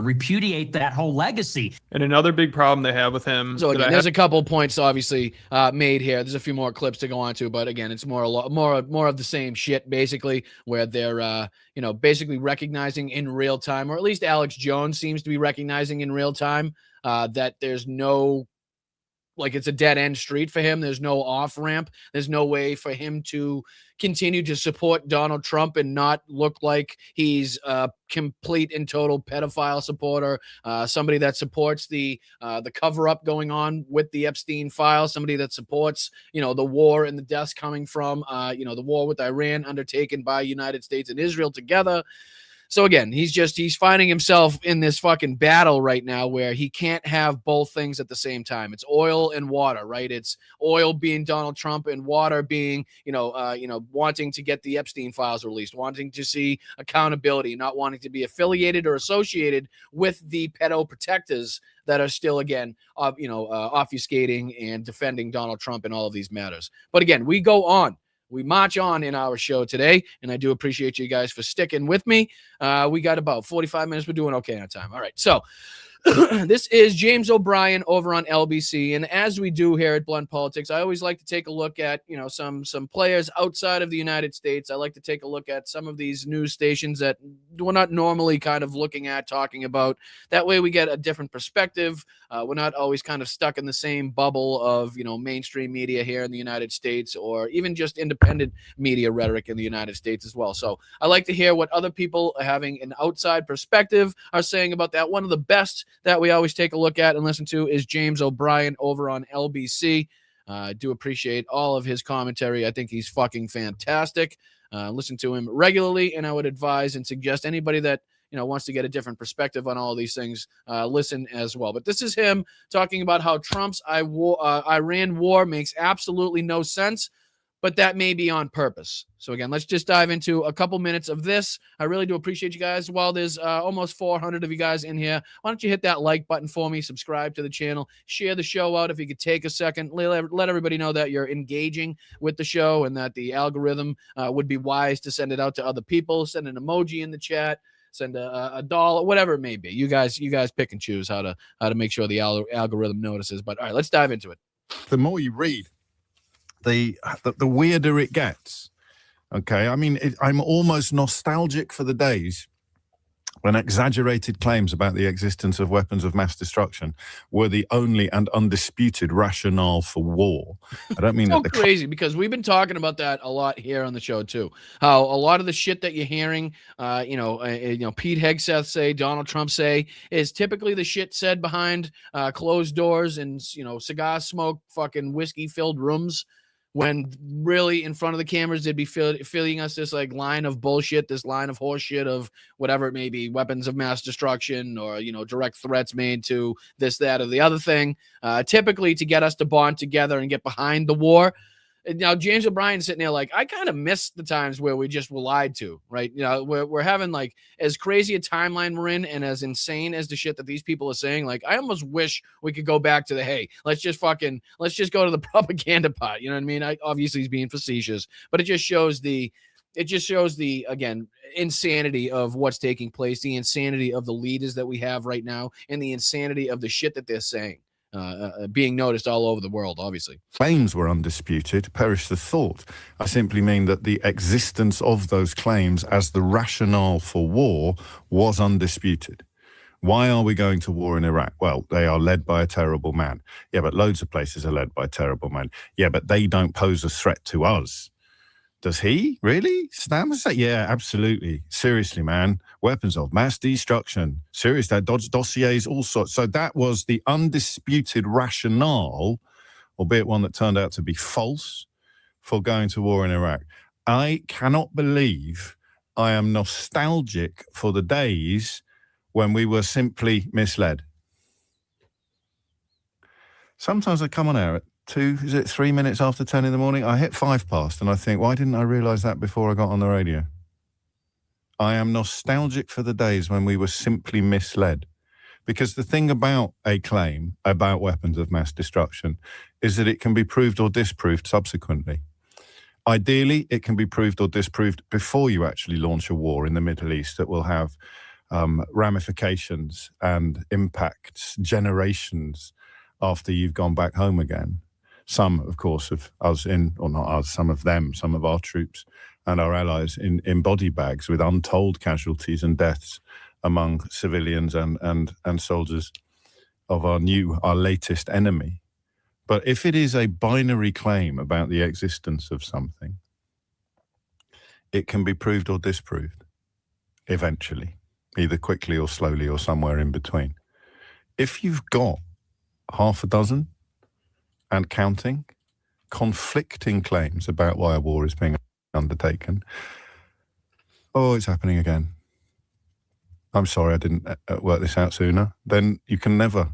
Repudiate that whole legacy. And another big problem they have with him. So again, there's a couple points obviously made here. There's a few more clips to go on to, but again, it's more of the same shit basically, where they're basically recognizing in real time, or at least Alex Jones seems to be recognizing in real time, that there's no like it's a dead end street for him. There's no off ramp. There's no way for him to continue to support Donald Trump and not look like he's a complete and total pedophile supporter, somebody that supports the cover up going on with the Epstein files, somebody that supports, the war and the deaths coming from, the war with Iran undertaken by United States and Israel together. So again, he's finding himself in this fucking battle right now where he can't have both things at the same time. It's oil and water, right? It's oil being Donald Trump and water being, wanting to get the Epstein files released, wanting to see accountability, not wanting to be affiliated or associated with the pedo protectors that are still, again, obfuscating and defending Donald Trump in all of these matters. But again, we go on. We march on in our show today, and I do appreciate you guys for sticking with me. We got about 45 minutes. We're doing okay on time. All right, so this is James O'Brien over on LBC, and as we do here at Blunt Politics, I always like to take a look at some players outside of the United States. I like to take a look at some of these news stations that we're not normally kind of looking at, talking about. That way we get a different perspective. We're not always kind of stuck in the same bubble of mainstream media here in the United States, or even just independent media rhetoric in the United States as well. So I like to hear what other people having an outside perspective are saying about that. One of the best that we always take a look at and listen to is James O'Brien over on LBC. I do appreciate all of his commentary. I think he's fucking fantastic. Listen to him regularly, and I would advise and suggest anybody that wants to get a different perspective on all of these things, listen as well. But this is him talking about how Trump's Iran war makes absolutely no sense, but that may be on purpose. So again, let's just dive into a couple minutes of this. I really do appreciate you guys. While there's almost 400 of you guys in here, why don't you hit that like button for me, subscribe to the channel, share the show out if you could take a second, let everybody know that you're engaging with the show and that the algorithm would be wise to send it out to other people, send an emoji in the chat, send a dollar, whatever it may be. You guys pick and choose how to make sure the algorithm notices. But all right, let's dive into it. The more you read, the weirder it gets. Okay, I mean, I'm almost nostalgic for the days when exaggerated claims about the existence of weapons of mass destruction were the only and undisputed rationale for war. I don't mean so that crazy, because we've been talking about that a lot here on the show too. How a lot of the shit that you're hearing, Pete Hegseth say, Donald Trump say, is typically the shit said behind closed doors and cigar smoke, fucking whiskey filled rooms. When really in front of the cameras, they'd be filling us this like line of bullshit, this line of horse shit of whatever it may be, weapons of mass destruction or, direct threats made to this, that, or the other thing, typically to get us to bond together and get behind the war. Now, James O'Brien's sitting there like, I kind of miss the times where we just were lied to, right? We're having like as crazy a timeline we're in and as insane as the shit that these people are saying. Like, I almost wish we could go back to the, hey, let's just go to the propaganda part. You know what I mean? Obviously he's being facetious, but it just shows the, again, insanity of what's taking place, the insanity of the leaders that we have right now, and the insanity of the shit that they're saying. Being noticed all over the world, obviously. Claims were undisputed, perish the thought. I simply mean that the existence of those claims as the rationale for war was undisputed. Why are we going to war in Iraq? Well, they are led by a terrible man. Yeah, but loads of places are led by a terrible man. Yeah, but they don't pose a threat to us. Does he? Really? Saddam Hussein? Yeah, absolutely. Seriously, man. Weapons of mass destruction. Serious, that dossiers, all sorts. So that was the undisputed rationale, albeit one that turned out to be false, for going to war in Iraq. I cannot believe I am nostalgic for the days when we were simply misled. Sometimes I come on air at 3 minutes after 10 in the morning? I hit 5 past and I think, why didn't I realize that before I got on the radio? I am nostalgic for the days when we were simply misled. Because the thing about a claim about weapons of mass destruction is that it can be proved or disproved subsequently. Ideally, it can be proved or disproved before you actually launch a war in the Middle East that will have ramifications and impacts generations after you've gone back home again. Some, of course, of us or not us, some of them, some of our troops and our allies in body bags with untold casualties and deaths among civilians and soldiers of our latest enemy. But if it is a binary claim about the existence of something, it can be proved or disproved eventually, either quickly or slowly or somewhere in between. If you've got half a dozen and counting conflicting claims about why a war is being undertaken, oh, it's happening again. I'm sorry I didn't work this out sooner. Then you can never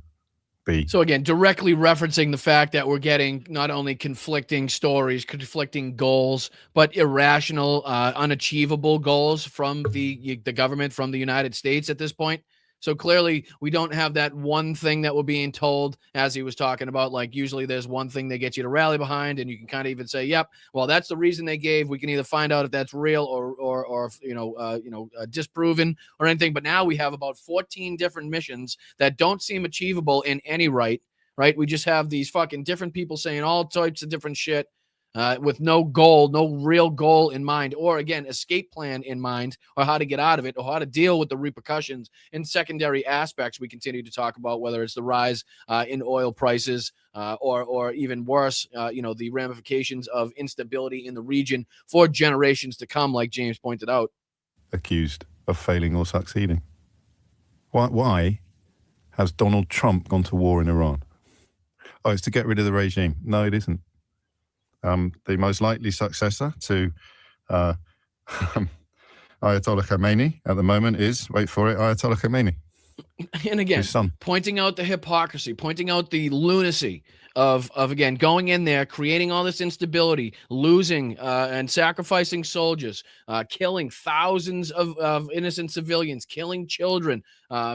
be. So again, directly referencing the fact that we're getting not only conflicting stories, conflicting goals, but irrational, unachievable goals from the government, from the United States at this point. So clearly we don't have that one thing that we're being told, as he was talking about. Like usually there's one thing they get you to rally behind, and you can kind of even say, yep, well, that's the reason they gave. We can either find out if that's real or disproven or anything. But now we have about 14 different missions that don't seem achievable in any right? We just have these fucking different people saying all types of different shit. With no goal, no real goal in mind, or again, escape plan in mind, or how to get out of it, or how to deal with the repercussions and secondary aspects we continue to talk about, whether it's the rise in oil prices, or even worse, the ramifications of instability in the region for generations to come, like James pointed out. Accused of failing or succeeding. Why has Donald Trump gone to war in Iran? Oh, it's to get rid of the regime. No, it isn't. The most likely successor to Ayatollah Khamenei at the moment is, wait for it, Ayatollah Khamenei. And again, his son. Pointing out the hypocrisy, pointing out the lunacy of again, going in there, creating all this instability, losing and sacrificing soldiers, killing thousands of innocent civilians, killing children,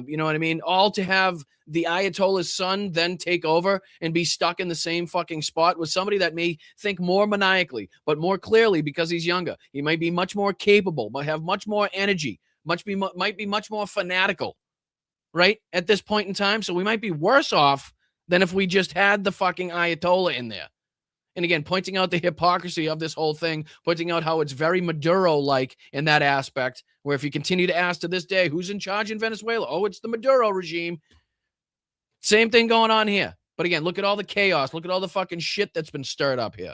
you know what I mean? All to have the Ayatollah's son then take over and be stuck in the same fucking spot with somebody that may think more maniacally, but more clearly because he's younger. He might be much more capable, might have much more energy, might be much more fanatical, right? At this point in time. So we might be worse off than if we just had the fucking Ayatollah in there. And again, pointing out the hypocrisy of this whole thing, pointing out how it's very Maduro-like in that aspect, where if you continue to ask to this day, who's in charge in Venezuela? Oh, it's the Maduro regime. Same thing going on here. But again, look at all the chaos. Look at all the fucking shit that's been stirred up here.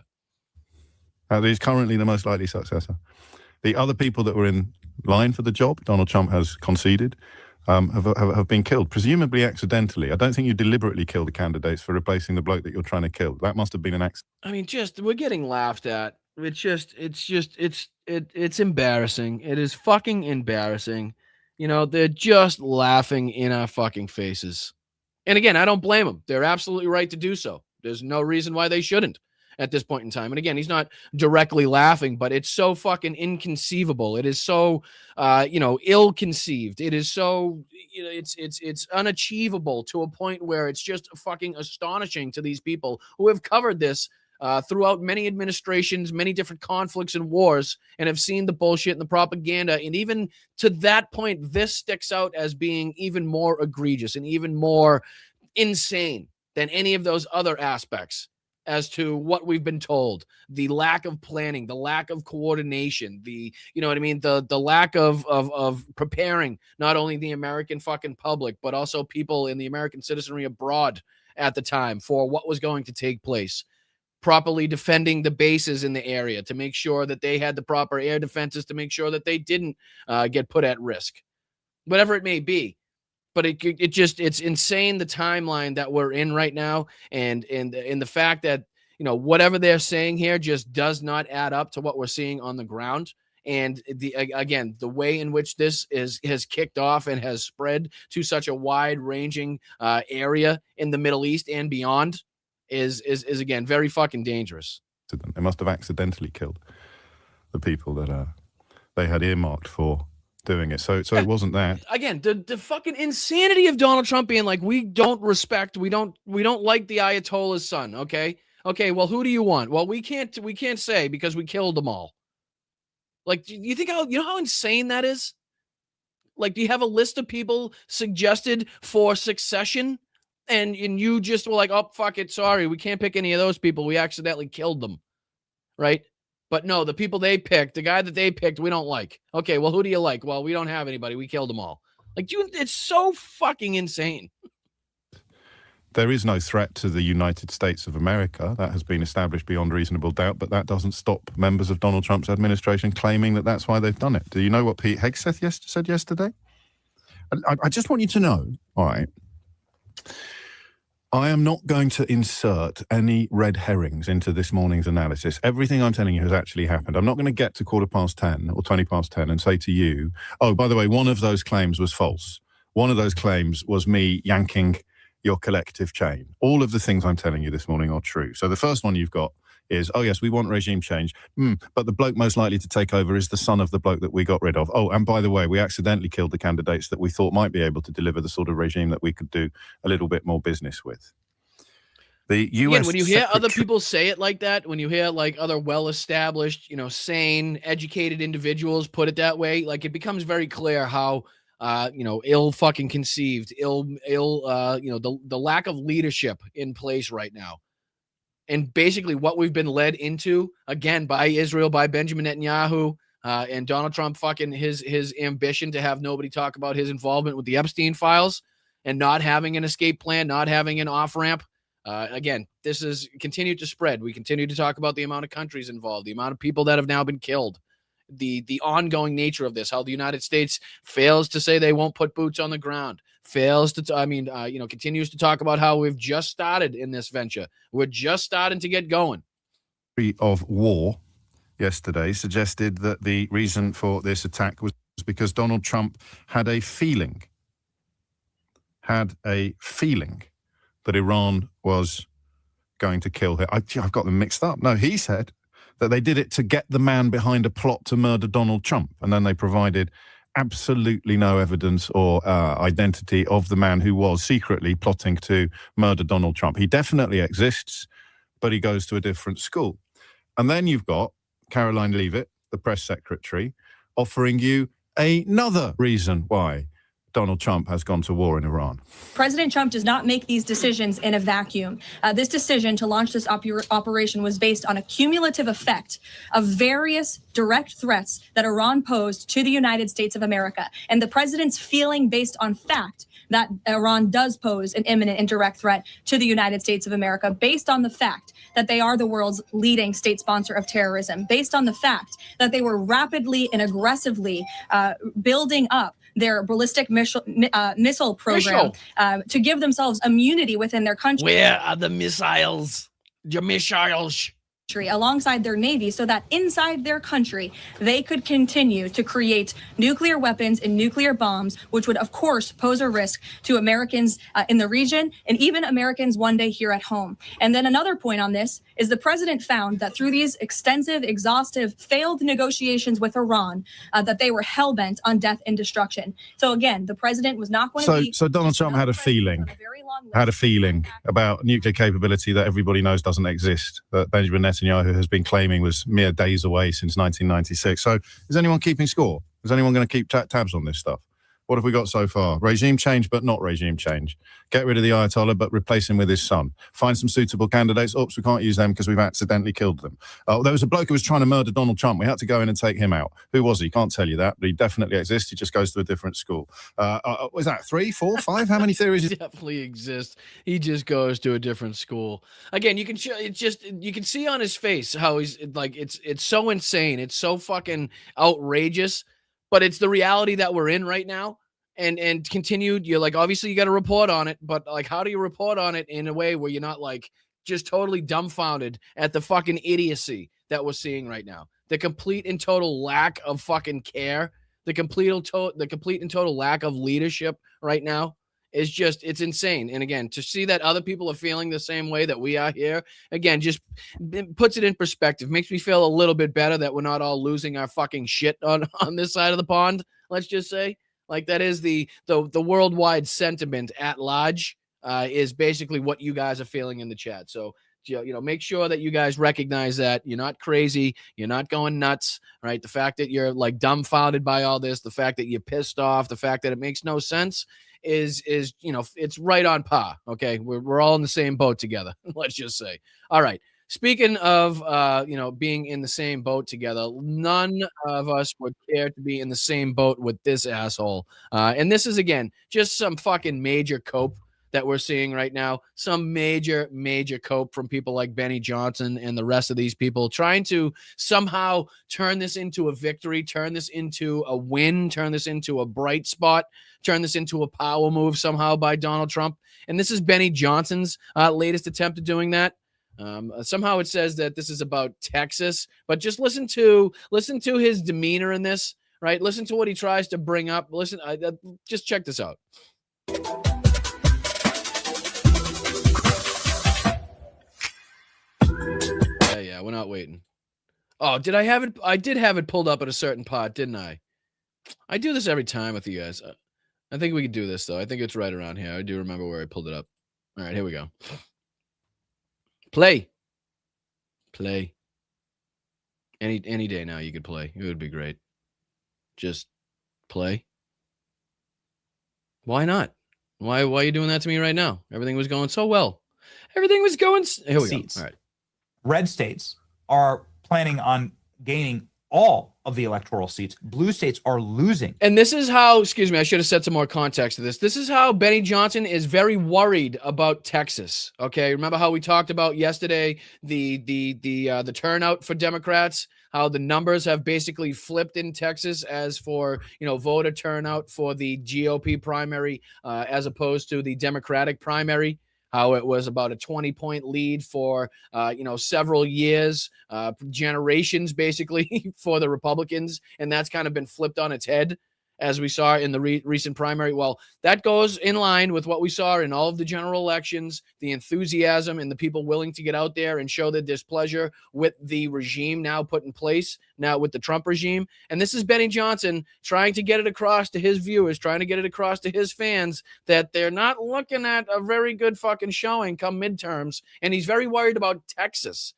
He's currently the most likely successor. The other people that were in line for the job, Donald Trump has conceded, have been killed, presumably accidentally. I don't think you deliberately kill the candidates for replacing the bloke that you're trying to kill. That must have been an accident. I mean, we're getting laughed at. It's embarrassing. It is fucking embarrassing. They're just laughing in our fucking faces. And again, I don't blame them. They're absolutely right to do so. There's no reason why they shouldn't at this point in time. And again, he's not directly laughing, but it's so fucking inconceivable. It is so, ill-conceived. It is so, it's unachievable to a point where it's just fucking astonishing to these people who have covered this throughout many administrations, many different conflicts and wars, and have seen the bullshit and the propaganda. And even to that point, this sticks out as being even more egregious and even more insane than any of those other aspects as to what we've been told. The lack of planning, the lack of coordination, the lack of preparing not only the American fucking public, but also people in the American citizenry abroad at the time for what was going to take place. Properly defending the bases in the area to make sure that they had the proper air defenses to make sure that they didn't get put at risk, whatever it may be. But it's insane, the timeline that we're in right now, and the fact that whatever they're saying here just does not add up to what we're seeing on the ground. And the way in which this has kicked off and has spread to such a wide-ranging area in the Middle East and beyond is again very fucking dangerous. They must have accidentally killed the people that they had earmarked for doing it. So it wasn't that. Again, the fucking insanity of Donald Trump being like, we don't like the Ayatollah's son. Okay, well, who do you want? Well, we can't say because we killed them all. Like, do you think how insane that is? Like, do you have a list of people suggested for succession? And you just were like, oh, fuck it, sorry, we can't pick any of those people. We accidentally killed them, right? But no, the people they picked, the guy that they picked, we don't like. Okay, well, who do you like? Well, we don't have anybody. We killed them all. Like, it's so fucking insane. There is no threat to the United States of America. That has been established beyond reasonable doubt, but that doesn't stop members of Donald Trump's administration claiming that that's why they've done it. Do you know what Pete Hegseth said yesterday? I just want you to know, all right, I am not going to insert any red herrings into this morning's analysis. Everything I'm telling you has actually happened. I'm not going to get to 10:15 or 10:20 and say to you, oh, by the way, one of those claims was false. One of those claims was me yanking your collective chain. All of the things I'm telling you this morning are true. So the first one you've got is, oh, yes, we want regime change, but the bloke most likely to take over is the son of the bloke that we got rid of. Oh, and by the way, we accidentally killed the candidates that we thought might be able to deliver the sort of regime that we could do a little bit more business with. The U.S. Again, when you hear other people say it like that, when you hear like other well-established, sane, educated individuals put it that way, like it becomes very clear how ill fucking conceived, the lack of leadership in place right now. And basically what we've been led into, again, by Israel, by Benjamin Netanyahu, and Donald Trump fucking his ambition to have nobody talk about his involvement with the Epstein files and not having an escape plan, not having an off-ramp. Again, this is continued to spread. We continue to talk about the amount of countries involved, the amount of people that have now been killed, the ongoing nature of this, how the United States fails to say they won't put boots on the ground, fails to, continues to talk about how we've just started in this venture. We're just starting to get going. Of war yesterday suggested that the reason for this attack was because Donald Trump had a feeling that Iran was going to kill him. I've got them mixed up. No, he said that they did it to get the man behind a plot to murder Donald Trump. And then they provided absolutely no evidence or identity of the man who was secretly plotting to murder Donald Trump. He definitely exists, but he goes to a different school. And then you've got Caroline Leavitt, the press secretary, offering you another reason why Donald Trump has gone to war in Iran. President Trump does not make these decisions in a vacuum. This decision to launch this operation was based on a cumulative effect of various direct threats that Iran posed to the United States of America. And the president's feeling based on fact that Iran does pose an imminent and direct threat to the United States of America, based on the fact that they are the world's leading state sponsor of terrorism, based on the fact that they were rapidly and aggressively building up their ballistic missile program to give themselves immunity within their country. Where are the missiles? Your missiles. Alongside their Navy, so that inside their country, they could continue to create nuclear weapons and nuclear bombs, which would, of course, pose a risk to Americans in the region and even Americans one day here at home. And then another point on this is the president found that through these extensive, exhaustive, failed negotiations with Iran, that they were hell-bent on death and destruction. So again, the president was not going to be... So Donald Trump had a feeling about nuclear capability that everybody knows doesn't exist, that Benjamin Netanyahu has been claiming was mere days away since 1996. So is anyone keeping score? Is anyone going to keep tabs on this stuff? What have we got so far? Regime change, but not regime change. Get rid of the Ayatollah, but replace him with his son. Find some suitable candidates. Oops, we can't use them because we've accidentally killed them. There was a bloke who was trying to murder Donald Trump. We had to go in and take him out. Who was he? Can't tell you that, but he definitely exists. He just goes to a different school. Was that 3, 4, 5? How many theories? He definitely exists. He just goes to a different school. Again, you can see on his face how he's like, it's so insane. It's so fucking outrageous. But it's the reality that we're in right now, and continued. You're like, obviously you got to report on it, but like, how do you report on it in a way where you're not like just totally dumbfounded at the fucking idiocy that we're seeing right now? The complete and total lack of fucking care, the complete and total lack of leadership right now is just, it's insane. And again, to see that other people are feeling the same way that we are here, again, just puts it in perspective. Makes me feel a little bit better that we're not all losing our fucking shit on this side of the pond. Let's just say, like, that is the worldwide sentiment at large, is basically what you guys are feeling in the chat. So, make sure that you guys recognize that you're not crazy. You're not going nuts, right? The fact that you're like dumbfounded by all this, the fact that you're pissed off, the fact that it makes no sense is it's right on par. Okay. We're all in the same boat together. Let's just say. All right. Speaking of, being in the same boat together, none of us would care to be in the same boat with this asshole. And this is, again, just some fucking major cope that we're seeing right now. Some major, major cope from people like Benny Johnson and the rest of these people trying to somehow turn this into a victory, turn this into a win, turn this into a bright spot, turn this into a power move somehow by Donald Trump. And this is Benny Johnson's latest attempt at doing that. Somehow it says that this is about Texas, but just listen to his demeanor in this, right? Listen to what he tries to bring up. Listen, just check this out. Yeah, we're not waiting. Oh, did I have it? I did have it pulled up at a certain part, didn't I? I do this every time with you guys. I think we could do this, though. I think it's right around here. I do remember where I pulled it up. All right, here we go. Play. Any day now you could play. It would be great. Just play. Why not? Why are you doing that to me right now? Everything was going so well. Everything was going. Here we go. All right. Red states are planning on gaining all of the electoral seats. Blue states are losing. And this is how, excuse me, I should have said some more context to this. This is how Benny Johnson is very worried about Texas. Okay. Remember how we talked about yesterday, the turnout for Democrats, how the numbers have basically flipped in Texas as for, voter turnout for the GOP primary, as opposed to the Democratic primary. How it was about a 20-point lead for, several years, generations, basically, for the Republicans. And that's kind of been flipped on its head, as we saw in the recent primary. Well, that goes in line with what we saw in all of the general elections, the enthusiasm and the people willing to get out there and show their displeasure with the regime now put in place, now with the Trump regime. And this is Benny Johnson trying to get it across to his viewers, trying to get it across to his fans that they're not looking at a very good fucking showing come midterms. And he's very worried about Texas.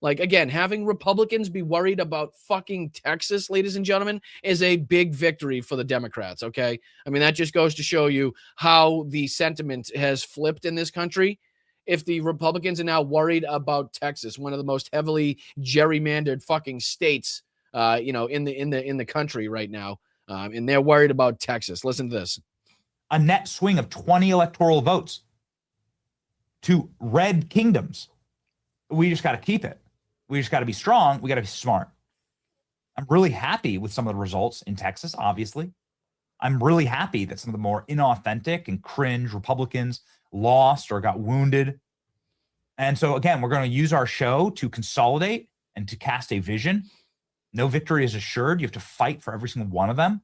Like, again, having Republicans be worried about fucking Texas, ladies and gentlemen, is a big victory for the Democrats, okay? I mean, that just goes to show you how the sentiment has flipped in this country. If the Republicans are now worried about Texas, one of the most heavily gerrymandered fucking states, in the country right now, and they're worried about Texas. Listen to this. A net swing of 20 electoral votes to red kingdoms. We just got to keep it. We just got to be strong. We got to be smart. I'm really happy with some of the results in Texas, obviously. I'm really happy that some of the more inauthentic and cringe Republicans lost or got wounded. And so, again, we're going to use our show to consolidate and to cast a vision. No victory is assured. You have to fight for every single one of them.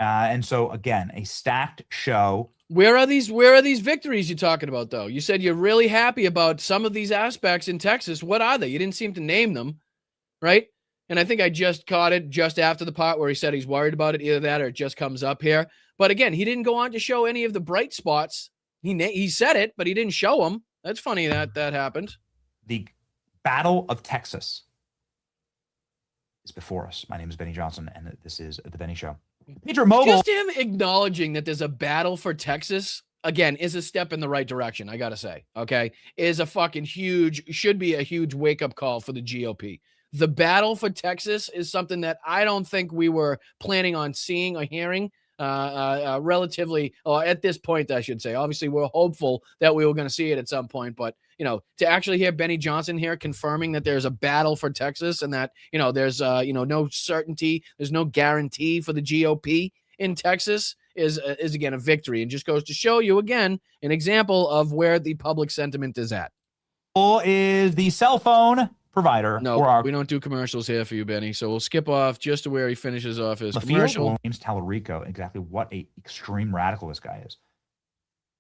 And so, again, a stacked show. Where are these victories you're talking about, though? You said you're really happy about some of these aspects in Texas. What are they? You didn't seem to name them, right? And I think I just caught it just after the part where he said he's worried about it. Either that or it just comes up here. But again, he didn't go on to show any of the bright spots. He said it, but he didn't show them. That's funny that happened. The Battle of Texas is before us. My name is Benny Johnson, and this is The Benny Show. Patriot Mobile. Just him acknowledging that there's a battle for Texas, again, is a step in the right direction, I got to say, okay? Is a fucking should be a huge wake-up call for the GOP. The battle for Texas is something that I don't think we were planning on seeing or hearing relatively, or at this point, I should say. Obviously, we're hopeful that we were going to see it at some point, but, to actually hear Benny Johnson here confirming that there's a battle for Texas and that, there's, no certainty, there's no guarantee for the GOP in Texas is again, a victory, and just goes to show you, again, an example of where the public sentiment is at. Is the cell phone provider. No, we don't do commercials here for you, Benny. So we'll skip off just to where he finishes off his commercial. James Tallarico, exactly what a extreme radical this guy is.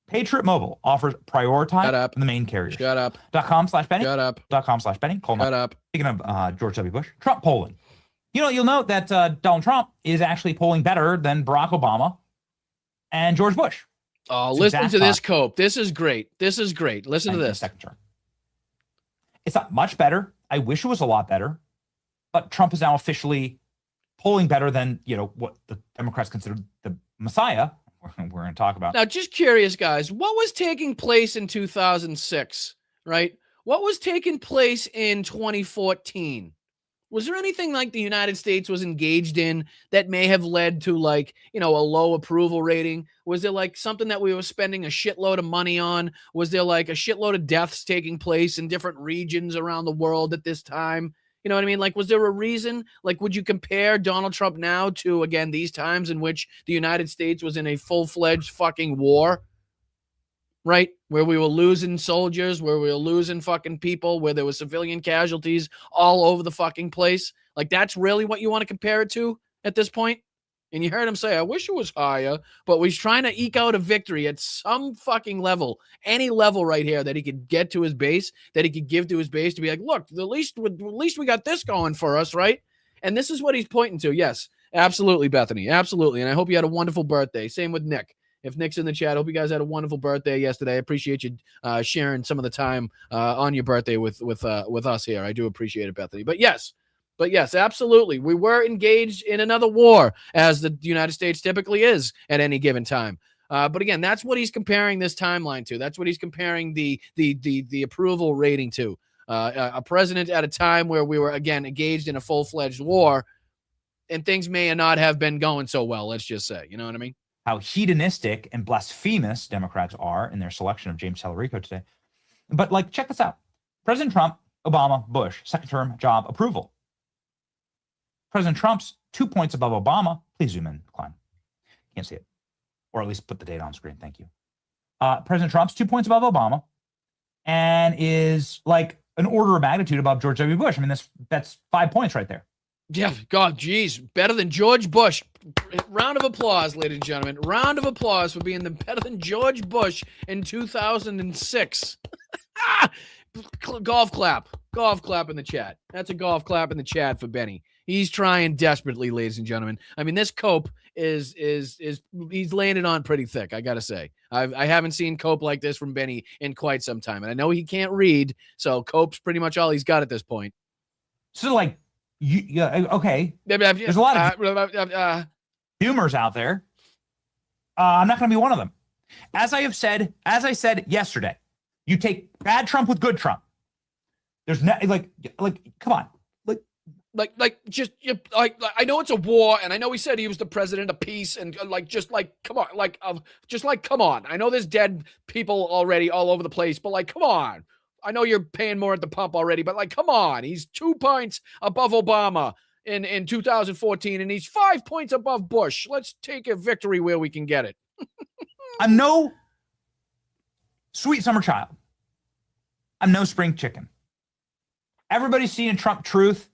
Patriot Mobile offers prioritize the main carriers. Shut up. .com/Benny. Shut up. .com/Benny. Shut up. Speaking of George W. Bush, Trump polling. You'll note that Donald Trump is actually polling better than Barack Obama and George Bush. Oh, listen to this, Cope. This is great. Listen to this. Second chart. It's not much better. I wish it was a lot better. But Trump is now officially polling better than, what the Democrats consider the Messiah. We're going to talk about. Now, just curious, guys, what was taking place in 2006, right? What was taking place in 2014? Was there anything like the United States was engaged in that may have led to like, a low approval rating? Was there like something that we were spending a shitload of money on? Was there like a shitload of deaths taking place in different regions around the world at this time? You know what I mean? Like, was there a reason? Like, would you compare Donald Trump now to, again, these times in which the United States was in a full-fledged fucking war? Right? Where we were losing soldiers, where we were losing fucking people, where there were civilian casualties all over the fucking place. Like, that's really what you want to compare it to at this point? And you heard him say, I wish it was higher, but he's trying to eke out a victory at some fucking level, any level right here that he could get to his base, that he could give to his base to be like, look, at least we got this going for us, right? And this is what he's pointing to. Yes, absolutely, Bethany. Absolutely. And I hope you had a wonderful birthday. Same with Nick. If Nick's in the chat, I hope you guys had a wonderful birthday yesterday. I appreciate you sharing some of the time on your birthday with us here. I do appreciate it, Bethany. But yes, absolutely. We were engaged in another war, as the United States typically is at any given time. But again, that's what he's comparing this timeline to. That's what he's comparing the approval rating to. A president at a time where we were, again, engaged in a full-fledged war, and things may not have been going so well, let's just say. You know what I mean? How hedonistic and blasphemous Democrats are in their selection of James Tallarico today. But like, check this out. President Trump, Obama, Bush, second term job approval. President Trump's 2 points above Obama. Please zoom in, Klein. Can't see it. Or at least put the date on screen. Thank you. President Trump's 2 points above Obama and is like an order of magnitude above George W. Bush. I mean, that's 5 points right there. Yeah, God, geez, better than George Bush. Round of applause, ladies and gentlemen. Round of applause for being better than George Bush in 2006. Golf clap in the chat. That's a golf clap in the chat for Benny. He's trying desperately, ladies and gentlemen. I mean, this cope is he's laying it on pretty thick, I gotta say. I haven't seen cope like this from Benny in quite some time, and I know he can't read, so cope's pretty much all he's got at this point. So, like, okay. There's a lot of humors out there. I'm not going to be one of them. As I said yesterday, you take bad Trump with good Trump. There's no come on. I know it's a war, and I know he said he was the president of peace, and come on. I know there's dead people already all over the place, but come on. I know you're paying more at the pump already, but come on. He's 2 points above Obama in 2014, and he's 5 points above Bush. Let's take a victory where we can get it. I'm no sweet summer child. I'm no spring chicken. Everybody's seen a Trump truth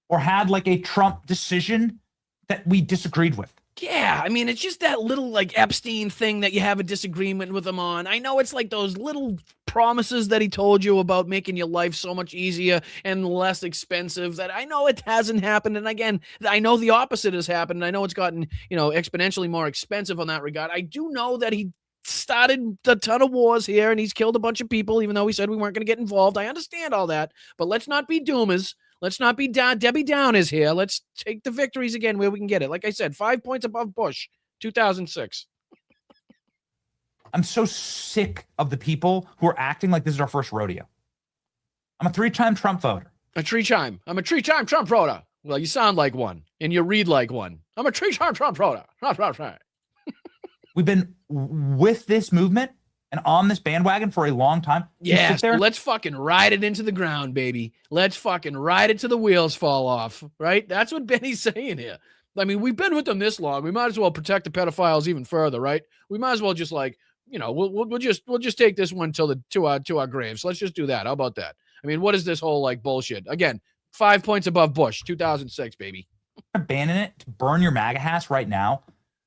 or had like a Trump decision that we disagreed with. Yeah, I mean, it's just that little Epstein thing that you have a disagreement with him on. I know it's like those little promises that he told you about making your life so much easier and less expensive that I know it hasn't happened. And again, I know the opposite has happened. I know it's gotten, exponentially more expensive on that regard. I do know that he started a ton of wars here and he's killed a bunch of people, even though he said we weren't going to get involved. I understand all that, but let's not be doomers. Let's not be Debbie Downers here. Let's take the victories again where we can get it. Like I said, 5 points above Bush, 2006. I'm so sick of the people who are acting like this is our first rodeo. I'm a 3-time Trump voter. I'm a 3-time Trump voter. Well, you sound like one, and you read like one. I'm a 3-time Trump voter. We've been with this movement and on this bandwagon for a long time. Yeah, so let's fucking ride it into the ground, baby. Let's fucking ride it till the wheels fall off, right? That's what Benny's saying here. I mean, we've been with them this long. We might as well protect the pedophiles even further, right? We might as well just we'll just take this one to our graves. Let's just do that. How about that? I mean, what is this whole bullshit? Again, 5 points above Bush, 2006, baby. Abandon it to burn your MAGA hats right now.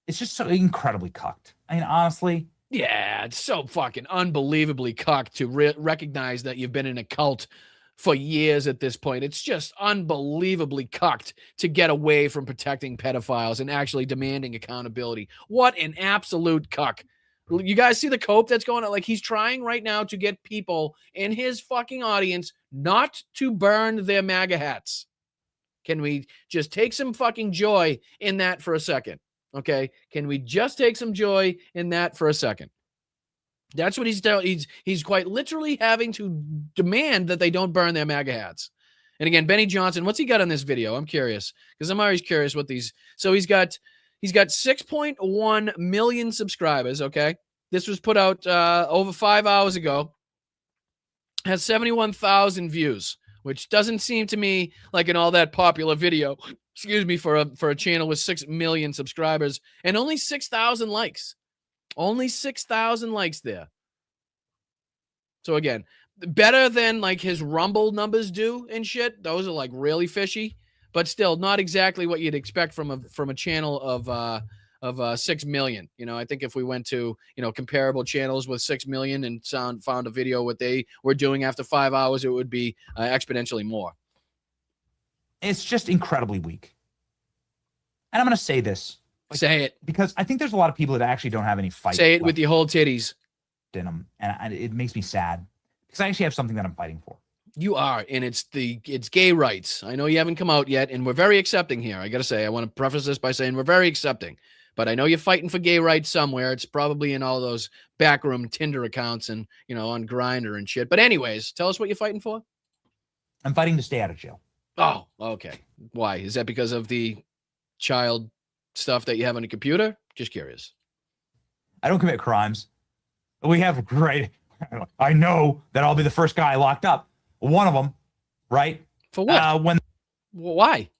It's just so incredibly cucked. I mean, honestly. Yeah, it's so fucking unbelievably cucked to recognize that you've been in a cult for years at this point. It's just unbelievably cucked to get away from protecting pedophiles and actually demanding accountability. What an absolute cuck. You guys see the cope that's going on? He's trying right now to get people in his fucking audience not to burn their MAGA hats. Can we just take some fucking joy in that for a second? Okay, can we just take some joy in that for a second? That's what he's quite literally having to demand that they don't burn their MAGA hats. And again, Benny Johnson, what's he got on this video? I'm curious because I'm always curious what these. So he's got 6.1 million subscribers. Okay, this was put out over 5 hours ago. Has 71,000 views, which doesn't seem to me like an all that popular video. Excuse me, for a channel with 6 million subscribers and only 6,000 likes. Only 6,000 likes there. So again, better than like his Rumble numbers do and shit. Those are like really fishy, but still not exactly what you'd expect from a channel of 6 million. You know, I think if we went to, you know, comparable channels with 6 million and found a video what they were doing after 5 hours, it would be exponentially more. It's just incredibly weak. And I'm going to say this. Say it. Because I think there's a lot of people that actually don't have any fight. Say it with your whole titties. In them. And it makes me sad because I actually have something that I'm fighting for. You are, and it's gay rights. I know you haven't come out yet, and we're very accepting here. I got to say, I want to preface this by saying we're very accepting. But I know you're fighting for gay rights somewhere. It's probably in all those backroom Tinder accounts and, you know, on Grindr and shit. But anyways, tell us what you're fighting for. I'm fighting to stay out of jail. Oh, okay. Why? Is that because of the child stuff that you have on the computer? Just curious. I don't commit crimes. We have great. I know that I'll be the first guy locked up. One of them, right? For what? Why?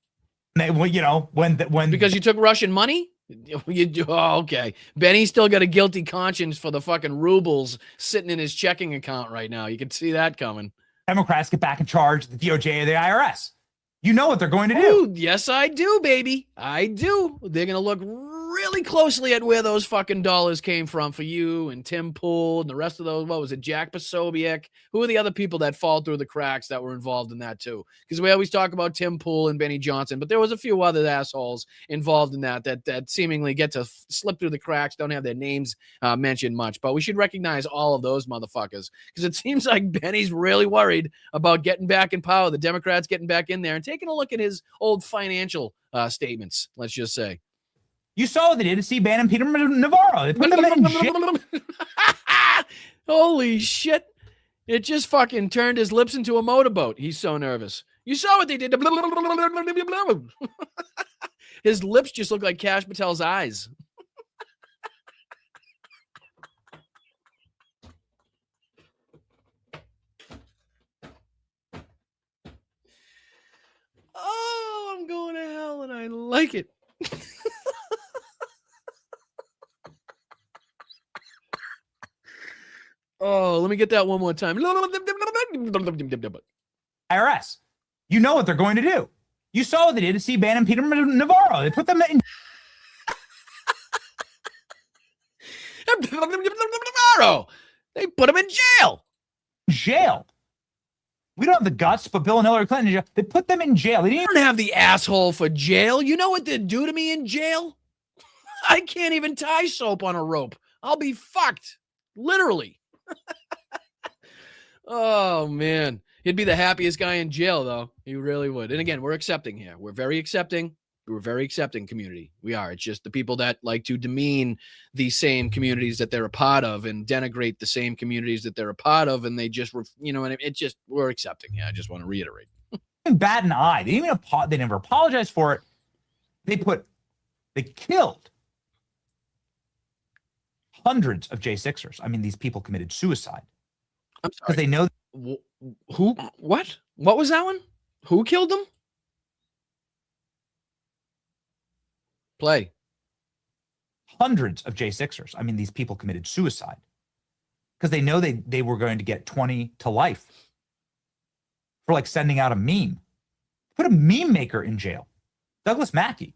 When because you took Russian money. Okay. Benny's still got a guilty conscience for the fucking rubles sitting in his checking account right now. You can see that coming. Democrats get back in charge of the DOJ or the IRS. You know what they're going to do. Ooh, yes, I do, baby. I do. They're going to look really closely at where those fucking dollars came from for you and Tim Pool and the rest of those. What was it? Jack Posobiec? Who are the other people that fall through the cracks that were involved in that too? Because we always talk about Tim Pool and Benny Johnson, but there was a few other assholes involved in that seemingly get to slip through the cracks, don't have their names mentioned much. But we should recognize all of those motherfuckers because it seems like Benny's really worried about getting back in power, the Democrats getting back in there and taking a look at his old financial statements, let's just say. You saw what they did to Steve Bannon and Peter Navarro. They put them in jail. Holy shit. It just fucking turned his lips into a motorboat. He's so nervous. You saw what they did. His lips just look like Kash Patel's eyes. Oh, I'm going to hell and I like it. Oh, let me get that one more time. IRS. You know what they're going to do. You saw what they did to Steve Bannon and Peter Navarro. They put them in They put him in jail. Jail. We don't have the guts, but Bill and Hillary Clinton in jail. They put them in jail. They didn't even have the asshole for jail. You know what they'd do to me in jail? I can't even tie soap on a rope. I'll be fucked. Literally. Oh, man. He'd be the happiest guy in jail, though. He really would. And again, we're accepting here. We're very accepting. We're a very accepting community. We are. It's just the people that like to demean the same communities that they're a part of and denigrate the same communities that they're a part of. And they just, you know, and it just, we're accepting. Yeah, I just want to reiterate. Bat an eye. They didn't even they never apologized for it. They killed hundreds of J6ers. I mean, these people committed suicide. I'm sorry. Because they know. Who? What? What was that one? Who killed them? Play. Hundreds of J6ers. I mean, these people committed suicide because they know they were going to get 20 to life for like sending out a meme. Put a meme maker in jail. Douglas Mackey.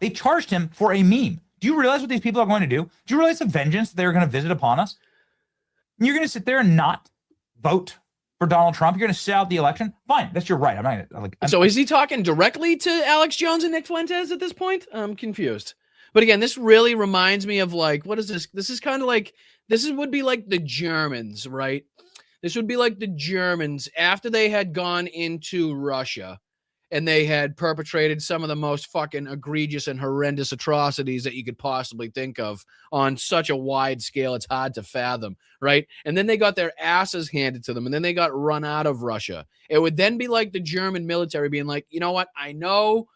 They charged him for a meme. Do you realize what these people are going to do? Do you realize the vengeance they're going to visit upon us? And you're going to sit there and not vote for Donald Trump? You're going to sit out the election? Fine, that's your right. I'm not going to So is he talking directly to Alex Jones and Nick Fuentes at this point? I'm confused. But again, this really reminds me of like, what is this? This is kind of like, would be like the Germans, right? This would be like the Germans after they had gone into Russia and they had perpetrated some of the most fucking egregious and horrendous atrocities that you could possibly think of on such a wide scale. It's hard to fathom, right? And then they got their asses handed to them, and then they got run out of Russia. It would then be like the German military being like, you know what? I know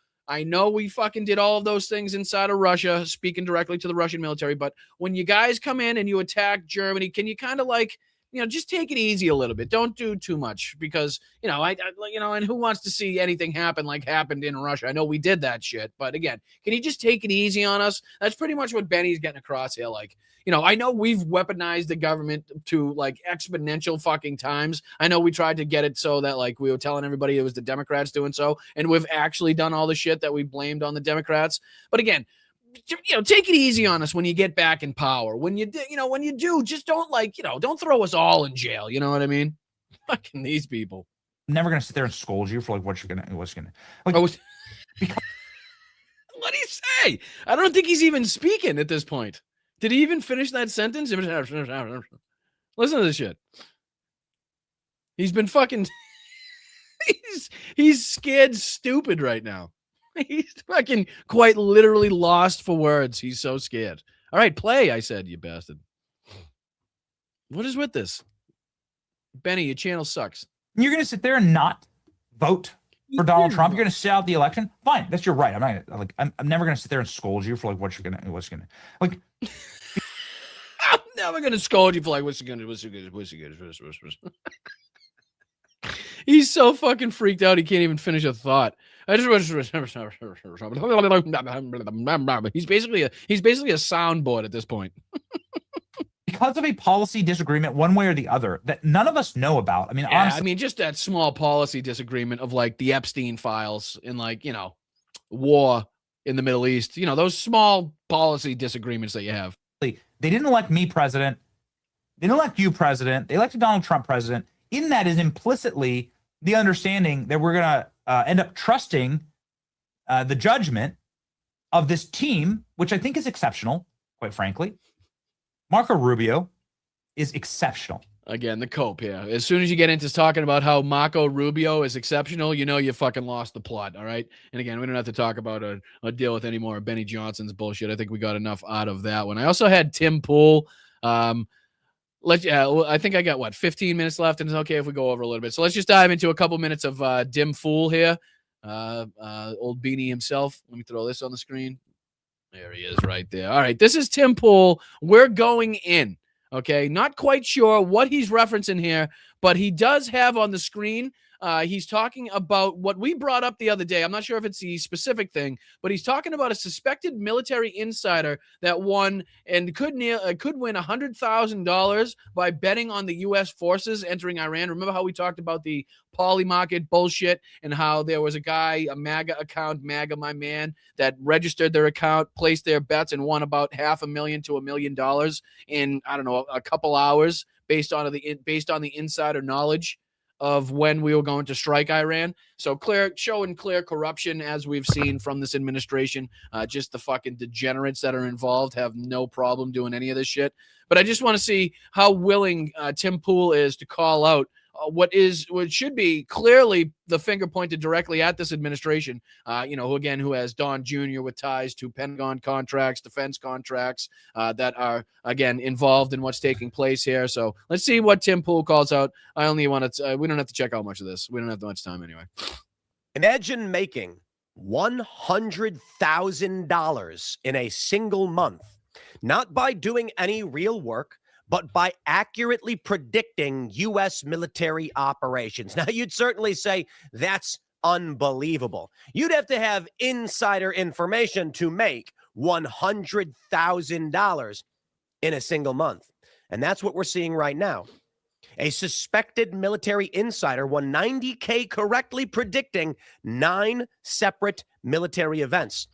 we fucking did all of those things inside of Russia, speaking directly to the Russian military, but when you guys come in and you attack Germany, can you kind of like, just take it easy a little bit. Don't do too much because, and who wants to see anything happen like happened in Russia? I know we did that shit, but again, can you just take it easy on us? That's pretty much what Benny's getting across here. Like, I know we've weaponized the government to like exponential fucking times. I know we tried to get it so that like we were telling everybody it was the Democrats doing so, and we've actually done all the shit that we blamed on the Democrats. But again, take it easy on us when you get back in power. When you do, just don't don't throw us all in jail. You know what I mean? Fucking these people. I'm never gonna sit there and scold you for like what's gonna what did he say? I don't think he's even speaking at this point. Did he even finish that sentence? Listen to this shit. He's been fucking. he's scared stupid right now. He's fucking quite literally lost for words. He's so scared. All right, play, I said, you bastard. What is with this? Benny, your channel sucks. You're going to sit there and not vote for Donald Trump? You're going to sit out the election? Fine, that's your right. I'm not gonna, like. I'm never going to sit there and scold you for like what's gonna like. I'm never going to scold you for like what's gonna. He's so fucking freaked out he can't even finish a thought. He's basically a soundboard at this point. Because of a policy disagreement one way or the other that none of us know about. I mean, yeah, honestly, I mean, just that small policy disagreement of like the Epstein files and like, war in the Middle East, those small policy disagreements that you have. They didn't elect me president. They didn't elect you president. They elected Donald Trump president. In that is implicitly the understanding that we're going to end up trusting the judgment of this team, which I think is exceptional, quite frankly. Marco Rubio is exceptional. Again, the cope here. As soon as you get into talking about how Marco Rubio is exceptional, you fucking lost the plot, all right? And again, we don't have to talk about or deal with any more of Benny Johnson's bullshit. I think we got enough out of that one. I also had Tim Pool. I think I got 15 minutes left, and it's okay if we go over a little bit. So let's just dive into a couple minutes of Dim Fool here. Old Beanie himself. Let me throw this on the screen. There he is right there. All right, this is Tim Pool. We're going in. Okay, not quite sure what he's referencing here, but he does have on the screen. He's talking about what we brought up the other day. I'm not sure if it's the specific thing, but he's talking about a suspected military insider that won and could win $100,000 by betting on the U.S. forces entering Iran. Remember how we talked about the poly market bullshit and how there was a guy, a MAGA account, MAGA my man, that registered their account, placed their bets, and won about $500,000 to $1 million in, I don't know, a couple hours based on the insider knowledge of when we were going to strike Iran. So showing clear corruption as we've seen from this administration. Just the fucking degenerates that are involved have no problem doing any of this shit. But I just want to see how willing Tim Pool is to call out what should be clearly the finger pointed directly at this administration, who has Don Jr. with ties to Pentagon contracts, defense contracts that are, again, involved in what's taking place here. So let's see what Tim Pool calls out. I only want to, we don't have to check out much of this. We don't have that much time anyway. Imagine making $100,000 in a single month, not by doing any real work, but by accurately predicting U.S. military operations. Now, you'd certainly say that's unbelievable. You'd have to have insider information to make $100,000 in a single month. And that's what we're seeing right now. A suspected military insider won $90K correctly predicting 9 separate military events.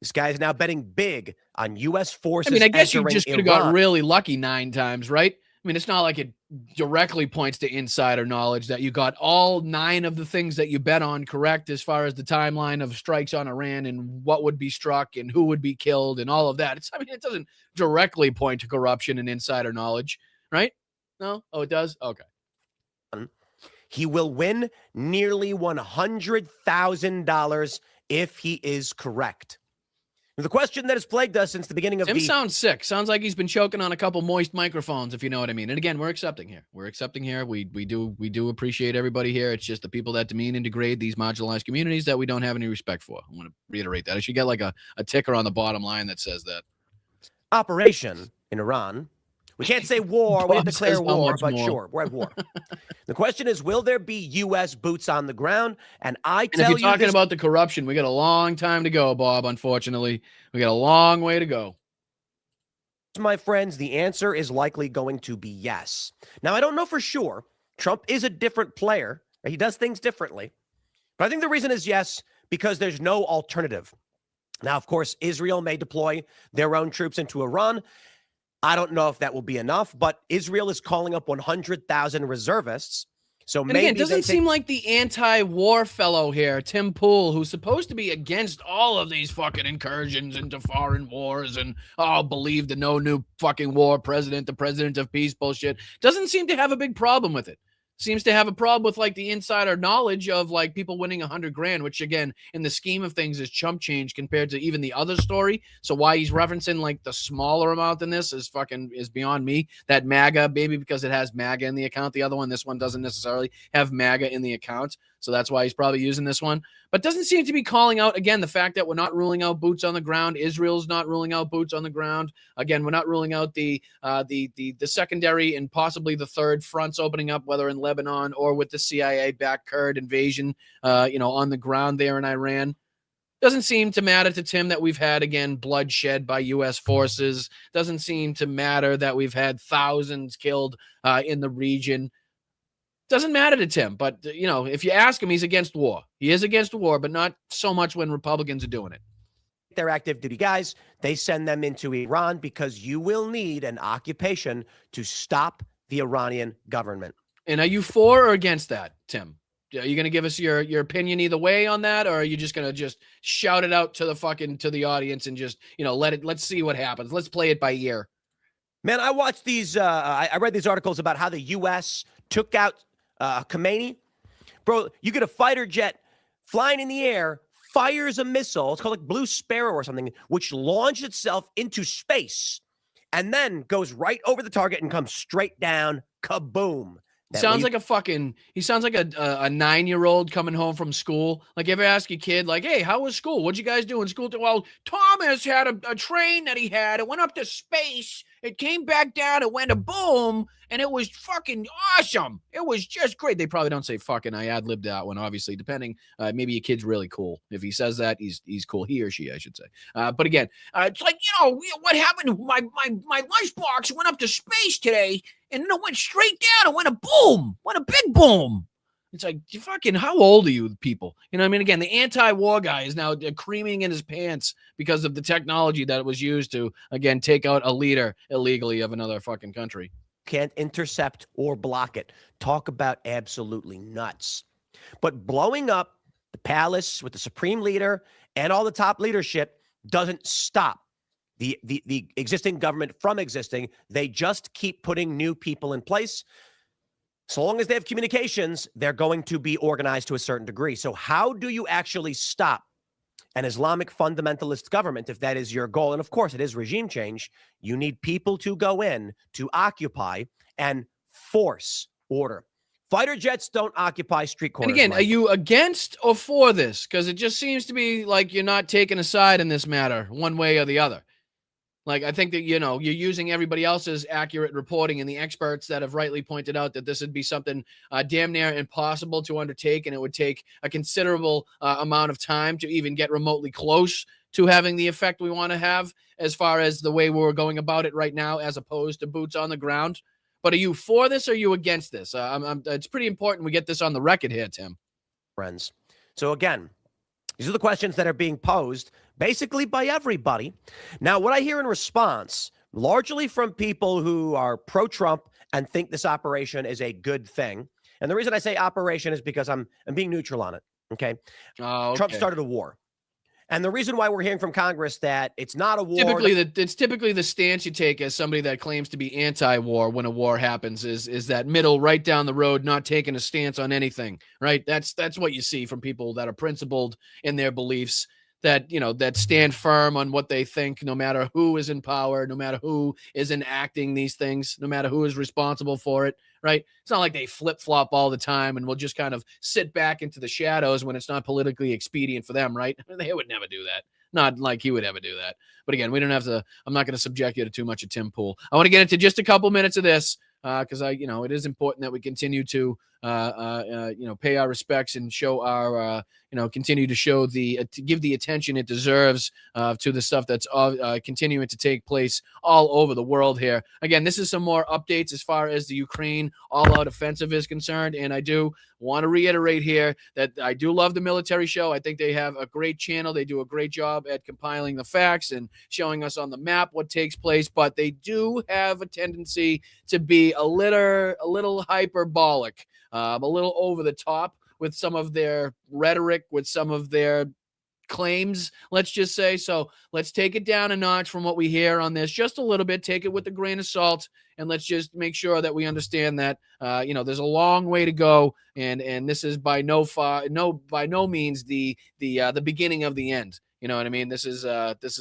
This guy is now betting big on U.S. forces. I mean, I guess you entering just could have Iran. got really lucky 9 times, right? I mean, it's not like it directly points to insider knowledge that you got all 9 of the things that you bet on correct as far as the timeline of strikes on Iran and what would be struck and who would be killed and all of that. It doesn't directly point to corruption and insider knowledge, right? No? Oh, it does? Okay. He will win nearly $100,000 if he is correct. The question that has plagued us since the beginning of Tim sounds sick. Sounds like he's been choking on a couple moist microphones, if you know what I mean. And again, we're accepting here. We're accepting here. We do appreciate everybody here. It's just the people that demean and degrade these marginalized communities that we don't have any respect for. I want to reiterate that. I should get like a ticker on the bottom line that says that. Operation in Iran. We can't say war. We didn't declare war, but sure, we're at war. The question is, will there be U.S. boots on the ground? And I tell if you, you're talking about the corruption, we got a long time to go, Bob. Unfortunately, we got a long way to go. My friends, the answer is likely going to be yes. Now, I don't know for sure. Trump is a different player. He does things differently. But I think the reason is yes, because there's no alternative. Now, of course, Israel may deploy their own troops into Iran. I don't know if that will be enough, but Israel is calling up 100,000 reservists. So and maybe again, it doesn't seem like the anti-war fellow here, Tim Pool, who's supposed to be against all of these fucking incursions into foreign wars and believe the no new fucking war president, the president of peace bullshit, doesn't seem to have a big problem with it. Seems to have a problem with like the insider knowledge of like people winning $100,000, which again, in the scheme of things is chump change compared to even the other story. So why he's referencing like the smaller amount than this is beyond me. That MAGA, maybe because it has MAGA in the account. The other one, this one doesn't necessarily have MAGA in the account. So that's why he's probably using this one. But doesn't seem to be calling out, again, the fact that we're not ruling out boots on the ground. Israel's not ruling out boots on the ground. Again, we're not ruling out the secondary and possibly the third fronts opening up, whether in Lebanon or with the CIA-backed Kurd invasion, on the ground there in Iran. Doesn't seem to matter to Tim that we've had, again, bloodshed by U.S. forces. Doesn't seem to matter that we've had thousands killed in the region. Doesn't matter to Tim, but, if you ask him, he's against war. He is against war, but not so much when Republicans are doing it. They're active duty guys. They send them into Iran because you will need an occupation to stop the Iranian government. And are you for or against that, Tim? Are you going to give us your opinion either way on that, or are you just going to just shout it out to the audience and just, let's see what happens. Let's play it by ear. Man, I watched these, I read these articles about how the U.S. took out Khomeini. Bro, you get a fighter jet flying in the air, fires a missile, it's called like Blue Sparrow or something, which launched itself into space and then goes right over the target and comes straight down, kaboom. He sounds like a 9-year-old coming home from school. Like, you ever ask your kid, like, hey, how was school? What'd you guys do in school? Well, Thomas had a train that he had. It went up to space. It came back down. It went a boom. And it was fucking awesome. It was just great. They probably don't say fucking. I ad-libbed that one, obviously, depending. Maybe your kid's really cool. If he says that, he's cool. He or she, I should say. But again, it's like, what happened? My lunchbox went up to space today. And then it went straight down. It went a boom. Went a big boom. It's like, fucking, how old are you people? You know what I mean? Again, the anti-war guy is now creaming in his pants because of the technology that was used to, again, take out a leader illegally of another fucking country. Can't intercept or block it. Talk about absolutely nuts. But blowing up the palace with the supreme leader and all the top leadership doesn't stop the existing government from existing. They just keep putting new people in place. So long as they have communications, they're going to be organized to a certain degree. So how do you actually stop an Islamic fundamentalist government if that is your goal? And of course, it is regime change. You need people to go in to occupy and force order. Fighter jets don't occupy street corners. And again, are you against or for this? Because it just seems to be like you're not taking a side in this matter one way or the other. Like, I think that, you're using everybody else's accurate reporting and the experts that have rightly pointed out that this would be something damn near impossible to undertake. And it would take a considerable amount of time to even get remotely close to having the effect we want to have as far as the way we're going about it right now, as opposed to boots on the ground. But are you for this or are you against this? It's pretty important we get this on the record here, Tim. Friends. So again, these are the questions that are being posed basically by everybody. Now, what I hear in response, largely from people who are pro-Trump and think this operation is a good thing. And the reason I say operation is because I'm being neutral on it. Okay. Okay. Trump started a war. And the reason why we're hearing from Congress that it's not a war. It's typically the stance you take as somebody that claims to be anti-war when a war happens is that middle right down the road, not taking a stance on anything, right? That's what you see from people that are principled in their beliefs, that, you know, that stand firm on what they think, no matter who is in power, no matter who is enacting these things, no matter who is responsible for it, right? It's not like they flip-flop all the time and will just kind of sit back into the shadows when it's not politically expedient for them, right? They would never do that. Not like he would ever do that. But again, we don't have to, I'm not going to subject you to too much of Tim Pool. I want to get into just a couple minutes of this because it is important that we continue to, pay our respects and show our, continue to show to give the attention it deserves to the stuff that's continuing to take place all over the world here. Again, this is some more updates as far as the Ukraine all-out offensive is concerned, and I do want to reiterate here that I do love the military show. I think they have a great channel. They do a great job at compiling the facts and showing us on the map what takes place, but they do have a tendency to be a little hyperbolic, a little over the top with some of their rhetoric, with some of their claims, let's just say. So let's take it down a notch from what we hear on this, just a little bit, take it with a grain of salt, and let's just make sure that we understand that, there's a long way to go. And this is by no means the beginning of the end. You know what I mean? This is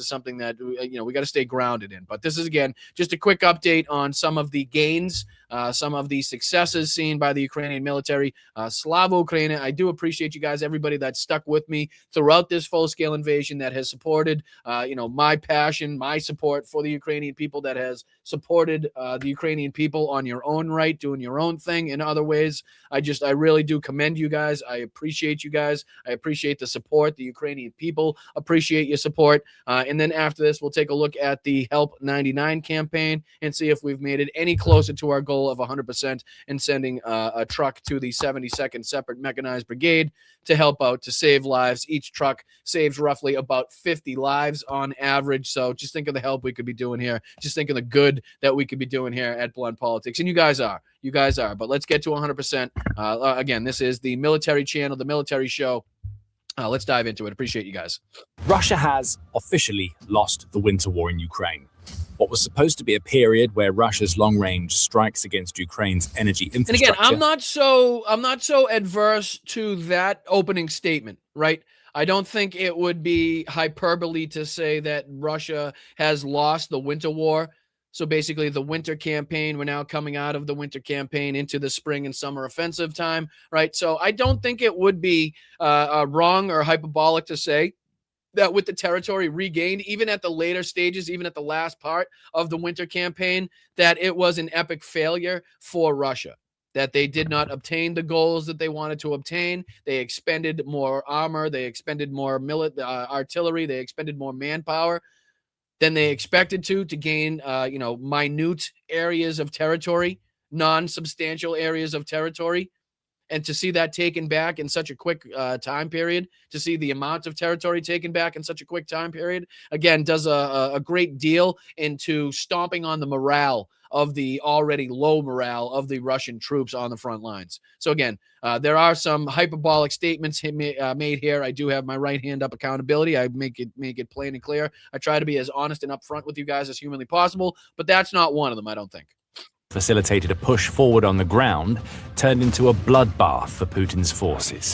something that, we got to stay grounded in. But this is, again, just a quick update on some of the gains, some of the successes seen by the Ukrainian military. Slava Ukraine, I do appreciate you guys, everybody that stuck with me throughout this full-scale invasion, that has supported, my passion, my support for the Ukrainian people, that has supported the Ukrainian people on your own right, doing your own thing in other ways. I really do commend you guys. I appreciate you guys. I appreciate the support. The Ukrainian people appreciate your support. And then after this, we'll take a look at the Help 99 campaign and see if we've made it any closer to our goal of 100% in sending a truck to the 72nd Separate Mechanized Brigade to help out, to save lives. Each truck saves roughly about 50 lives on average. So just think of the help we could be doing here. Just think of the good that we could be doing here at Blunt Politics. And you guys are. But let's get to 100%. Again, this is the military channel, the military show. Let's dive into it. Appreciate you guys. Russia has officially lost the winter war in Ukraine. What was supposed to be a period where Russia's long-range strikes against Ukraine's energy infrastructure. And again, I'm not so adverse to that opening statement, right? I don't think it would be hyperbole to say that Russia has lost the winter war. So basically the winter campaign, we're now coming out of the winter campaign into the spring and summer offensive time, right? So I don't think it would be wrong or hyperbolic to say that with the territory regained, even at the later stages, even at the last part of the winter campaign, that it was an epic failure for Russia, that they did not obtain the goals that they wanted to obtain. They expended more armor. They expended more artillery. They expended more manpower than they expected to gain, minute areas of territory, non-substantial areas of territory. And to see that taken back in such a quick time period, to see the amount of territory taken back in such a quick time period, again, does a great deal into stomping on the morale of the already low morale of the Russian troops on the front lines. So again, there are some hyperbolic statements made here. I do have my right hand up accountability. I make it plain and clear. I try to be as honest and upfront with you guys as humanly possible, but that's not one of them, I don't think. Facilitated a push forward on the ground, turned into a bloodbath for Putin's forces.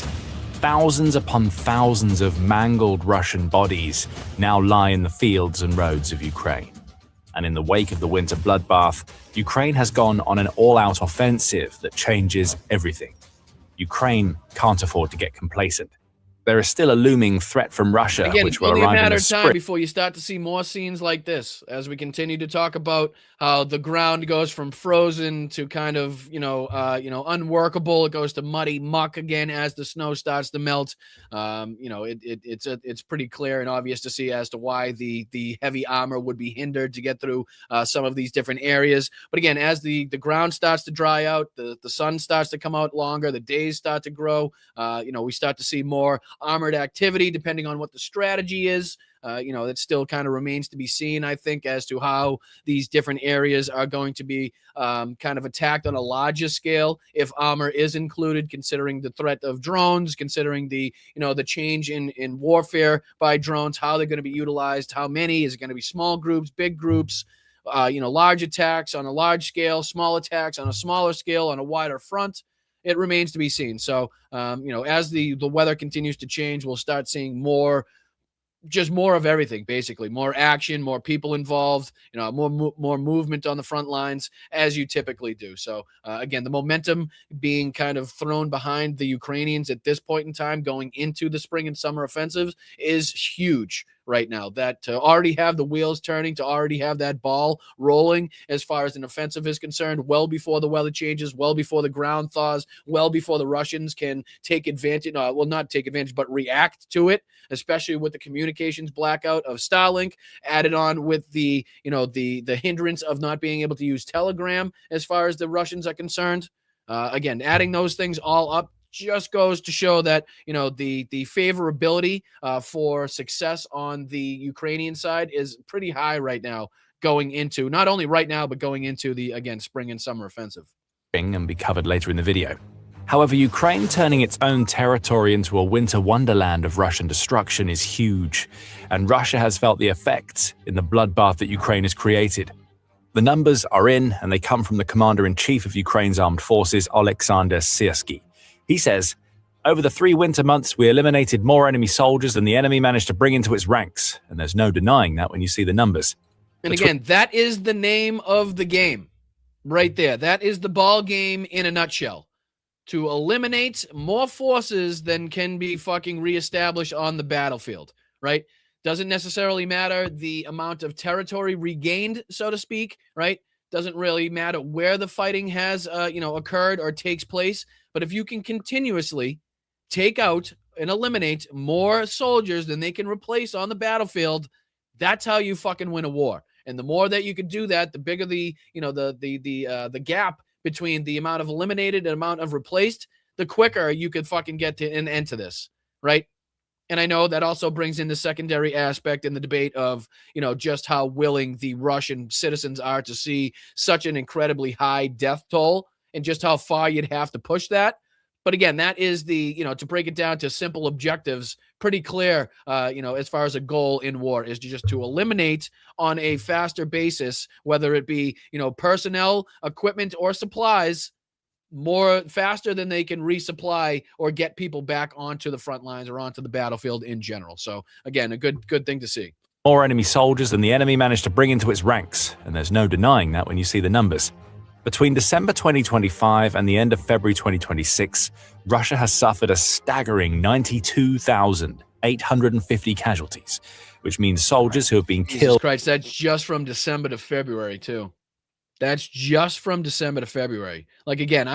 Thousands upon thousands of mangled Russian bodies now lie in the fields and roads of Ukraine. And in the wake of the winter bloodbath, Ukraine has gone on an all-out offensive that changes everything. Ukraine can't afford to get complacent. There is still a looming threat from Russia, again, which will only a arrive in matter the of time spring. before you start to see more scenes like this, as we continue to talk about how the ground goes from frozen to kind of, unworkable. It goes to muddy muck again as the snow starts to melt. It's pretty clear and obvious to see as to why the heavy armor would be hindered to get through some of these different areas. But again, as the ground starts to dry out, the sun starts to come out longer, the days start to grow. We start to see more armored activity, depending on what the strategy is. It still kind of remains to be seen, I think, as to how these different areas are going to be kind of attacked on a larger scale, if armor is included, considering the threat of drones, considering the change in warfare by drones, how they're going to be utilized, how many, is it going to be small groups, big groups, large attacks on a large scale, small attacks on a smaller scale, on a wider front. It remains to be seen. So, as the weather continues to change, we'll start seeing more of everything, basically. More action, more people involved, more movement on the front lines, as you typically do. So, again, the momentum being kind of thrown behind the Ukrainians at this point in time, going into the spring and summer offensives, is huge right now. That to already have the wheels turning, to already have that ball rolling as far as an offensive is concerned, well before the weather changes, well before the ground thaws, well before the Russians can take advantage, not take advantage, but react to it, especially with the communications blackout of Starlink, added on with the hindrance of not being able to use Telegram as far as the Russians are concerned. Again, adding those things all up just goes to show that the favorability for success on the Ukrainian side is pretty high right now, going into not only right now but going into the, again, spring and summer offensive. And be covered later in the video. However, Ukraine turning its own territory into a winter wonderland of Russian destruction is huge, and Russia has felt the effects in the bloodbath that Ukraine has created. The numbers are in, and they come from the commander-in-chief of Ukraine's armed forces, Oleksandr Syrsky. He says, "Over the 3 winter months, we eliminated more enemy soldiers than the enemy managed to bring into its ranks, and there's no denying that when you see the numbers." And again, that is the name of the game right there. That is the ball game in a nutshell. To eliminate more forces than can be fucking reestablished on the battlefield, right? Doesn't necessarily matter the amount of territory regained, so to speak, right? Doesn't really matter where the fighting has, occurred or takes place. But if you can continuously take out and eliminate more soldiers than they can replace on the battlefield, that's how you fucking win a war. And the more that you can do that, the bigger the gap between the amount of eliminated and amount of replaced, the quicker you could fucking get to an end to this, right? And I know that also brings in the secondary aspect in the debate of, just how willing the Russian citizens are to see such an incredibly high death toll and just how far you'd have to push that. But again, that is to break it down to simple objectives, pretty clear, as far as a goal in war is just to eliminate on a faster basis, whether it be, personnel, equipment, or supplies, more faster than they can resupply or get people back onto the front lines or onto the battlefield in general. So again, a good thing to see. More enemy soldiers than the enemy managed to bring into its ranks, and there's no denying that when you see the numbers. Between December 2025 and the end of February 2026, Russia has suffered a staggering 92,850 casualties, which means soldiers who have been killed. Jesus Christ, that's just from December to February, too. That's just from December to February. Like, again,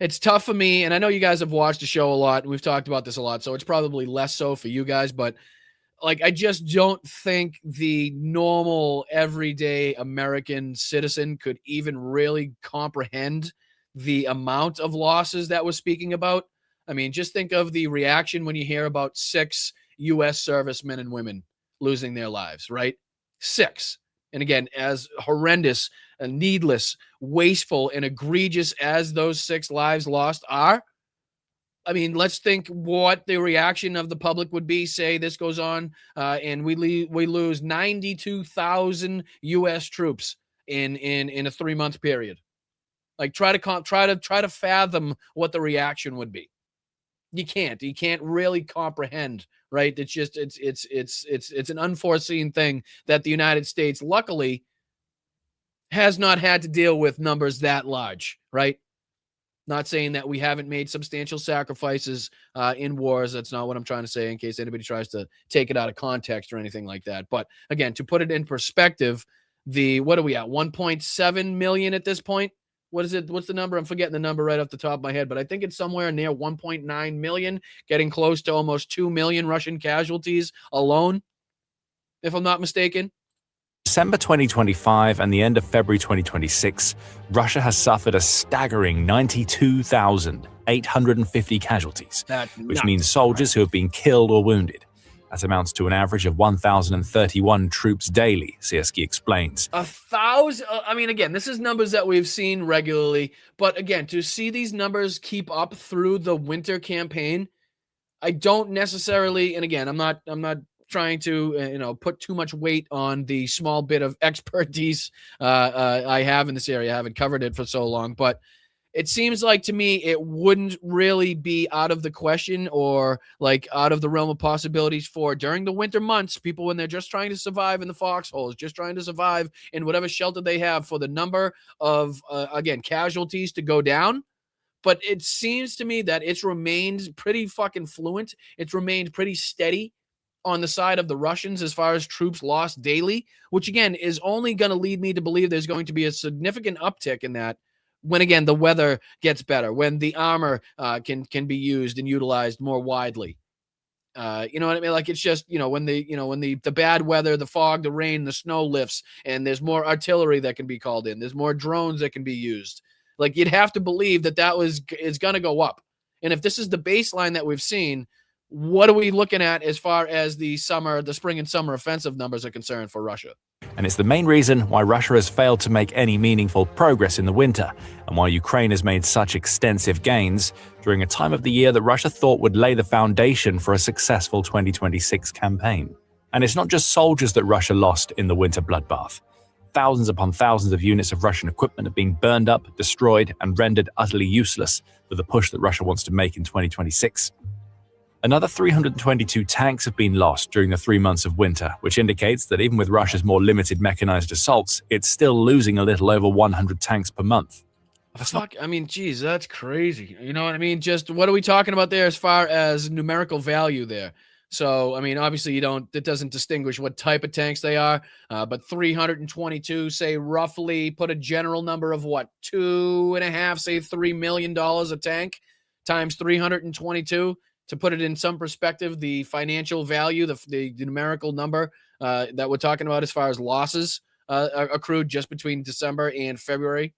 it's tough for me, and I know you guys have watched the show a lot, and we've talked about this a lot, so it's probably less so for you guys, but I just don't think the normal, everyday American citizen could even really comprehend the amount of losses that we're speaking about. I mean, just think of the reaction when you hear about 6 U.S. servicemen and women losing their lives, right? 6. And again, as horrendous and needless, wasteful, and egregious as those 6 lives lost are, I mean, let's think what the reaction of the public would be. Say this goes on, and we lose 92,000 U.S. troops in a 3-month period. Like, try to fathom what the reaction would be. You can't really comprehend, right? It's just it's an unforeseen thing that the United States, luckily, has not had to deal with numbers that large, right? Not saying that we haven't made substantial sacrifices in wars. That's not what I'm trying to say, in case anybody tries to take it out of context or anything like that. But again, to put it in perspective, what are we at? 1.7 million at this point? What is it? What's the number? I'm forgetting the number right off the top of my head, but I think it's somewhere near 1.9 million, getting close to almost 2 million Russian casualties alone, if I'm not mistaken. December 2025 and the end of February 2026, Russia has suffered a staggering 92,850 casualties, which means soldiers who have been killed or wounded. That amounts to an average of 1,031 troops daily, Sierski explains. 1,000. I mean, again, this is numbers that we've seen regularly, but again, to see these numbers keep up through the winter campaign, I don't necessarily. And again, I'm not trying to put too much weight on the small bit of expertise I have in this area. I haven't covered it for so long, but it seems like to me it wouldn't really be out of the question or like out of the realm of possibilities for during the winter months, people when they're just trying to survive in the foxholes, just trying to survive in whatever shelter they have, for the number of again casualties to go down. But it seems to me that it's remained pretty fucking fluent. It's remained pretty steady on the side of the Russians as far as troops lost daily, which again is only going to lead me to believe there's going to be a significant uptick in that when again the weather gets better, when the armor can be used and utilized more widely. You know what I mean? Like it's just when the bad weather, the fog, the rain, the snow lifts, and there's more artillery that can be called in. There's more drones that can be used. Like you'd have to believe that is going to go up. And if this is the baseline that we've seen, what are we looking at as far as the spring and summer offensive numbers are concerned for Russia? And it's the main reason why Russia has failed to make any meaningful progress in the winter, and why Ukraine has made such extensive gains during a time of the year that Russia thought would lay the foundation for a successful 2026 campaign. And it's not just soldiers that Russia lost in the winter bloodbath. Thousands upon thousands of units of Russian equipment have been burned up, destroyed, and rendered utterly useless for the push that Russia wants to make in 2026. Another 322 tanks have been lost during the 3 months of winter, which indicates that even with Russia's more limited mechanized assaults, it's still losing a little over 100 tanks per month. Fuck, I mean, geez, that's crazy. You know what I mean? Just what are we talking about there as far as numerical value there? So, I mean, obviously it doesn't distinguish what type of tanks they are, but 322, say roughly put a general number of what, 2.5, say $3 million a tank times 322. To put it in some perspective, the financial value, the numerical number that we're talking about as far as losses accrued just between December and February.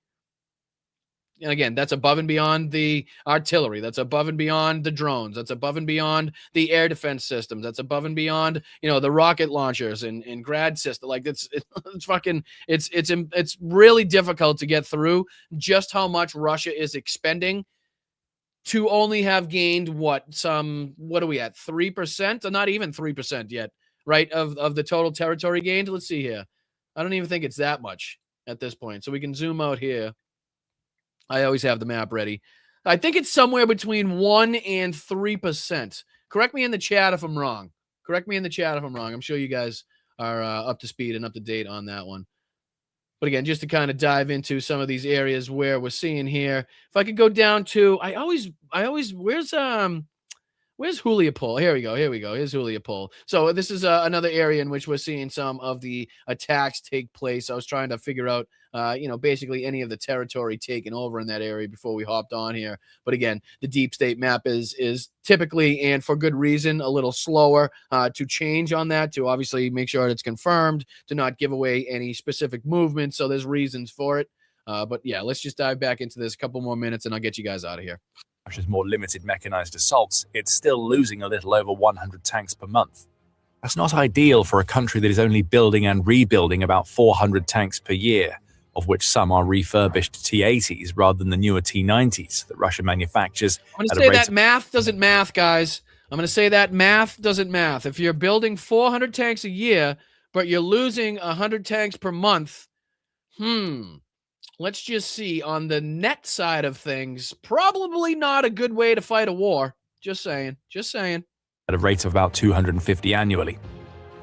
And again, that's above and beyond the artillery. That's above and beyond the drones. That's above and beyond the air defense systems. That's above and beyond, the rocket launchers and grad system. Like it's really difficult to get through just how much Russia is expending to only have gained what are we at? 3%? Or not even 3% yet, right? Of the total territory gained. Let's see here. I don't even think it's that much at this point. So we can zoom out here. I always have the map ready. I think it's somewhere between 1 and 3%. Correct me in the chat if I'm wrong. I'm sure you guys are up to speed and up to date on that one. But again, just to kind of dive into some of these areas where we're seeing here, if I could go down to, I always, where's Juliupol? Here we go. Here's Juliupol. So this is another area in which we're seeing some of the attacks take place. I was trying to figure out, basically any of the territory taken over in that area before we hopped on here. But again, the deep state map is typically, and for good reason, a little slower to change on that, to obviously make sure it's confirmed, to not give away any specific movement. So there's reasons for it. But yeah, let's just dive back into this a couple more minutes and I'll get you guys out of here. Russia's more limited mechanized assaults, it's still losing a little over 100 tanks per month. That's not ideal for a country that is only building and rebuilding about 400 tanks per year, of which some are refurbished T-80s rather than the newer T-90s that Russia manufactures. I'm going to say that math doesn't math, guys. I'm going to say that math doesn't math. If you're building 400 tanks a year, but you're losing 100 tanks per month, let's just see, on the net side of things, probably not a good way to fight a war. Just saying. At a rate of about 250 annually.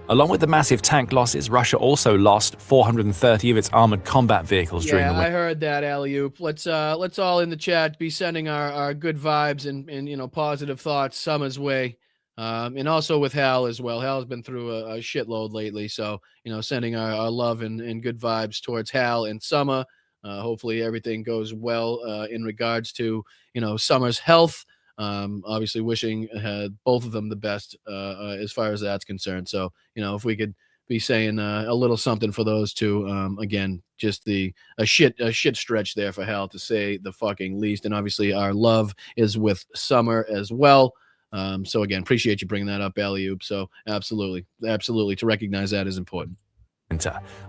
Along with the massive tank losses, Russia also lost 430 of its armored combat vehicles during the winter. I heard that, alley-oop. Let's all in the chat be sending our good vibes and positive thoughts Summer's way. And also with Hal as well. Hal's been through a shitload lately. So, sending our love and good vibes towards Hal and Summer. Hopefully everything goes well in regards to, Summer's health. Obviously wishing both of them the best as far as that's concerned. So, if we could be saying a little something for those two, again, just a shit stretch there for Hal, to say the fucking least. And obviously our love is with Summer as well. So again, appreciate you bringing that up, Alley-oop. So absolutely to recognize that is important.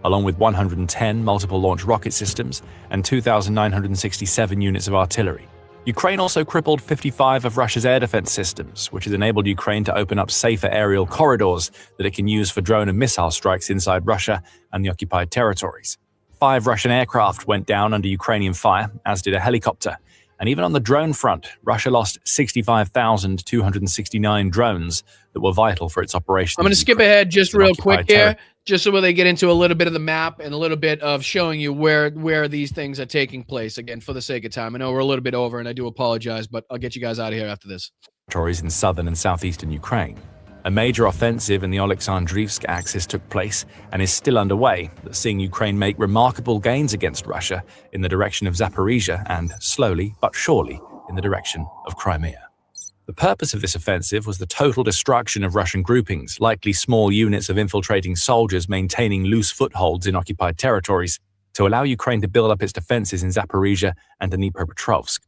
Along with 110 multiple launch rocket systems and 2,967 units of artillery. Ukraine also crippled 55 of Russia's air defense systems, which has enabled Ukraine to open up safer aerial corridors that it can use for drone and missile strikes inside Russia and the occupied territories. 5 Russian aircraft went down under Ukrainian fire, as did a helicopter. And even on the drone front, Russia lost 65,269 drones that were vital for its operations. I'm going to skip ahead just real quick here, just so they get into a little bit of the map and a little bit of showing you where these things are taking place, again, for the sake of time. I know we're a little bit over, and I do apologize, but I'll get you guys out of here after this. Territories in southern and southeastern Ukraine. A major offensive in the Alexandrivsk axis took place and is still underway, seeing Ukraine make remarkable gains against Russia in the direction of Zaporizhia and, slowly but surely, in the direction of Crimea. The purpose of this offensive was the total destruction of Russian groupings, likely small units of infiltrating soldiers maintaining loose footholds in occupied territories, to allow Ukraine to build up its defenses in Zaporizhia and Dnipropetrovsk.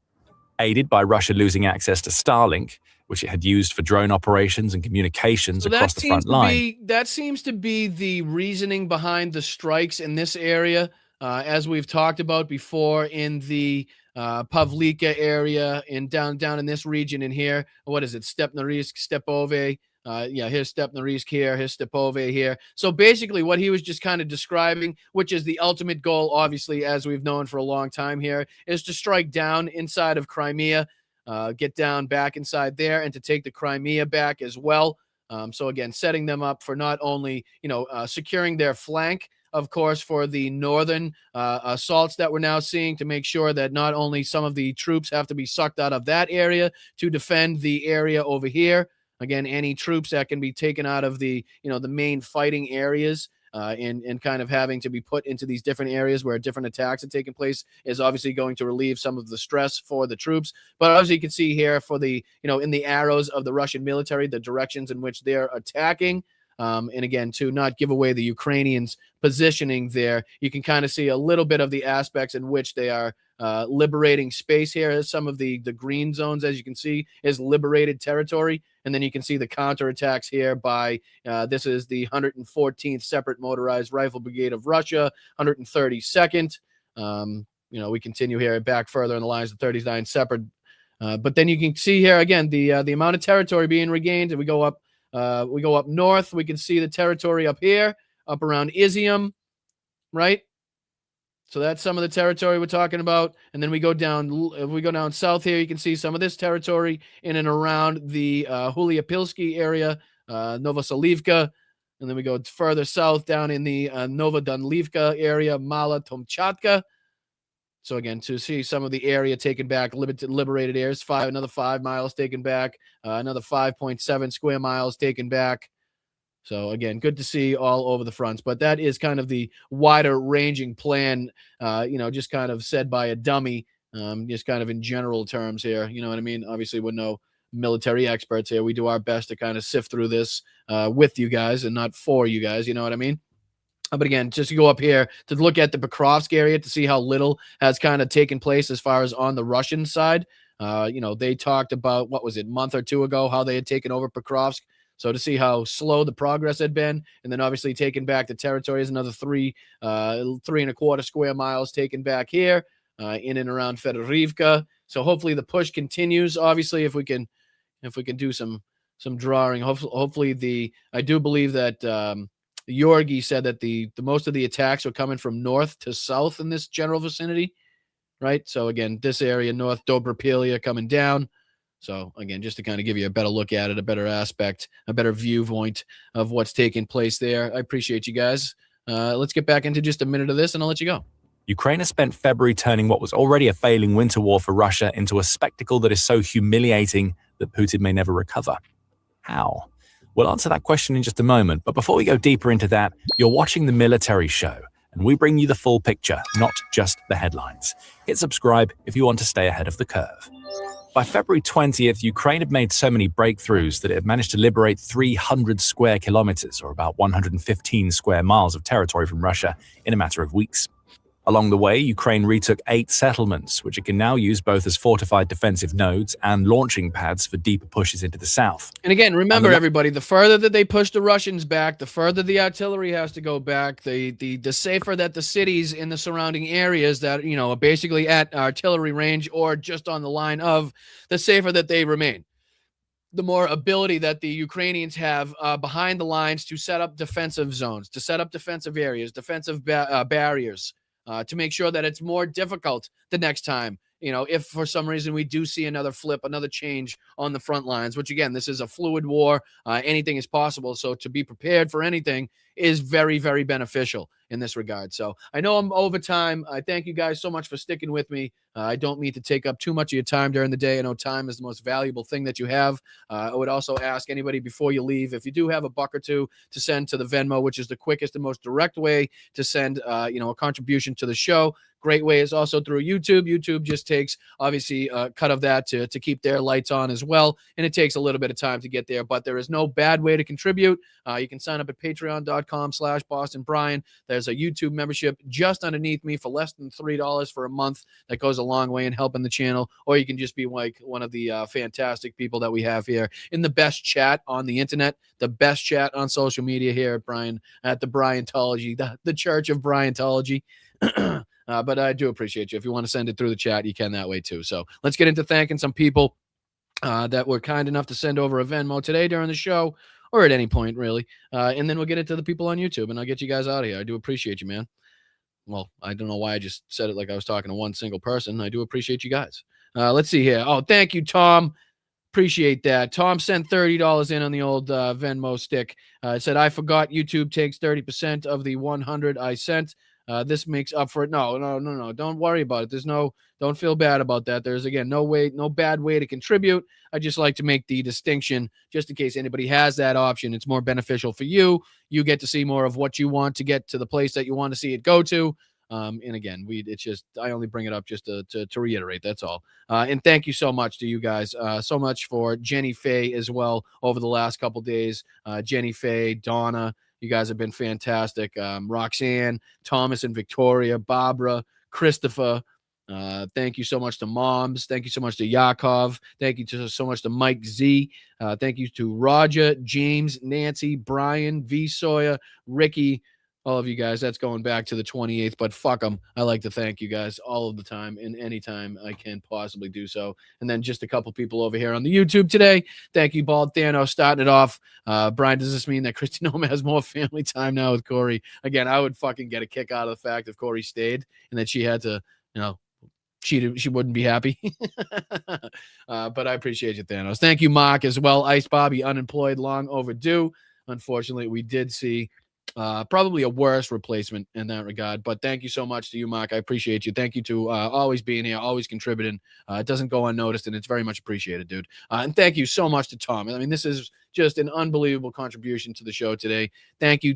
Aided by Russia losing access to Starlink, which it had used for drone operations and communications across the front line. That seems to be the reasoning behind the strikes in this area, as we've talked about before in the Pavlika area and down in this region in here. What is it? Stepnorisk, Stepove. Here's Stepnorisk here, here's Stepove here. So basically what he was just kind of describing, which is the ultimate goal, obviously, as we've known for a long time here, is to strike down inside of Crimea, get down back inside there, and to take the Crimea back as well. So again, setting them up for not only, securing their flank, of course, for the northern assaults that we're now seeing, to make sure that not only some of the troops have to be sucked out of that area to defend the area over here. Again, any troops that can be taken out of the, the main fighting areas and kind of having to be put into these different areas where different attacks are taking place is obviously going to relieve some of the stress for the troops. But obviously you can see here for the, in the arrows of the Russian military, the directions in which they're attacking. And again, to not give away the Ukrainians' positioning there, you can kind of see a little bit of the aspects in which they are liberating space here. Some of the green zones, as you can see, is liberated territory. And then you can see the counterattacks here by, this is the 114th Separate Motorized Rifle Brigade of Russia, 132nd. We continue here back further in the lines of 39 Separate. But then you can see here, again, the amount of territory being regained. And we go up north. We can see the territory up here, up around Izium, right? So that's some of the territory we're talking about. And then we go down, if we go down south here, you can see some of this territory in and around the Huliapilsky area, Novoselivka. And then we go further south down in the Novodonlivka area, Mala Tomchatka. So again, to see some of the area taken back, liberated areas, another 5 miles taken back, another 5.7 square miles taken back. So again, good to see all over the fronts. But that is kind of the wider ranging plan, just kind of said by a dummy, just kind of in general terms here. You know what I mean? Obviously, we're no military experts here. We do our best to kind of sift through this with you guys and not for you guys. You know what I mean? But again, just to go up here to look at the Pokrovsk area to see how little has kind of taken place as far as on the Russian side. They talked about, what was it, a month or two ago, how they had taken over Pokrovsk. So to see how slow the progress had been, and then obviously taking back the territory is another 3.25 square miles taken back here in and around Fedorivka. So hopefully the push continues. Obviously, if we can do some drawing, hopefully I do believe that Yorgi said that the most of the attacks are coming from north to south in this general vicinity, right? So again, this area, North Dobropilia coming down. So again, just to kind of give you a better look at it, a better aspect, a better viewpoint of what's taking place there. I appreciate you guys. Let's get back into just a minute of this and I'll let you go. Ukraine has spent February turning what was already a failing winter war for Russia into a spectacle that is so humiliating that Putin may never recover. How? We'll answer that question in just a moment, but before we go deeper into that, you're watching The Military Show, and we bring you the full picture, not just the headlines. Hit subscribe if you want to stay ahead of the curve. By February 20th, Ukraine had made so many breakthroughs that it had managed to liberate 300 square kilometers, or about 115 square miles of territory from Russia in a matter of weeks. Along the way, Ukraine retook 8 settlements, which it can now use both as fortified defensive nodes and launching pads for deeper pushes into the south. And again, remember, everybody, the further that they push the Russians back, the further the artillery has to go back, the safer that the cities in the surrounding areas that, you know, are basically at artillery range or just on the line of, the safer that they remain. The more ability that the Ukrainians have behind the lines to set up defensive zones, to set up defensive areas, defensive barriers, to make sure that it's more difficult the next time. You know, if for some reason we do see another flip, another change on the front lines, which again, this is a fluid war, anything is possible. So to be prepared for anything is very, very beneficial in this regard. So I know I'm over time. I thank you guys so much for sticking with me. I don't mean to take up too much of your time during the day. I know time is the most valuable thing that you have. I would also ask anybody before you leave, if you do have a buck or two to send to the Venmo, which is the quickest and most direct way to send, a contribution to the show. Great way is also through YouTube. YouTube just takes, obviously, a cut of that to keep their lights on as well. And it takes a little bit of time to get there, but there is no bad way to contribute. You can sign up at patreon.com/BostonBrian. There's a YouTube membership just underneath me for less than $3 for a month. That goes a long way in helping the channel. Or you can just be like one of the fantastic people that we have here in the best chat on the internet, the best chat on social media here at the Bryantology, the Church of Bryantology. But I do appreciate you. If you want to send it through the chat, you can that way too. So let's get into thanking some people that were kind enough to send over a Venmo today during the show, or at any point, really. And then we'll get into the people on YouTube, and I'll get you guys out of here. I do appreciate you, man. Well, I don't know why I just said it like I was talking to one single person. I do appreciate you guys. Let's see here. Oh, thank you, Tom. Appreciate that. Tom sent $30 in on the old Venmo stick. It said, I forgot YouTube takes 30% of the 100 I sent. This makes up for it. No. Don't worry about it. Don't feel bad about that. There's, again, no bad way to contribute. I just like to make the distinction just in case anybody has that option. It's more beneficial for you. You get to see more of what you want to get to the place that you want to see it go to. And again, I only bring it up just to reiterate. That's all. And thank you so much to you guys. So much for Jenny Faye as well over the last couple days. Jenny Faye, Donna, you guys have been fantastic. Roxanne, Thomas and Victoria, Barbara, Christopher. Thank you so much to Moms. Thank you so much to Yakov. Thank you so much to Mike Z. Thank you to Roger, James, Nancy, Brian, V. Sawyer, Ricky, all of you guys. That's going back to the 28th, but fuck them. I like to thank you guys all of the time and anytime I can possibly do so. And then just a couple people over here on the YouTube today. Thank you, Bald Thanos, starting it off. Brian, does this mean that Christy Noem has more family time now with Corey? Again, I would fucking get a kick out of the fact if Corey stayed and that she had to, she wouldn't be happy. But I appreciate you, Thanos. Thank you, Mark, as well. Ice Bobby, unemployed, long overdue. Unfortunately, we did see probably a worse replacement in that regard. But thank you so much to you, Mark. I appreciate you. Thank you to always being here, always contributing. It doesn't go unnoticed, and it's very much appreciated, dude. And thank you so much to Tom. I mean, this is just an unbelievable contribution to the show today. Thank you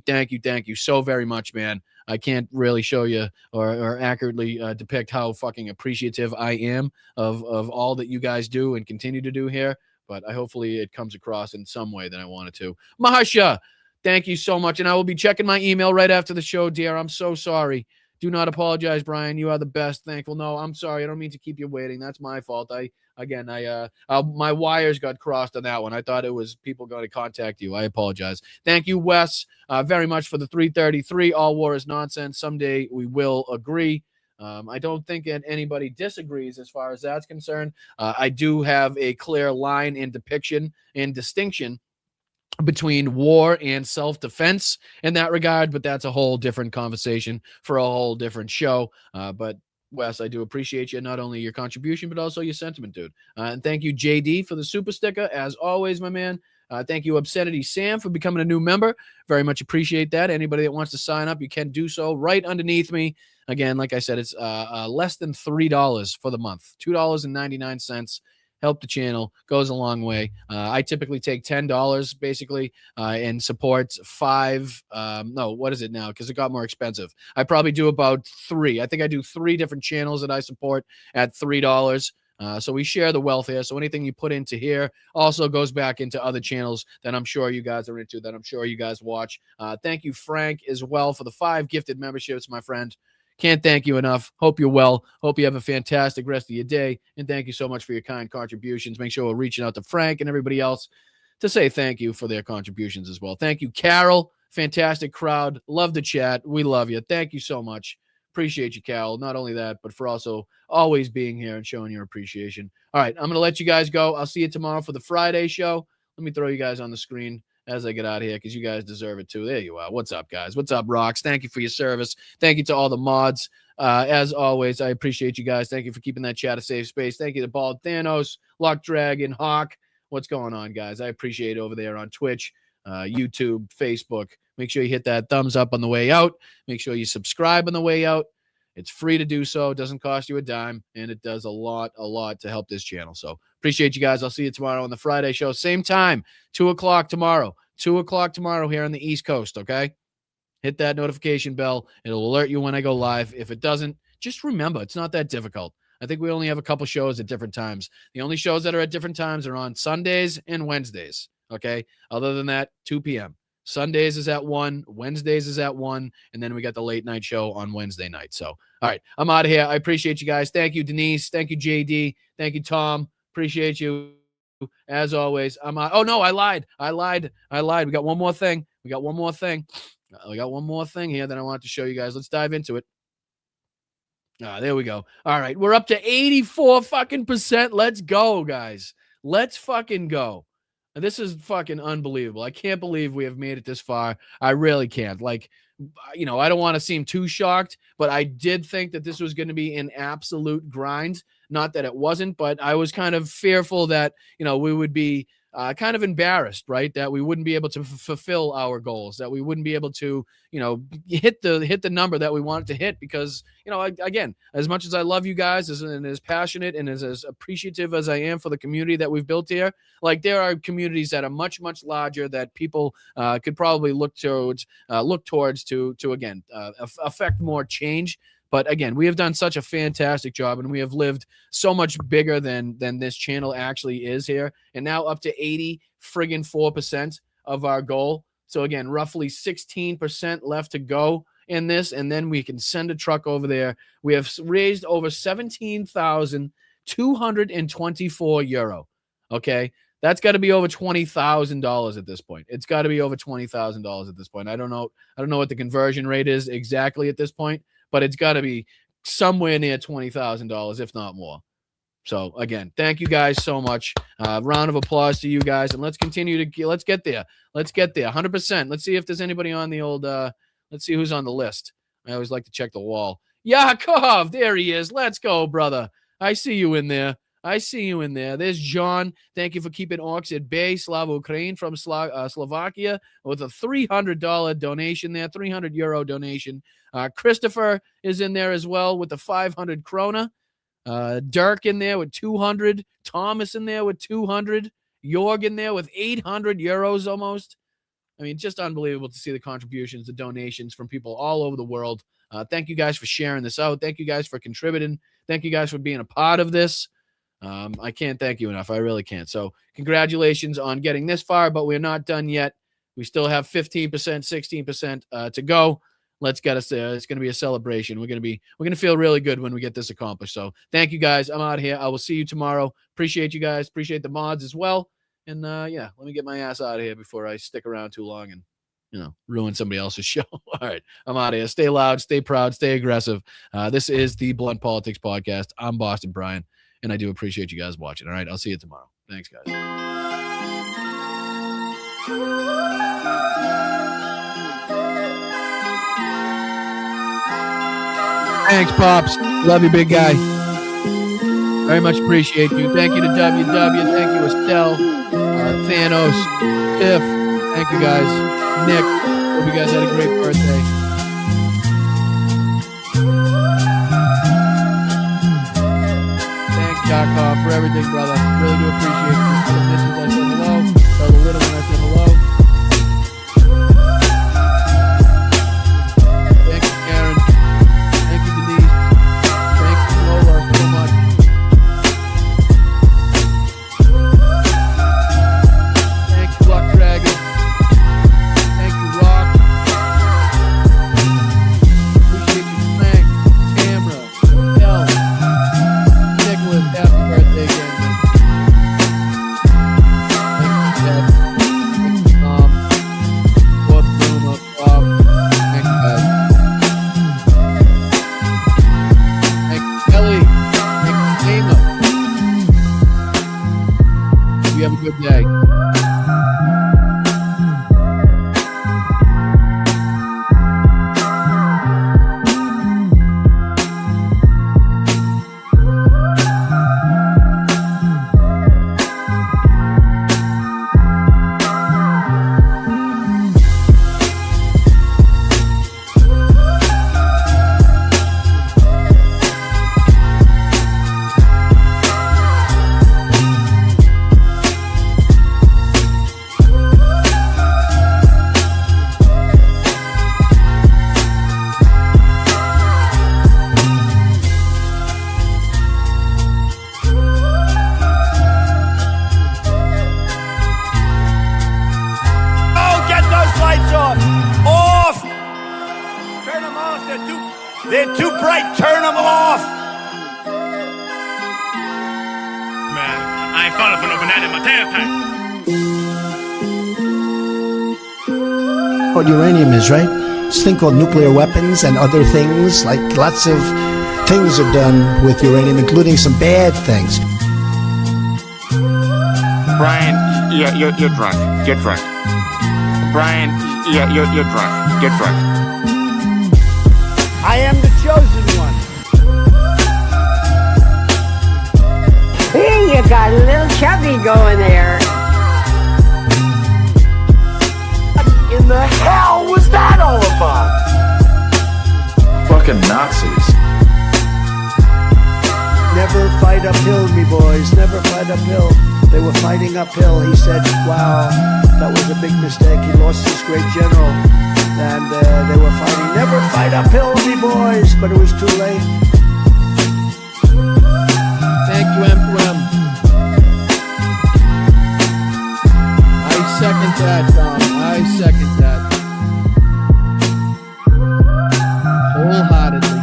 so very much, man. I can't really show you or accurately depict how fucking appreciative I am of all that you guys do and continue to do here. But hopefully it comes across in some way that I wanted to. Mahasha, thank you so much. And I will be checking my email right after the show, dear. I'm so sorry. Do not apologize, Brian. You are the best. Thankful. No, I'm sorry. I don't mean to keep you waiting. That's my fault. My wires got crossed on that one. I thought it was people going to contact you. I apologize. Thank you, Wes, very much for the 333. All war is nonsense. Someday we will agree. I don't think that anybody disagrees as far as that's concerned. I do have a clear line in depiction and distinction between war and self-defense in that regard, but that's a whole different conversation for a whole different show. But Wes, I do appreciate you, not only your contribution, but also your sentiment, dude. And thank you, JD, for the super sticker, as always, my man. Thank you, Obscenity Sam, for becoming a new member. Very much appreciate that. Anybody that wants to sign up, you can do so right underneath me. Again, like I said, it's less than $3 for the month, $2.99. Help the channel, goes a long way. I typically take $10 basically and support what is it now? Because it got more expensive. I probably do about 3. I think I do 3 different channels that I support at $3. So we share the wealth here. So anything you put into here also goes back into other channels that I'm sure you guys are into, that I'm sure you guys watch. Thank you, Frank, as well, for the 5 gifted memberships, my friend. Can't thank you enough. Hope you're well. Hope you have a fantastic rest of your day. And thank you so much for your kind contributions. Make sure we're reaching out to Frank and everybody else to say thank you for their contributions as well. Thank you, Carol. Fantastic crowd. Love the chat. We love you. Thank you so much. Appreciate you, Carol. Not only that, but for also always being here and showing your appreciation. All right, I'm going to let you guys go. I'll see you tomorrow for the Friday show. Let me throw you guys on the screen as I get out of here because you guys deserve it too. There you are. What's up, guys? What's up, Rocks? Thank you for your service. Thank you to all the mods. As always, I appreciate you guys. Thank you for keeping that chat a safe space. Thank you to Bald Thanos, Luck Dragon, Hawk. What's going on, guys? I appreciate it over there on Twitch, YouTube, Facebook. Make sure you hit that thumbs up on the way out. Make sure you subscribe on the way out. It's free to do so. It doesn't cost you a dime, and it does a lot to help this channel. So appreciate you guys. I'll see you tomorrow on the Friday show. Same time, 2 o'clock tomorrow. 2 o'clock tomorrow here on the East Coast, okay? Hit that notification bell. It'll alert you when I go live. If it doesn't, just remember, it's not that difficult. I think we only have a couple shows at different times. The only shows that are at different times are on Sundays and Wednesdays, okay? Other than that, 2 p.m. Sundays is at 1, Wednesdays is at 1, and then we got the late night show on Wednesday night. So, all right, I'm out of here. I appreciate you guys. Thank you, Denise. Thank you, JD. Thank you, Tom. Appreciate you. As always, I'm out. Oh, no, I lied. We got one more thing. We got one more thing here that I want to show you guys. Let's dive into it. There we go. All right, we're up to 84%. Let's go, guys. Let's fucking go. This is fucking unbelievable. I can't believe we have made it this far. I really can't. Like, you know, I don't want to seem too shocked, but I did think that this was going to be an absolute grind. Not that it wasn't, but I was kind of fearful that, you know, we would be kind of embarrassed, right? That we wouldn't be able to fulfill our goals, that we wouldn't be able to, you know, hit the number that we wanted to hit because, you know, again, as much as I love you guys and as passionate and as appreciative as I am for the community that we've built here, like there are communities that are much, much larger that people could probably look towards to again, affect more change. But again, we have done such a fantastic job and we have lived so much bigger than this channel actually is here. And now up to 84% of our goal. So again, roughly 16% left to go in this. And then we can send a truck over there. We have raised over 17,224 euro. Okay. That's got to be over $20,000 at this point. It's got to be over $20,000 at this point. I don't know what the conversion rate is exactly at this point, but it's got to be somewhere near $20,000, if not more. So again, thank you guys so much. Round of applause to you guys, and let's continue to let's get there. Let's get there 100%. Let's see if there's anybody on the old. Let's see who's on the list. I always like to check the wall. Yakov, there he is. Let's go, brother. I see you in there. There's John. Thank you for keeping orcs at bay. Slava Ukraine from Slovakia with a $300 donation there, 300 euro donation. Christopher is in there as well with the 500 krona. Dirk in there with 200. Thomas in there with 200. Jorg in there with 800 euros almost. I mean, just unbelievable to see the contributions, the donations from people all over the world. Thank you guys for sharing this out. Thank you guys for contributing. Thank you guys for being a part of this. I can't thank you enough. I really can't. So congratulations on getting this far, but we're not done yet. We still have 15%, 16% to go. Let's get us there. It's going to be a celebration. We're going to feel really good when we get this accomplished. So thank you guys. I'm out of here. I will see you tomorrow. Appreciate you guys. Appreciate the mods as well. And yeah, let me get my ass out of here before I stick around too long and, you know, ruin somebody else's show. All right. I'm out of here. Stay loud, stay proud, stay aggressive. This is the Blunt Politics Podcast. I'm Boston Brian, and I do appreciate you guys watching. All right. I'll see you tomorrow. Thanks, guys. Thanks, Pops. Love you, big guy. Very much appreciate you. Thank you to WW. Thank you, Estelle, Thanos, Tiff. Thank you, guys. Nick, hope you guys had a great birthday. Thanks, Yakov, for everything, brother. Really do appreciate it. Tell the missus I said hello. Tell the little one I said hello. Thank you, Karen. Thank you, Denise. Thank you, Lola, so much. Thank you, Luck Dragon. Thank you, Rock. Appreciate you, Frank. You have a good day. They're too bright. Turn them off. Man, I ain't falling for no banana in my tailpipe. What uranium is, right? It's a thing called nuclear weapons and other things. Like lots of things are done with uranium, including some bad things. Brian, yeah, you're drunk. Get drunk. Brian, yeah, you're drunk. Get drunk. I am the chosen one. Here you got a little chubby going there. What in the hell was that all about? Fucking Nazis. Never fight uphill, me boys. Never fight uphill. They were fighting uphill. He said, wow, that was a big mistake. He lost his great general. And they were fighting. Never fight uphill, me boys. But it was too late. Thank you, M2M. I second that, Tom. I second that. Wholeheartedly.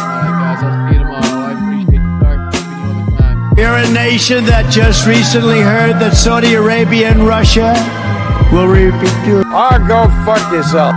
All right, guys. I'll see you tomorrow. I appreciate you keeping you all the time. You're a nation that just recently heard that Saudi Arabia and Russia will repeat you. Or go fuck yourself.